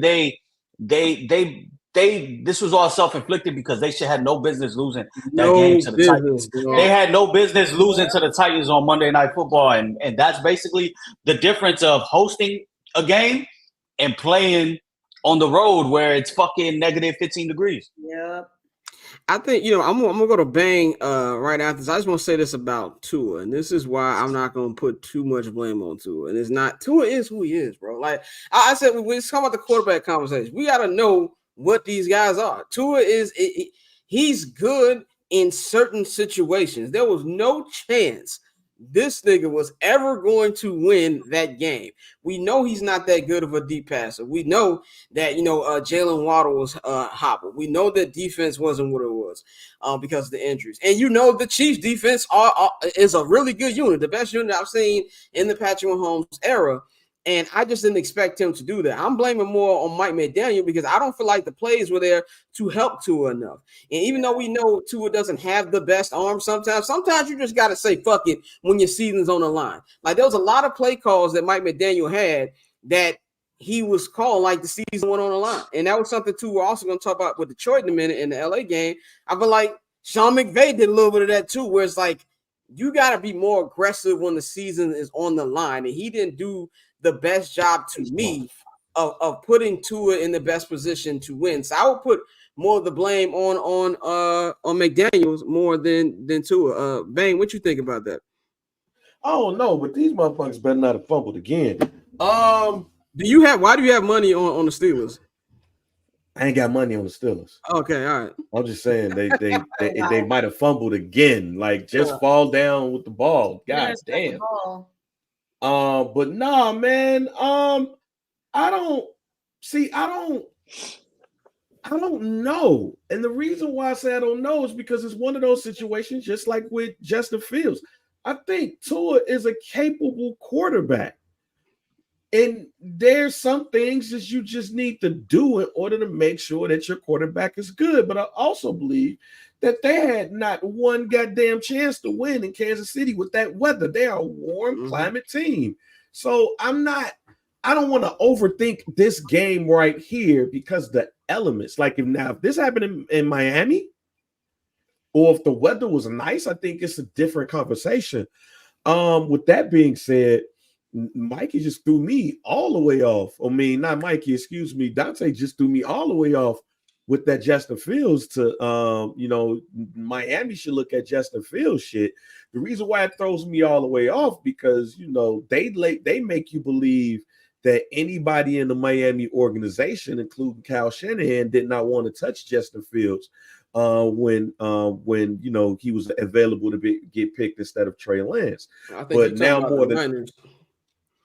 day, this was all self-inflicted because they should have no business losing that game to the Titans. They had no business losing to the Titans on Monday Night Football. And that's basically the difference of hosting a game and playing on the road where it's fucking negative 15 degrees. Yep. I think, I'm gonna go to Bang right after this. I just want to say this about Tua, and this is why I'm not gonna put too much blame on Tua. And it's not Tua is who he is, bro. Like I said, when we talk about the quarterback conversation, we gotta know what these guys are. Tua he's good in certain situations. There was no chance this nigga was ever going to win that game. We know he's not that good of a deep passer. We know that, Jalen Waddle was hobbled. We know that defense wasn't what it was because of the injuries. And the Chiefs defense is a really good unit, the best unit I've seen in the Patrick Mahomes era. And I just didn't expect him to do that. I'm blaming more on Mike McDaniel because I don't feel like the plays were there to help Tua enough. And even though we know Tua doesn't have the best arm sometimes you just got to say fuck it when your season's on the line. Like there was a lot of play calls that Mike McDaniel had that he was calling like the season went on the line. And that was something too we're also going to talk about with Detroit in a minute in the LA game. I feel like Sean McVay did a little bit of that too, where it's like you got to be more aggressive when the season is on the line, and he didn't do the best job to me of putting Tua in the best position to win. So I would put more of the blame on McDaniels more than Tua. Bang, what you think about that? I don't know, but these motherfuckers better not have fumbled again. Why do you have money on the Steelers? I ain't got money on the Steelers. Okay, all right. I'm just saying they might have fumbled again. Like just fall down with the ball. God damn. But nah, man. I don't know. And the reason why I say I don't know is because it's one of those situations, just like with Justin Fields. I think Tua is a capable quarterback. And there's some things that you just need to do in order to make sure that your quarterback is good. But I also believe that they had not one goddamn chance to win in Kansas City with that weather. They are a warm climate team. So I don't want to overthink this game right here because the elements, like if this happened in Miami, or if the weather was nice, I think it's a different conversation. With that being said, Mikey just threw me all the way off. I mean, not Mikey, excuse me. Dante just threw me all the way off with that Justin Fields to, Miami should look at Justin Fields shit. The reason why it throws me all the way off because, they make you believe that anybody in the Miami organization, including Kyle Shanahan, did not want to touch Justin Fields when he was available to get picked instead of Trey Lance. But now more than Niners.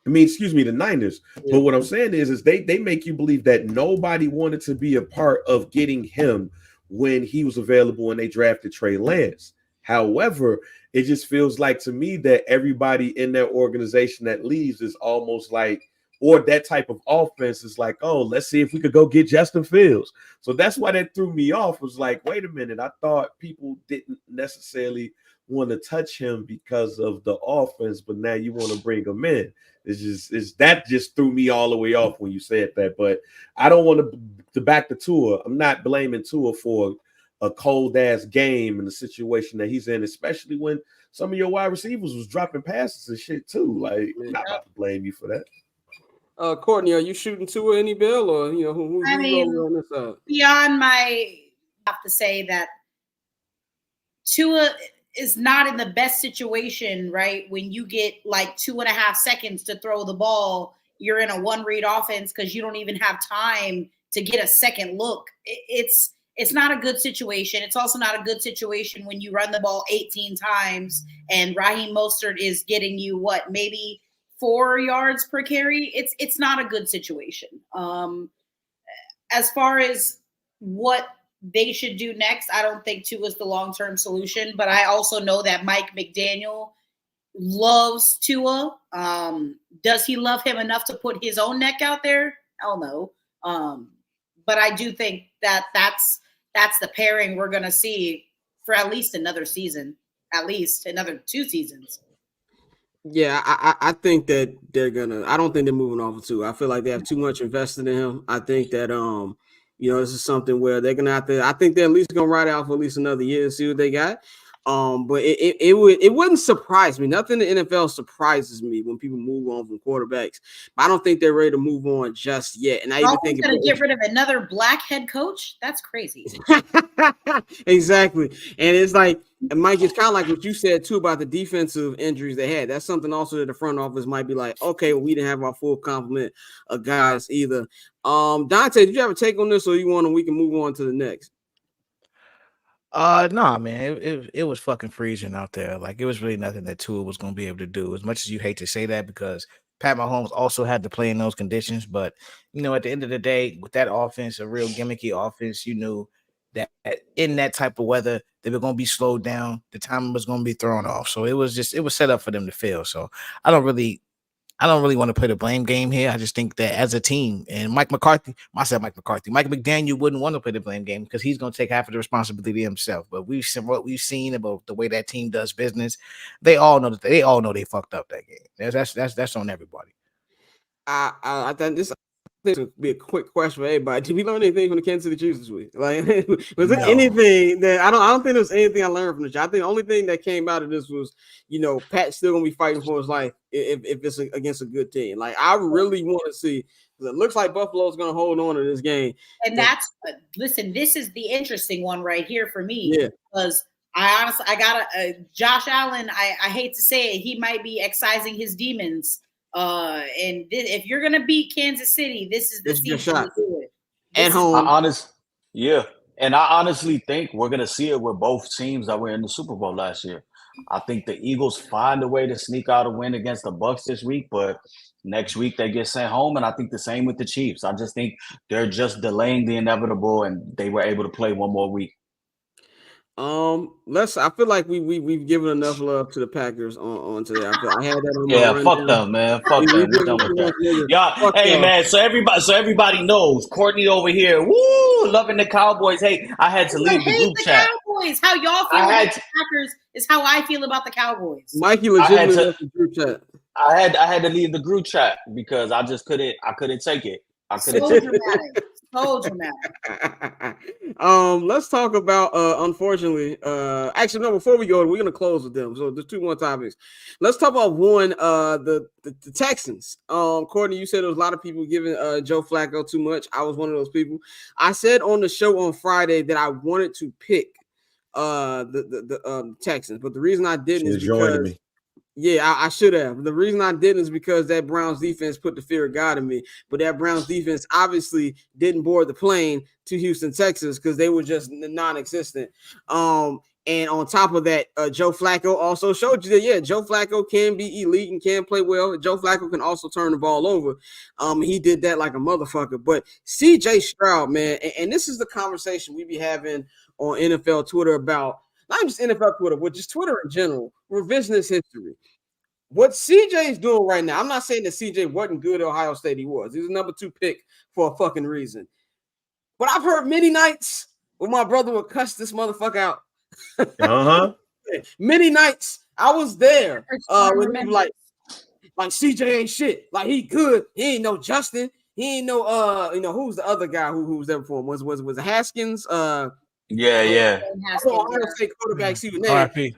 The Niners. Yeah. But what I'm saying is they make you believe that nobody wanted to be a part of getting him when he was available and they drafted Trey Lance. However, it just feels like to me that everybody in that organization that leaves is almost like, or that type of offense is like, oh, let's see if we could go get Justin Fields. So that's why that threw me off. Was like, wait a minute, I thought people didn't necessarily want to touch him because of the offense, but now you want to bring him in. That just threw me all the way off when you said that. But I don't want to back the Tua. I'm not blaming Tua for a cold ass game and the situation that he's in, especially when some of your wide receivers was dropping passes and shit too. Like, I'm not about to blame you for that. Courtney, are you shooting Tua any bill, or who on this side? Beyond I have to say that Tua is not in the best situation, right? When you get like 2.5 seconds to throw the ball, you're in a one-read offense because you don't even have time to get a second look. It's not a good situation. It's also not a good situation when you run the ball 18 times and Raheem Mostert is getting you maybe 4 yards per carry. It's not a good situation. As far as what they should do next, I don't think Tua is the long-term solution, but I also know that Mike McDaniel loves Tua. Does he love him enough to put his own neck out there? Hell no. But I do think that that's the pairing we're going to see for at least another season, at least another 2 seasons. Yeah, I think that I don't think they're moving off of Tua. I feel like they have too much invested in him. I think that, this is something where they're going to have to, I think they're at least going to ride out for at least another year and see what they got. But it wouldn't surprise me. Nothing in the NFL surprises me when people move on from quarterbacks. But I don't think they're ready to move on just yet. And I even think going to get rid of another black head coach. That's crazy. Exactly. And it's like, and Mike, it's kind of like what you said too about the defensive injuries they had. That's something also that the front office might be like, okay, well, we didn't have our full complement of guys either. Dante, did you have a take on this, or we can move on to the next? Nah, man, it was fucking freezing out there. Like, it was really nothing that Tua was going to be able to do. As much as you hate to say that, because Pat Mahomes also had to play in those conditions. But, at the end of the day, with that offense, a real gimmicky offense, you knew that in that type of weather, they were going to be slowed down. The timing was going to be thrown off. So it was set up for them to fail. So I don't really want to play the blame game here. I just think that as a team, and Mike McDaniel wouldn't want to play the blame game because he's going to take half of the responsibility himself. But we've seen what we've seen about the way that team does business. They all know they fucked up that game. That's on everybody. I think this this would be a quick question for everybody. Did we learn anything from the Kansas City Chiefs this week? Like, was there No. anything that I don't think there was anything I learned from the show. I think the only thing that came out of this was, Pat's still gonna be fighting for his life if it's against a good team. Like, I really want to see. It looks like Buffalo's gonna hold on to this game. And that's listen. This is the interesting one right here for me. Yeah. Because I got Josh Allen. I hate to say it, he might be excising his demons. And if you're gonna beat Kansas City, this is the season to do it. At home. And I honestly think we're gonna see it with both teams that were in the Super Bowl last year. I think the Eagles find a way to sneak out a win against the Bucs this week, but next week they get sent home, and I think the same with the Chiefs. I just think they're just delaying the inevitable, and they were able to play one more week. I feel like we've given enough love to the Packers on today. I had that on my fuck them, man. Fuck them. We're done with that. Y'all, man. So everybody knows Courtney over here. Woo, loving the Cowboys. Hey, I had to leave the group chat. Cowboys. How y'all feel about the Packers is how I feel about the Cowboys. Mikey legitimately left the group chat. I had to leave the group chat because I just couldn't take it. So dramatic. So dramatic. Let's talk about unfortunately, actually no, before we go, we're gonna close with them. So there's two more topics. Let's talk about one, the Texans. Courtney, you said there was a lot of people giving Joe Flacco too much. I was one of those people. I said on the show on Friday that I wanted to pick the Texans, but the reason I didn't is because I should have. The reason I didn't is because that Browns defense put the fear of God in me. But that Browns defense obviously didn't board the plane to Houston, Texas, because they were just non-existent. And on top of that, Joe Flacco also showed you that, Joe Flacco can be elite and can play well. Joe Flacco can also turn the ball over. He did that like a motherfucker. But CJ Stroud, man, and this is the conversation we be having on NFL Twitter about not just NFL Twitter, but just Twitter in general, revisionist history. What CJ is doing right now, I'm not saying that CJ wasn't good at Ohio State. He was. He was the number 2 pick for a fucking reason. But I've heard many nights where my brother would cuss this motherfucker out. Many nights I was there when he was like CJ ain't shit. Like he good. He ain't no Justin. He ain't no who's the other guy who was there for him? Was it Haskins? Yeah. Ohio State quarterback. RIP.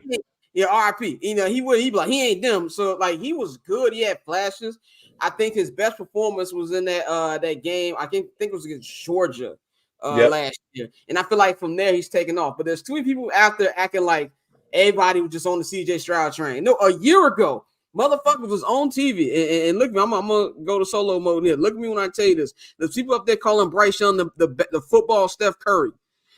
Yeah, RIP. He be like, he ain't them. So like he was good. He had flashes. I think his best performance was in that game. I think it was against Georgia last year. And I feel like from there he's taken off. But there's too many people out there acting like everybody was just on the CJ Stroud train. No, a year ago, motherfucker was on TV. And look at me, I'm gonna go to solo mode here. Look at me when I tell you this. There's people up there calling Bryce Young the football Steph Curry.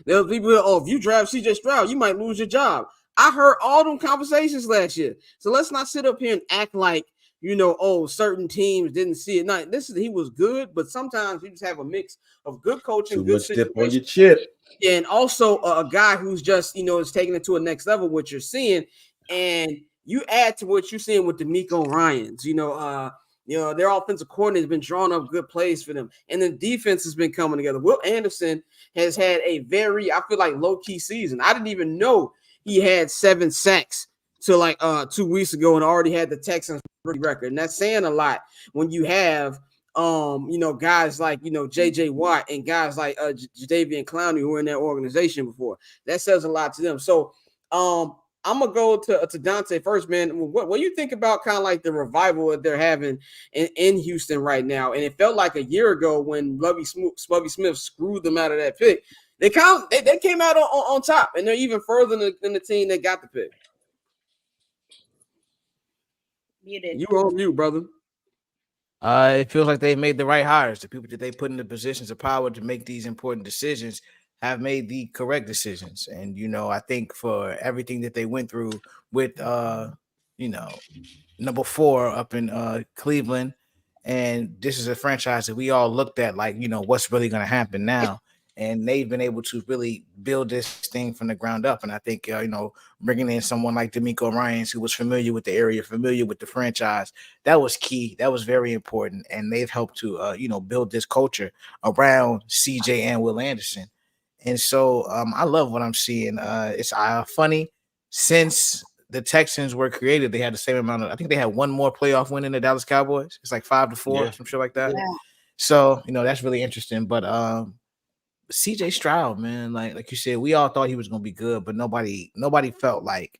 There's people, if you draft CJ Stroud, you might lose your job. I heard all them conversations last year. So let's not sit up here and act like, certain teams didn't see it. No, he was good, but sometimes you just have a mix of good coaching, too good much dip on your chip, and also a guy who's just, is taking it to a next level, what you're seeing. And you add to what you're seeing with the D'Amico Ryans, their offensive coordinator has been drawing up good plays for them. And the defense has been coming together. Will Anderson has had a very, I feel like, low-key season. I didn't even know he had 7 sacks till 2 weeks ago and already had the Texans record. And that's saying a lot when you have, guys like, J.J. Watt and guys like Jadeveon Clowney who were in that organization before. That says a lot to them. So, I'm gonna go to Dante first, man. What do you think about kind of like the revival that they're having in Houston right now? And it felt like a year ago when Smubby Smith screwed them out of that pick. They came out on top, and they're even further than the team that got the pick. Muted. You on mute, brother. It feels like they made the right hires. The people that they put in the positions of power to make these important decisions have made the correct decisions. And, I think for everything that they went through with, number 4 up in Cleveland, and this is a franchise that we all looked at like, what's really going to happen now. And they've been able to really build this thing from the ground up. And I think, bringing in someone like D'Amico Ryans, who was familiar with the area, familiar with the franchise, that was key. That was very important. And they've helped to, build this culture around CJ and Will Anderson. And so I love what I'm seeing. It's funny. Since the Texans were created, they had the same amount of, I think they had one more playoff win in the Dallas Cowboys. It's like 5-4, some shit like that. Yeah. So, that's really interesting. But CJ Stroud, man, like you said, we all thought he was gonna be good, but nobody felt like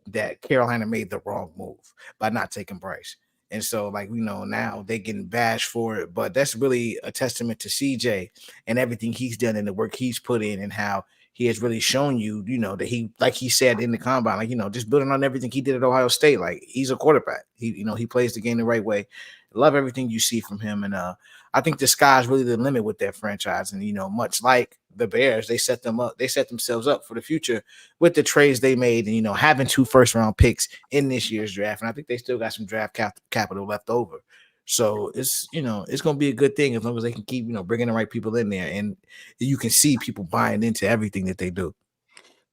that Carolina made the wrong move by not taking Bryce. And so, like, now they getting bashed for it, but that's really a testament to CJ and everything he's done and the work he's put in and how he has really shown you, that he, like he said in the combine, like, just building on everything he did at Ohio State. Like, he's a quarterback. He plays the game the right way. Love everything you see from him. And I think the sky's really the limit with that franchise. And, much like the Bears, they set themselves up for the future with the trades they made and, having 2 first-round picks in this year's draft. And I think they still got some draft capital left over. So it's going to be a good thing as long as they can keep, bringing the right people in there. And you can see people buying into everything that they do.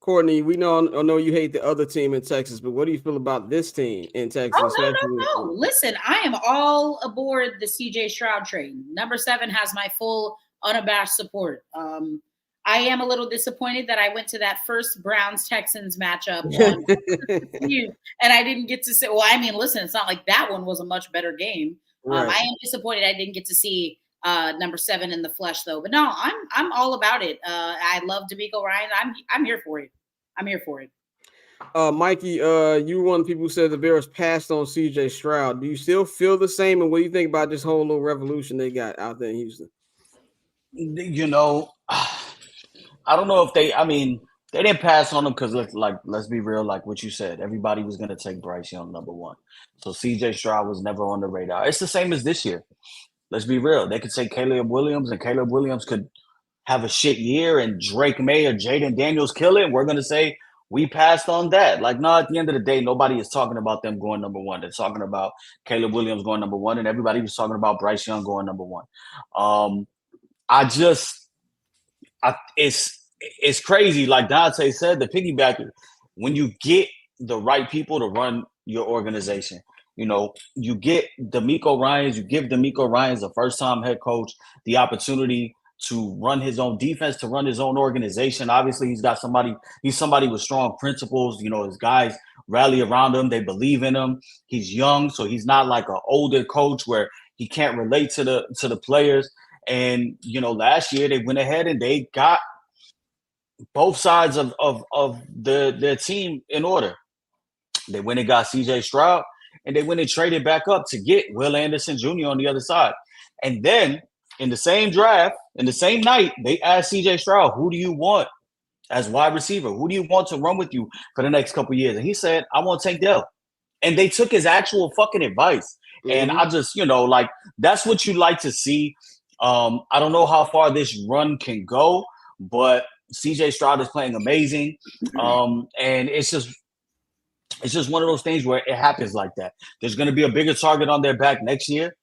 Courtney, I know you hate the other team in Texas, but what do you feel about this team in Texas? Oh, no. Listen, I am all aboard the CJ Stroud train. Number 7 has my full unabashed support. I am a little disappointed that I went to that first Browns-Texans matchup and I didn't get to say, well, I mean, listen, it's not like that one was a much better game. Right. I am disappointed I didn't get to see number 7 in the flesh, though. But no, I'm all about it. I love D'Amico Ryan. I'm here for it. I'm here for it. Mikey, you were one of the people who said the Bears passed on CJ Stroud. Do you still feel the same? And what do you think about this whole little revolution they got out there in Houston? I don't know if they didn't pass on him because, let's be real, like what you said, everybody was going to take Bryce Young number 1. So CJ Stroud was never on the radar. It's the same as this year. Let's be real. They could take Caleb Williams, and Caleb Williams could have a shit year, and Drake May or Jaden Daniels kill it. And we're going to say we passed on that. Like, no, at the end of the day, nobody is talking about them going number 1. They're talking about Caleb Williams going number 1, and everybody was talking about Bryce Young going number 1. It's crazy. Like Dante said, the piggybacker, when you get the right people to run your organization, you get D'Amico Ryans, you give D'Amico Ryans, a first-time head coach, the opportunity to run his own defense, to run his own organization. Obviously, he's somebody with strong principles. His guys rally around him. They believe in him. He's young, so he's not like an older coach where he can't relate to the players. And, last year they went ahead and they got both sides of their team in order. They went and got CJ Stroud, and they went and traded back up to get Will Anderson Jr. on the other side. And then in the same draft, in the same night, they asked CJ Stroud, who do you want as wide receiver? Who do you want to run with you for the next couple of years? And he said, I want Tank Dell. And they took his actual fucking advice. Mm-hmm. And I just, that's what you like to see. I don't know how far this run can go, but CJ Stroud is playing amazing. And it's just one of those things where it happens like that. There's going to be a bigger target on their back next year,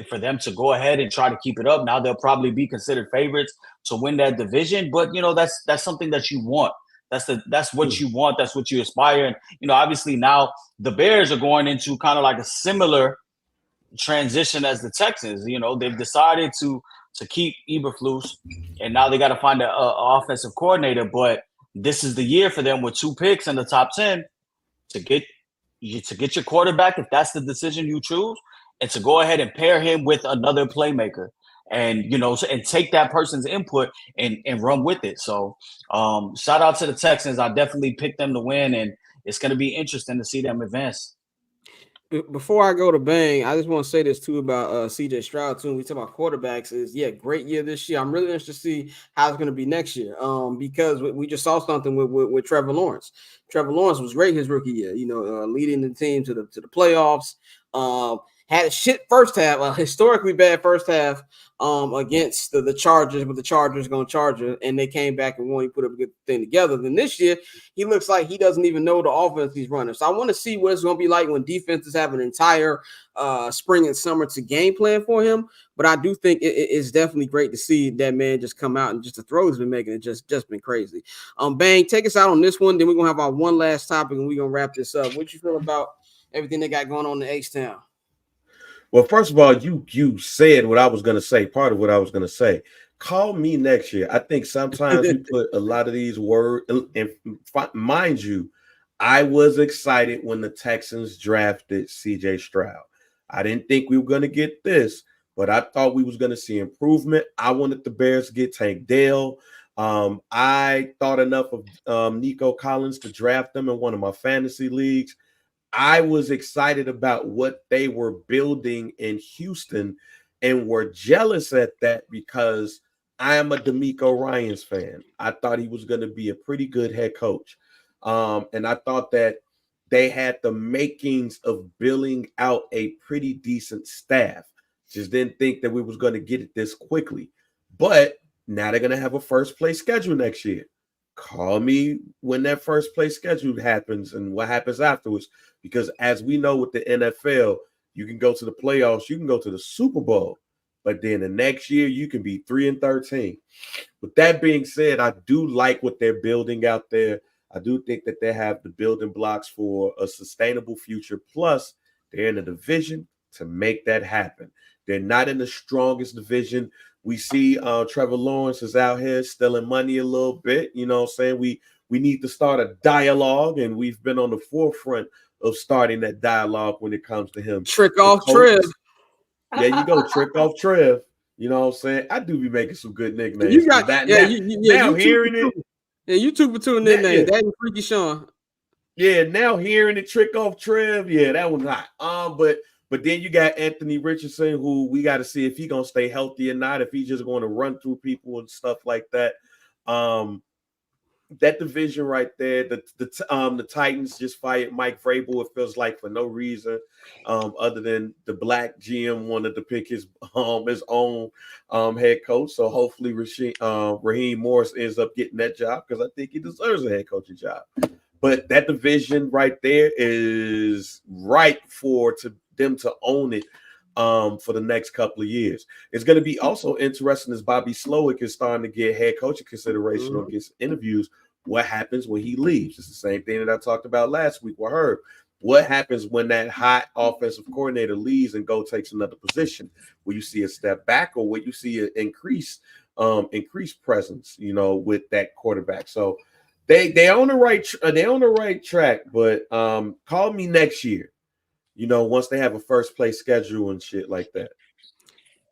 for them to go ahead and try to keep it up. Now they'll probably be considered favorites to win that division, but that's something that you want. That's what you want. That's what you aspire. And, obviously now the Bears are going into kind of like a similar transition as the Texans. They've decided to keep Eberflus, and now they got to find an offensive coordinator. But this is the year for them with 2 picks in the top 10 to get your quarterback, if that's the decision you choose, and to go ahead and pair him with another playmaker, and and take that person's input and run with it. So shout out to the Texans. I definitely picked them to win, and it's going to be interesting to see them advance. Before I go to Bang, I just want to say this too about CJ Stroud too. When we talk about quarterbacks, great year this year. I'm really interested to see how it's going to be next year. Because we just saw something with Trevor Lawrence. Trevor Lawrence was great his rookie year. Leading the team to the playoffs. Had a shit first half, a historically bad first half against the Chargers, but the Chargers going to charge her, and they came back and won. He put up a good thing together. Then this year, he looks like he doesn't even know the offense he's running. So I want to see what it's going to be like when defenses have an entire spring and summer to game plan for him. But I do think it's definitely great to see that man just come out, and just the throws he's been making it just been crazy. Bang, take us out on this one. Then we're going to have our one last topic, and we're going to wrap this up. What you feel about everything they got going on in H-Town? Well, first of all, you said what I was going to say, part of what I was going to say. Call me next year. I think sometimes we put a lot of these words, and mind you, I was excited when the Texans drafted CJ Stroud. I didn't think we were going to get this, but I thought we was going to see improvement. I wanted the Bears to get Tank Dell. I thought enough of Nico Collins to draft them in one of my fantasy leagues. I was excited about what they were building in Houston and were jealous at that because I am a DeMeco Ryans fan. I thought he was going to be a pretty good head coach. And I thought that they had the makings of building out a pretty decent staff. Just didn't think that we was going to get it this quickly. But now they're going to have a first place schedule next year. Call me when that first place schedule happens and what happens afterwards. Because as we know with the NFL, you can go to the playoffs, you can go to the Super Bowl, but then the next year you can be 3-13. With that being said, I do like what they're building out there. I do think that they have the building blocks for a sustainable future. Plus, they're in a division to make that happen. They're not in the strongest division. We see Trevor Lawrence is out here stealing money a little bit. You know what I'm saying? We need to start a dialogue, and we've been on the forefront of starting that dialogue when it comes to him. Trick off Trev. There you go, trick off Trev. You know what I'm saying? I do be making some good nicknames. You got that. Now hearing it. Yeah, you two for two nicknames. That and Freaky Sean. Yeah, now hearing it trick off Trev. Yeah, that was hot. But then you got Anthony Richardson, who we got to see if he's gonna stay healthy or not, if he's just going to run through people and stuff like that. That division right there, the Titans just fired Mike Vrabel, it feels like, for no reason other than the black GM wanted to pick his own head coach. So hopefully Raheem Morris ends up getting that job because I think he deserves a head coaching job. But that division right there is right for them to own it for the next couple of years. It's going to be also interesting as Bobby Slowick is starting to get head coaching consideration or gets interviews. What happens when he leaves? It's the same thing that I talked about last week with Herb. What happens when that hot offensive coordinator leaves and takes another position? Will you see a step back, or will you see an increased presence, with that quarterback? So they on the right track, but call me next year. Once they have a first place schedule and shit like that.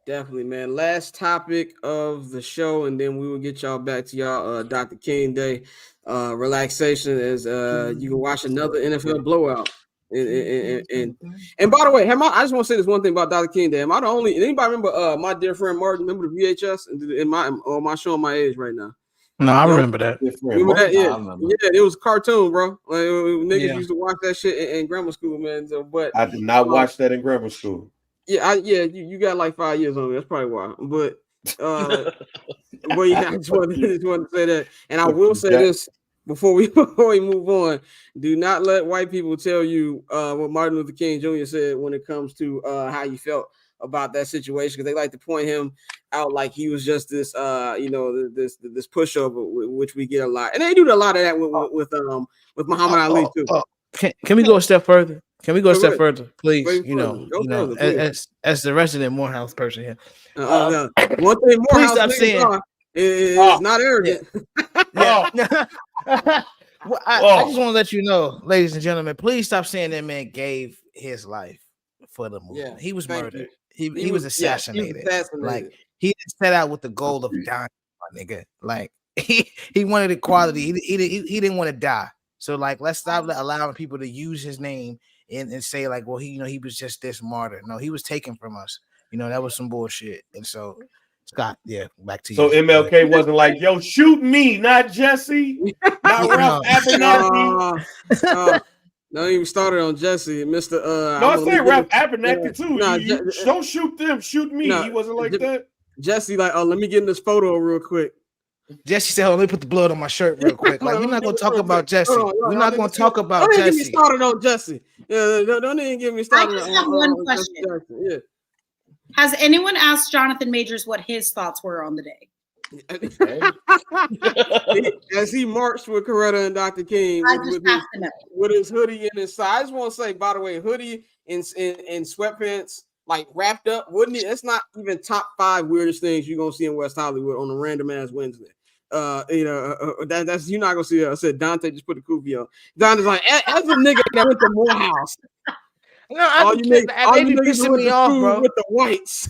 Definitely, man. Last topic of the show, and then we will get y'all back to y'all Dr. King Day relaxation as you can watch another NFL blowout. And by the way, I just want to say this one thing about Dr. King Day. Am I the only? Anybody remember my dear friend Martin? Remember the VHS? Am I showing my age right now? No, I remember that. Remember that? Yeah, it was a cartoon, bro. Like niggas used to watch that shit in grammar school, man. So, but I did not watch that in grammar school. Yeah, you got like 5 years on me. That's probably why. But yeah, I just wanted to say that. And I will say this before we move on: do not let white people tell you what Martin Luther King Jr. said when it comes to how you felt about that situation, because they like to point him out like he was just this this pushover, which we get a lot, and they do a lot of that with Muhammad Ali too. Can we go a step further? Can we go a step further, please? As the resident Morehouse person here. One thing Morehouse stop saying is not arrogant. I just want to let you know, ladies and gentlemen, please stop saying that man gave his life for the movement. Yeah, he was murdered. He was assassinated. Like he didn't set out with the goal of dying, my nigga. Like he wanted equality. He didn't want to die. So like, let's stop allowing people to use his name and say like, well, he was just this martyr. No, he was taken from us. That was some bullshit. And so, Scott, back to you. So MLK wasn't like, yo, shoot me, not Jesse, not Ralph Abernathy. Don't even started on Jesse, Mr. No, I said Ralph Abernathy too. Don't shoot them, shoot me. He wasn't like that. Jesse, like, let me get in this photo real quick. Jesse said, let me put the blood on my shirt real quick. Like, we're not going to talk about Jesse. We're not going to talk about Jesse. Don't even get me started on Jesse. Don't even get me started. I just have one question. Yeah. Has anyone asked Jonathan Majors what his thoughts were on the day? As he marched with Coretta and Dr. King with his hoodie in his side. I just want to say, by the way, hoodie in sweatpants, like wrapped up, wouldn't it? That's not even top 5 weirdest things you're gonna see in West Hollywood on a random ass Wednesday. That's you're not gonna see. I said Dante just put the kufi on. Dante's like, as a nigga that went to Morehouse. No, all you niggas, they be pissing with me the off, crew bro. with the whites.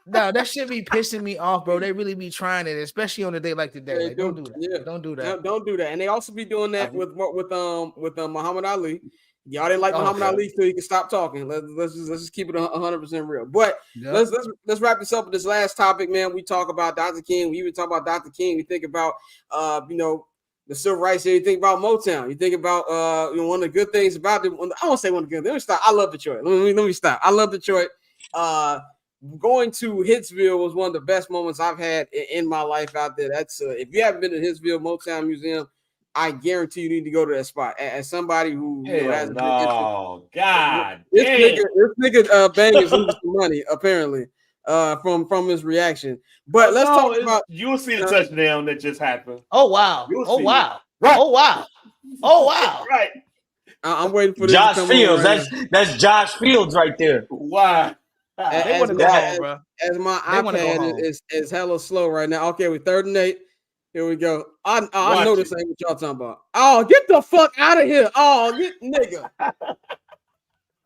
No, that shit be pissing me off, bro. They really be trying it, especially on a day like today. They Like, don't do that. Yeah. Don't do that. No, don't do that. And they also be doing that with Muhammad Ali. Y'all didn't like Oh, Muhammad okay. Ali, so you can stop talking. Let's just keep it 100% real. But Yep. let's wrap this up with this last topic, man. We talk about Dr. King. We even talk about Dr. King. We think about the civil rights here. You think about Motown. You think about one of the good things about it. I won't say one of the good. Let me stop. I love Detroit. Let me stop. I love Detroit. Going to Hitsville was one of the best moments I've had in my life out there. That's if you haven't been to Hitsville Motown Museum, I guarantee you need to go to that spot. As somebody who has God, this nigga Bang is losing some money apparently from his reaction. But let's talk about. You'll see the touchdown that just happened. Oh wow! You'll see wow! Right. Oh wow! Oh wow! Right. I'm waiting for this Josh to come Fields. Right that's Josh Fields right there. Why? They want to go home, bro. As my iPad is hella slow right now. Okay, we're 3rd and 8. Here we go. I know this ain't what y'all talking about. Oh, get the fuck out of here. Oh, get nigga.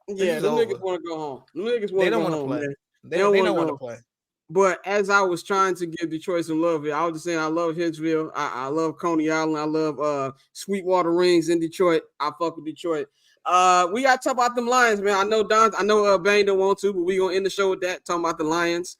Yeah, them niggas want to go home. Them niggas want to go home. Play. Man. They don't want to play. But as I was trying to give Detroit some love here, I was just saying I love Hitsville. I love Coney Island. I love Sweetwater Rings in Detroit. I fuck with Detroit. We got to talk about them Lions, man. I know Bang don't want to, but we gonna end the show with that. Talking about the Lions.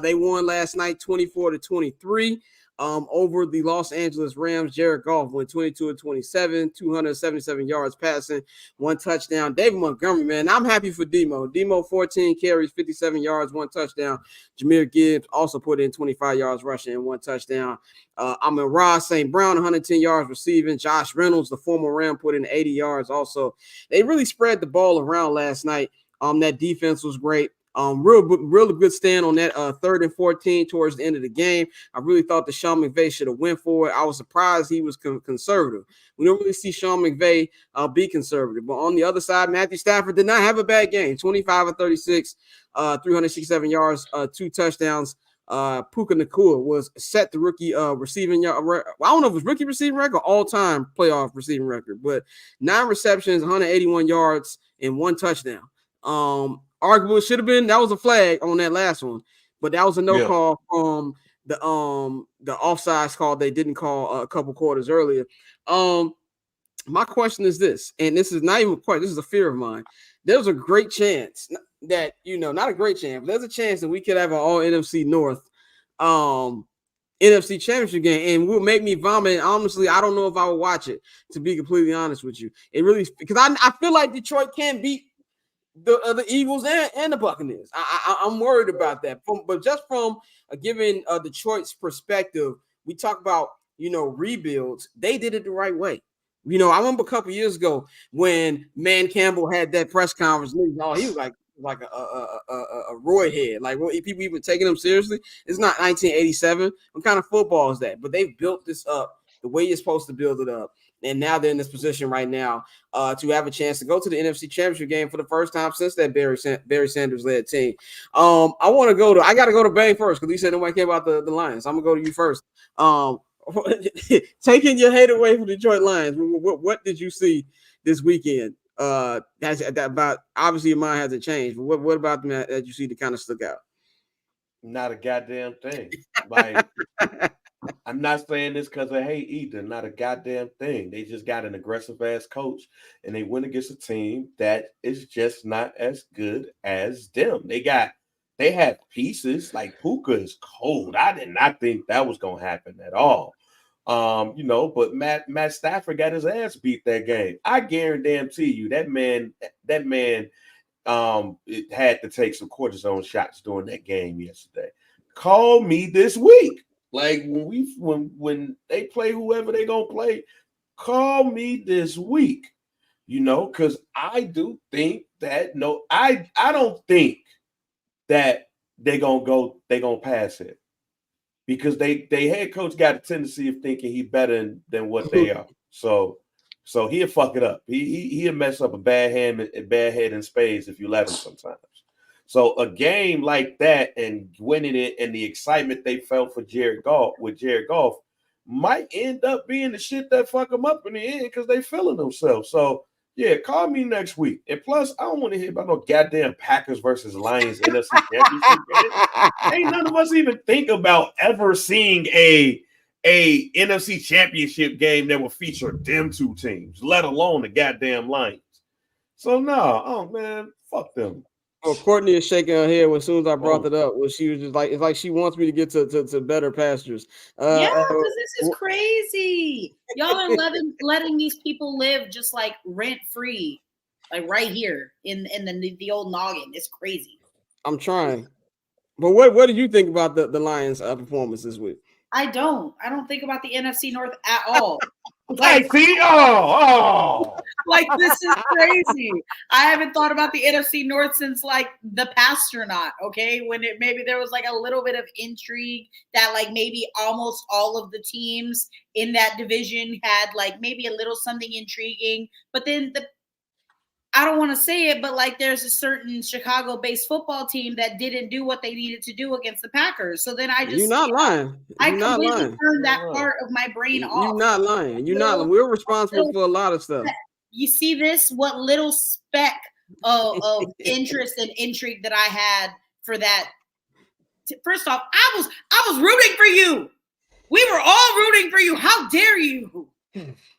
They won last night 24-23 over the Los Angeles Rams. Jared Goff went 22-27, 277 yards passing, 1 touchdown. David Montgomery, man, I'm happy for Demo. Demo 14 carries, 57 yards, 1 touchdown. Jameer Gibbs also put in 25 yards rushing and 1 touchdown. Amon-Ra St. Brown, 110 yards receiving. Josh Reynolds, the former Ram, put in 80 yards also. They really spread the ball around last night. That defense was great. Real good stand on that 3rd and 14 towards the end of the game. I really thought that Sean McVay should have went for it. I was surprised he was conservative. We don't really see Sean McVay be conservative. But on the other side, Matthew Stafford did not have a bad game. 25 of 36, 367 yards, 2 touchdowns. Puka Nacua was set the rookie receiving yard. I don't know if it was rookie receiving record or all-time playoff receiving record, but 9 receptions, 181 yards, and 1 touchdown. Arguably should have been, that was a flag on that last one, but that was a no call from the offsides call they didn't call a couple quarters earlier. My question is this, and this is not even quite, this is a fear of mine. There's a great chance that, not a great chance, but there's a chance that we could have an all NFC North NFC Championship game, and will make me vomit. Honestly, I don't know if I would watch it, to be completely honest with you. It really, because I feel like Detroit can beat the Eagles and the Buccaneers. I'm worried about that. But just from giving Detroit's perspective, we talk about, rebuilds. They did it the right way. I remember a couple years ago when Man Campbell had that press conference. He was like a Roy head. Like, people even taking him seriously? It's not 1987. What kind of football is that? But they've built this up the way you're supposed to build it up. And now they're in this position right now to have a chance to go to the NFC Championship game for the first time since that Barry Sanders-led team. I got to go to Bang first because he said nobody cared about the Lions. I'm going to go to you first. Taking your hate away from Detroit Lions, what did you see this weekend? About obviously your mind hasn't changed, but what about them that you see that kind of stuck out? Not a goddamn thing. Like, I'm not saying this because of hate either. Not a goddamn thing. They just got an aggressive ass coach, and they went against a team that is just not as good as them. They had pieces like Puka is cold. I did not think that was gonna happen at all. But Matt Stafford got his ass beat that game. I guarantee you that man it had to take some cortisone shots during that game yesterday. Call me this week. Like when they play whoever they gonna play, call me this week. Because I do think that I don't think that they're gonna pass it. Because they head coach got a tendency of thinking he's better than what they are. So he'll fuck it up. He'll mess up a bad head in spades if you let him sometimes. So a game like that and winning it and the excitement they felt for Jared Goff might end up being the shit that fuck them up in the end because they feeling themselves. So Yeah, call me next week. And plus, I don't want to hear about no goddamn Packers versus Lions NFC Championship game. Ain't none of us even think about ever seeing a NFC Championship game that will feature them two teams, let alone the goddamn Lions. So oh man, fuck them. Oh, Courtney is shaking her head as soon as I brought it up. Well, she was just like, it's like she wants me to get to better pastures. Yeah, because this is crazy. Y'all are letting these people live just like rent free, like right here in the old noggin. It's crazy. I'm trying, but what do you think about the Lions' performance this week? I don't think about the NFC North at all. Like, like this is crazy. I haven't thought about the NFC North since like the Pastronaut. Okay, when maybe there was like a little bit of intrigue that like maybe almost all of the teams in that division had like maybe a little something intriguing, but then I don't want to say it, but like there's a certain Chicago-based football team that didn't do what they needed to do against the Packers. So then I just You're not lying. I completely turned that part of my brain off. You're not lying. You're not. We're responsible for a lot of stuff. You see this? What little speck of interest and intrigue that I had for that. First off, I was rooting for you. We were all rooting for you. How dare you?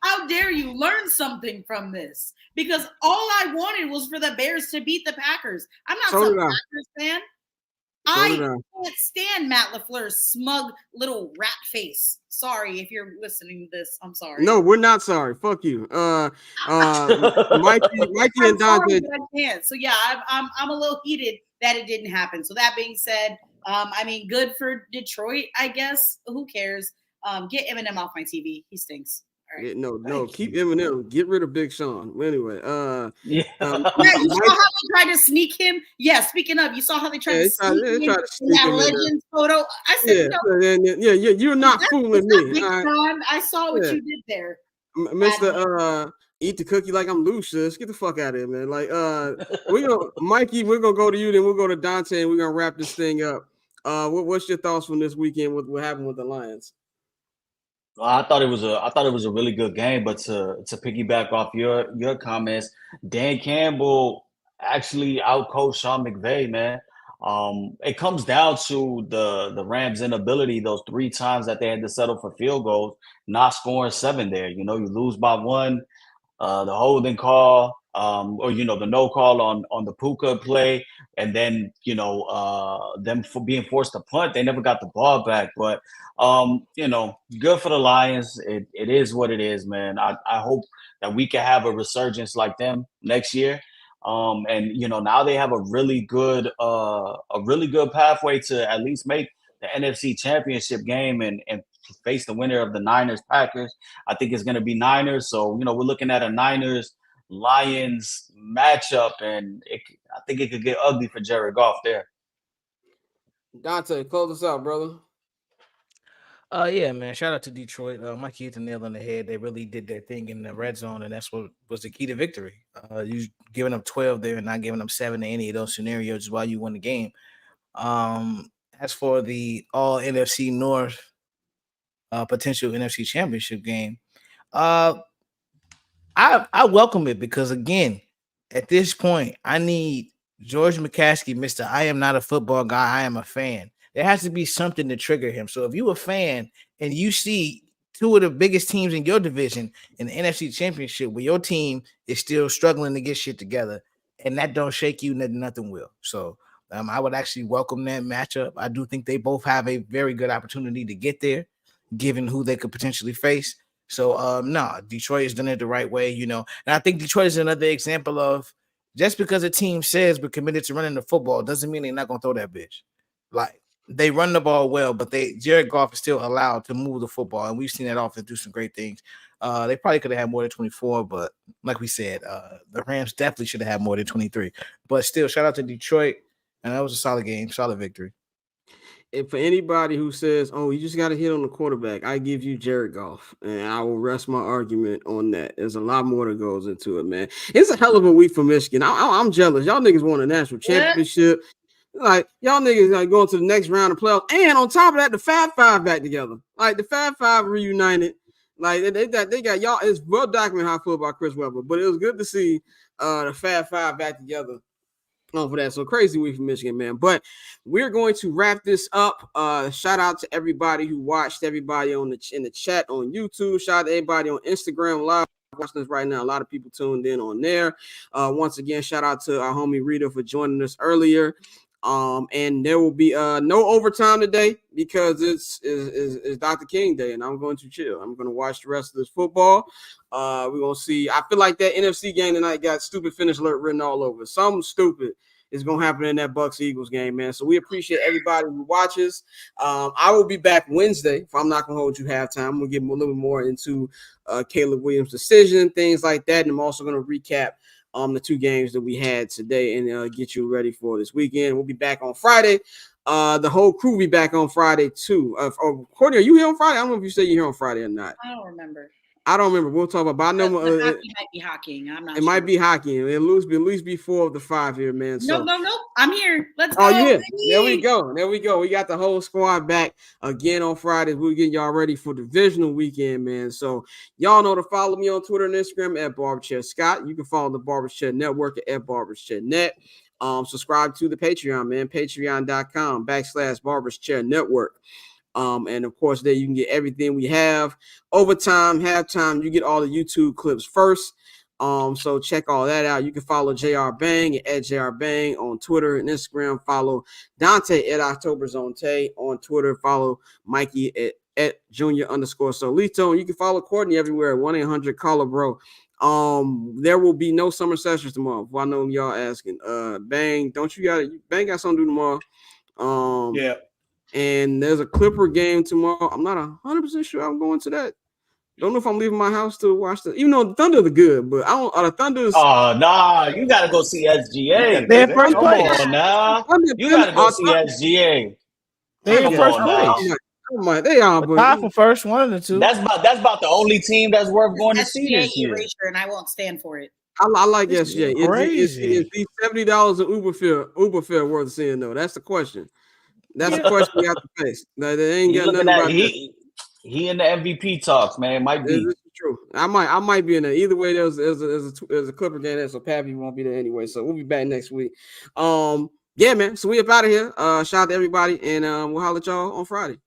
How dare you learn something from this? Because all I wanted was for the Bears to beat the Packers. I'm not some Packers fan. I can't stand Matt LaFleur's smug little rat face. Sorry if you're listening to this. I'm sorry. No, we're not sorry. Fuck you. Mikey and Dante. I can't. So yeah, I'm a little heated that it didn't happen. So that being said, I mean, good for Detroit, I guess. Who cares? Get Eminem off my TV. He stinks. Right. No, keep Eminem. Get rid of Big Sean. Anyway, you saw how they tried to sneak him? Yeah, speaking of, you saw how they tried to sneak him in that Legends photo? I said, you're not fooling me. Big Sean. I saw what you did there. Mr. Eat the cookie like I'm Lucius. Get the fuck out of here, man. Like, Mikey, we're gonna go to you, then we'll go to Dante, and we're gonna wrap this thing up. What's your thoughts from this weekend with what happened with the Lions? I thought it was a really good game, but to piggyback off your comments, Dan Campbell actually outcoached Sean McVay, man. It comes down to the Rams' inability those 3 times that they had to settle for field goals, not scoring 7 there. You know, you lose by 1, the holding call, or the no call on the Puka play, and then them for being forced to punt, they never got the ball back. But good for the Lions. It is what it is, man. I hope that we can have a resurgence like them next year. And now they have a really good pathway to at least make the NFC Championship game and face the winner of the Niners Packers. I think it's going to be Niners. So we're looking at a Niners Lions matchup, and I think it could get ugly for Jared Goff there. Dante, close us out, brother. Yeah, man. Shout out to Detroit. Mikey hit the nail on the head. They really did their thing in the red zone, and that's what was the key to victory. You giving up 12 there and not giving up 7 in any of those scenarios is why you won the game. As for the all NFC North potential NFC Championship game, I welcome it because, again, at this point, I need George McCaskey, Mr. I am not a football guy. I am a fan. There has to be something to trigger him. So if you're a fan and you see 2 of the biggest teams in your division in the NFC Championship where your team is still struggling to get shit together, and that don't shake you, nothing will. So I would actually welcome that matchup. I do think they both have a very good opportunity to get there, given who they could potentially face. So, Detroit has done it the right way, and I think Detroit is another example of just because a team says we're committed to running the football doesn't mean they're not going to throw that bitch. Like, they run the ball well, but Jared Goff is still allowed to move the football, and we've seen that offense do some great things. They probably could have had more than 24, but like we said, the Rams definitely should have had more than 23. But still, shout out to Detroit, and that was a solid game, solid victory. And for anybody who says, "Oh, you just got to hit on the quarterback," I give you Jared Goff, and I will rest my argument on that. There's a lot more that goes into it, man. It's a hell of a week for Michigan. I'm jealous. Y'all niggas won a national championship. Like, y'all niggas like going to the next round of playoffs, and on top of that, the Fab Five back together. Like, the Fab Five reunited. Like they got y'all. It's well documented how I feel about Chris Webber, but it was good to see the Fab Five back together. For that, so crazy week from Michigan, man. But we're going to wrap this up. Shout out to everybody who watched, everybody in the chat on YouTube. Shout out to everybody on Instagram Live watching us right now. A lot of people tuned in on there. Once again, shout out to our homie Rita for joining us earlier. And there will be no overtime today because it's Dr. King Day, and I'm going to chill. I'm going to watch the rest of this football. We're going to see. I feel like that NFC game tonight got stupid finish alert written all over it. Something stupid is going to happen in that Bucs-Eagles game, man. So we appreciate everybody who watches. I will be back Wednesday. If I'm not going to hold you halftime, I'm going to get a little bit more into Caleb Williams' decision, things like that. And I'm also going to recap the two games that we had today and get you ready for this weekend. We'll be back on Friday. The whole crew will be back on Friday too. Courtney, are you here on Friday? I don't know if you say you're here on Friday or not. I don't remember. We'll talk about. But I know hockey might be hockeying. I'm not. It might be hockeying. It'll at least be 4 of the 5 here, man. So. No. I'm here. Let's go. Oh yeah, there we go. We got the whole squad back again on Friday. We're getting y'all ready for divisional weekend, man. So y'all know to follow me on Twitter and Instagram at BarberChair Scott. You can follow the BarberChair Network at BarberChairNet. Subscribe to the Patreon, man. Patreon.com/BarberChair Network. And of course, there you can get everything we have. Overtime, halftime, you get all the YouTube clips first. So check all that out. You can follow JR Bang at JR Bang on Twitter and Instagram. Follow Dante at OctoberZone on Twitter. Follow Mikey at Junior_Solito. And you can follow Courtney everywhere at 1-800-CALLER-BRO. There will be no summer sessions tomorrow. Well, I know y'all asking. Bang, Bang got something to do tomorrow. Yeah. And there's a Clipper game tomorrow. I'm not 100% sure I'm going to that. Don't know if I'm leaving my house to watch the. Even though the Thunder are good, but I don't. The Thunder's. Oh nah, you gotta go see SGA. They're first place. Come on now, you gotta go see SGA. They're in first place. They are, but tied for first, one of the two. That's about the only team that's worth going to see this year. Erasure, and I won't stand for it. I like SGA. Is these $70 of Uber fare worth seeing though? That's the question. That's the question we have to face. They ain't got nothing about that. He in the MVP talks, man. It might be. This is true. I might be in there. Either way, there's a Clipper game there, so Pappy won't be there anyway. So we'll be back next week. Yeah, man. So we up out of here. Shout out to everybody, and we'll holler at y'all on Friday.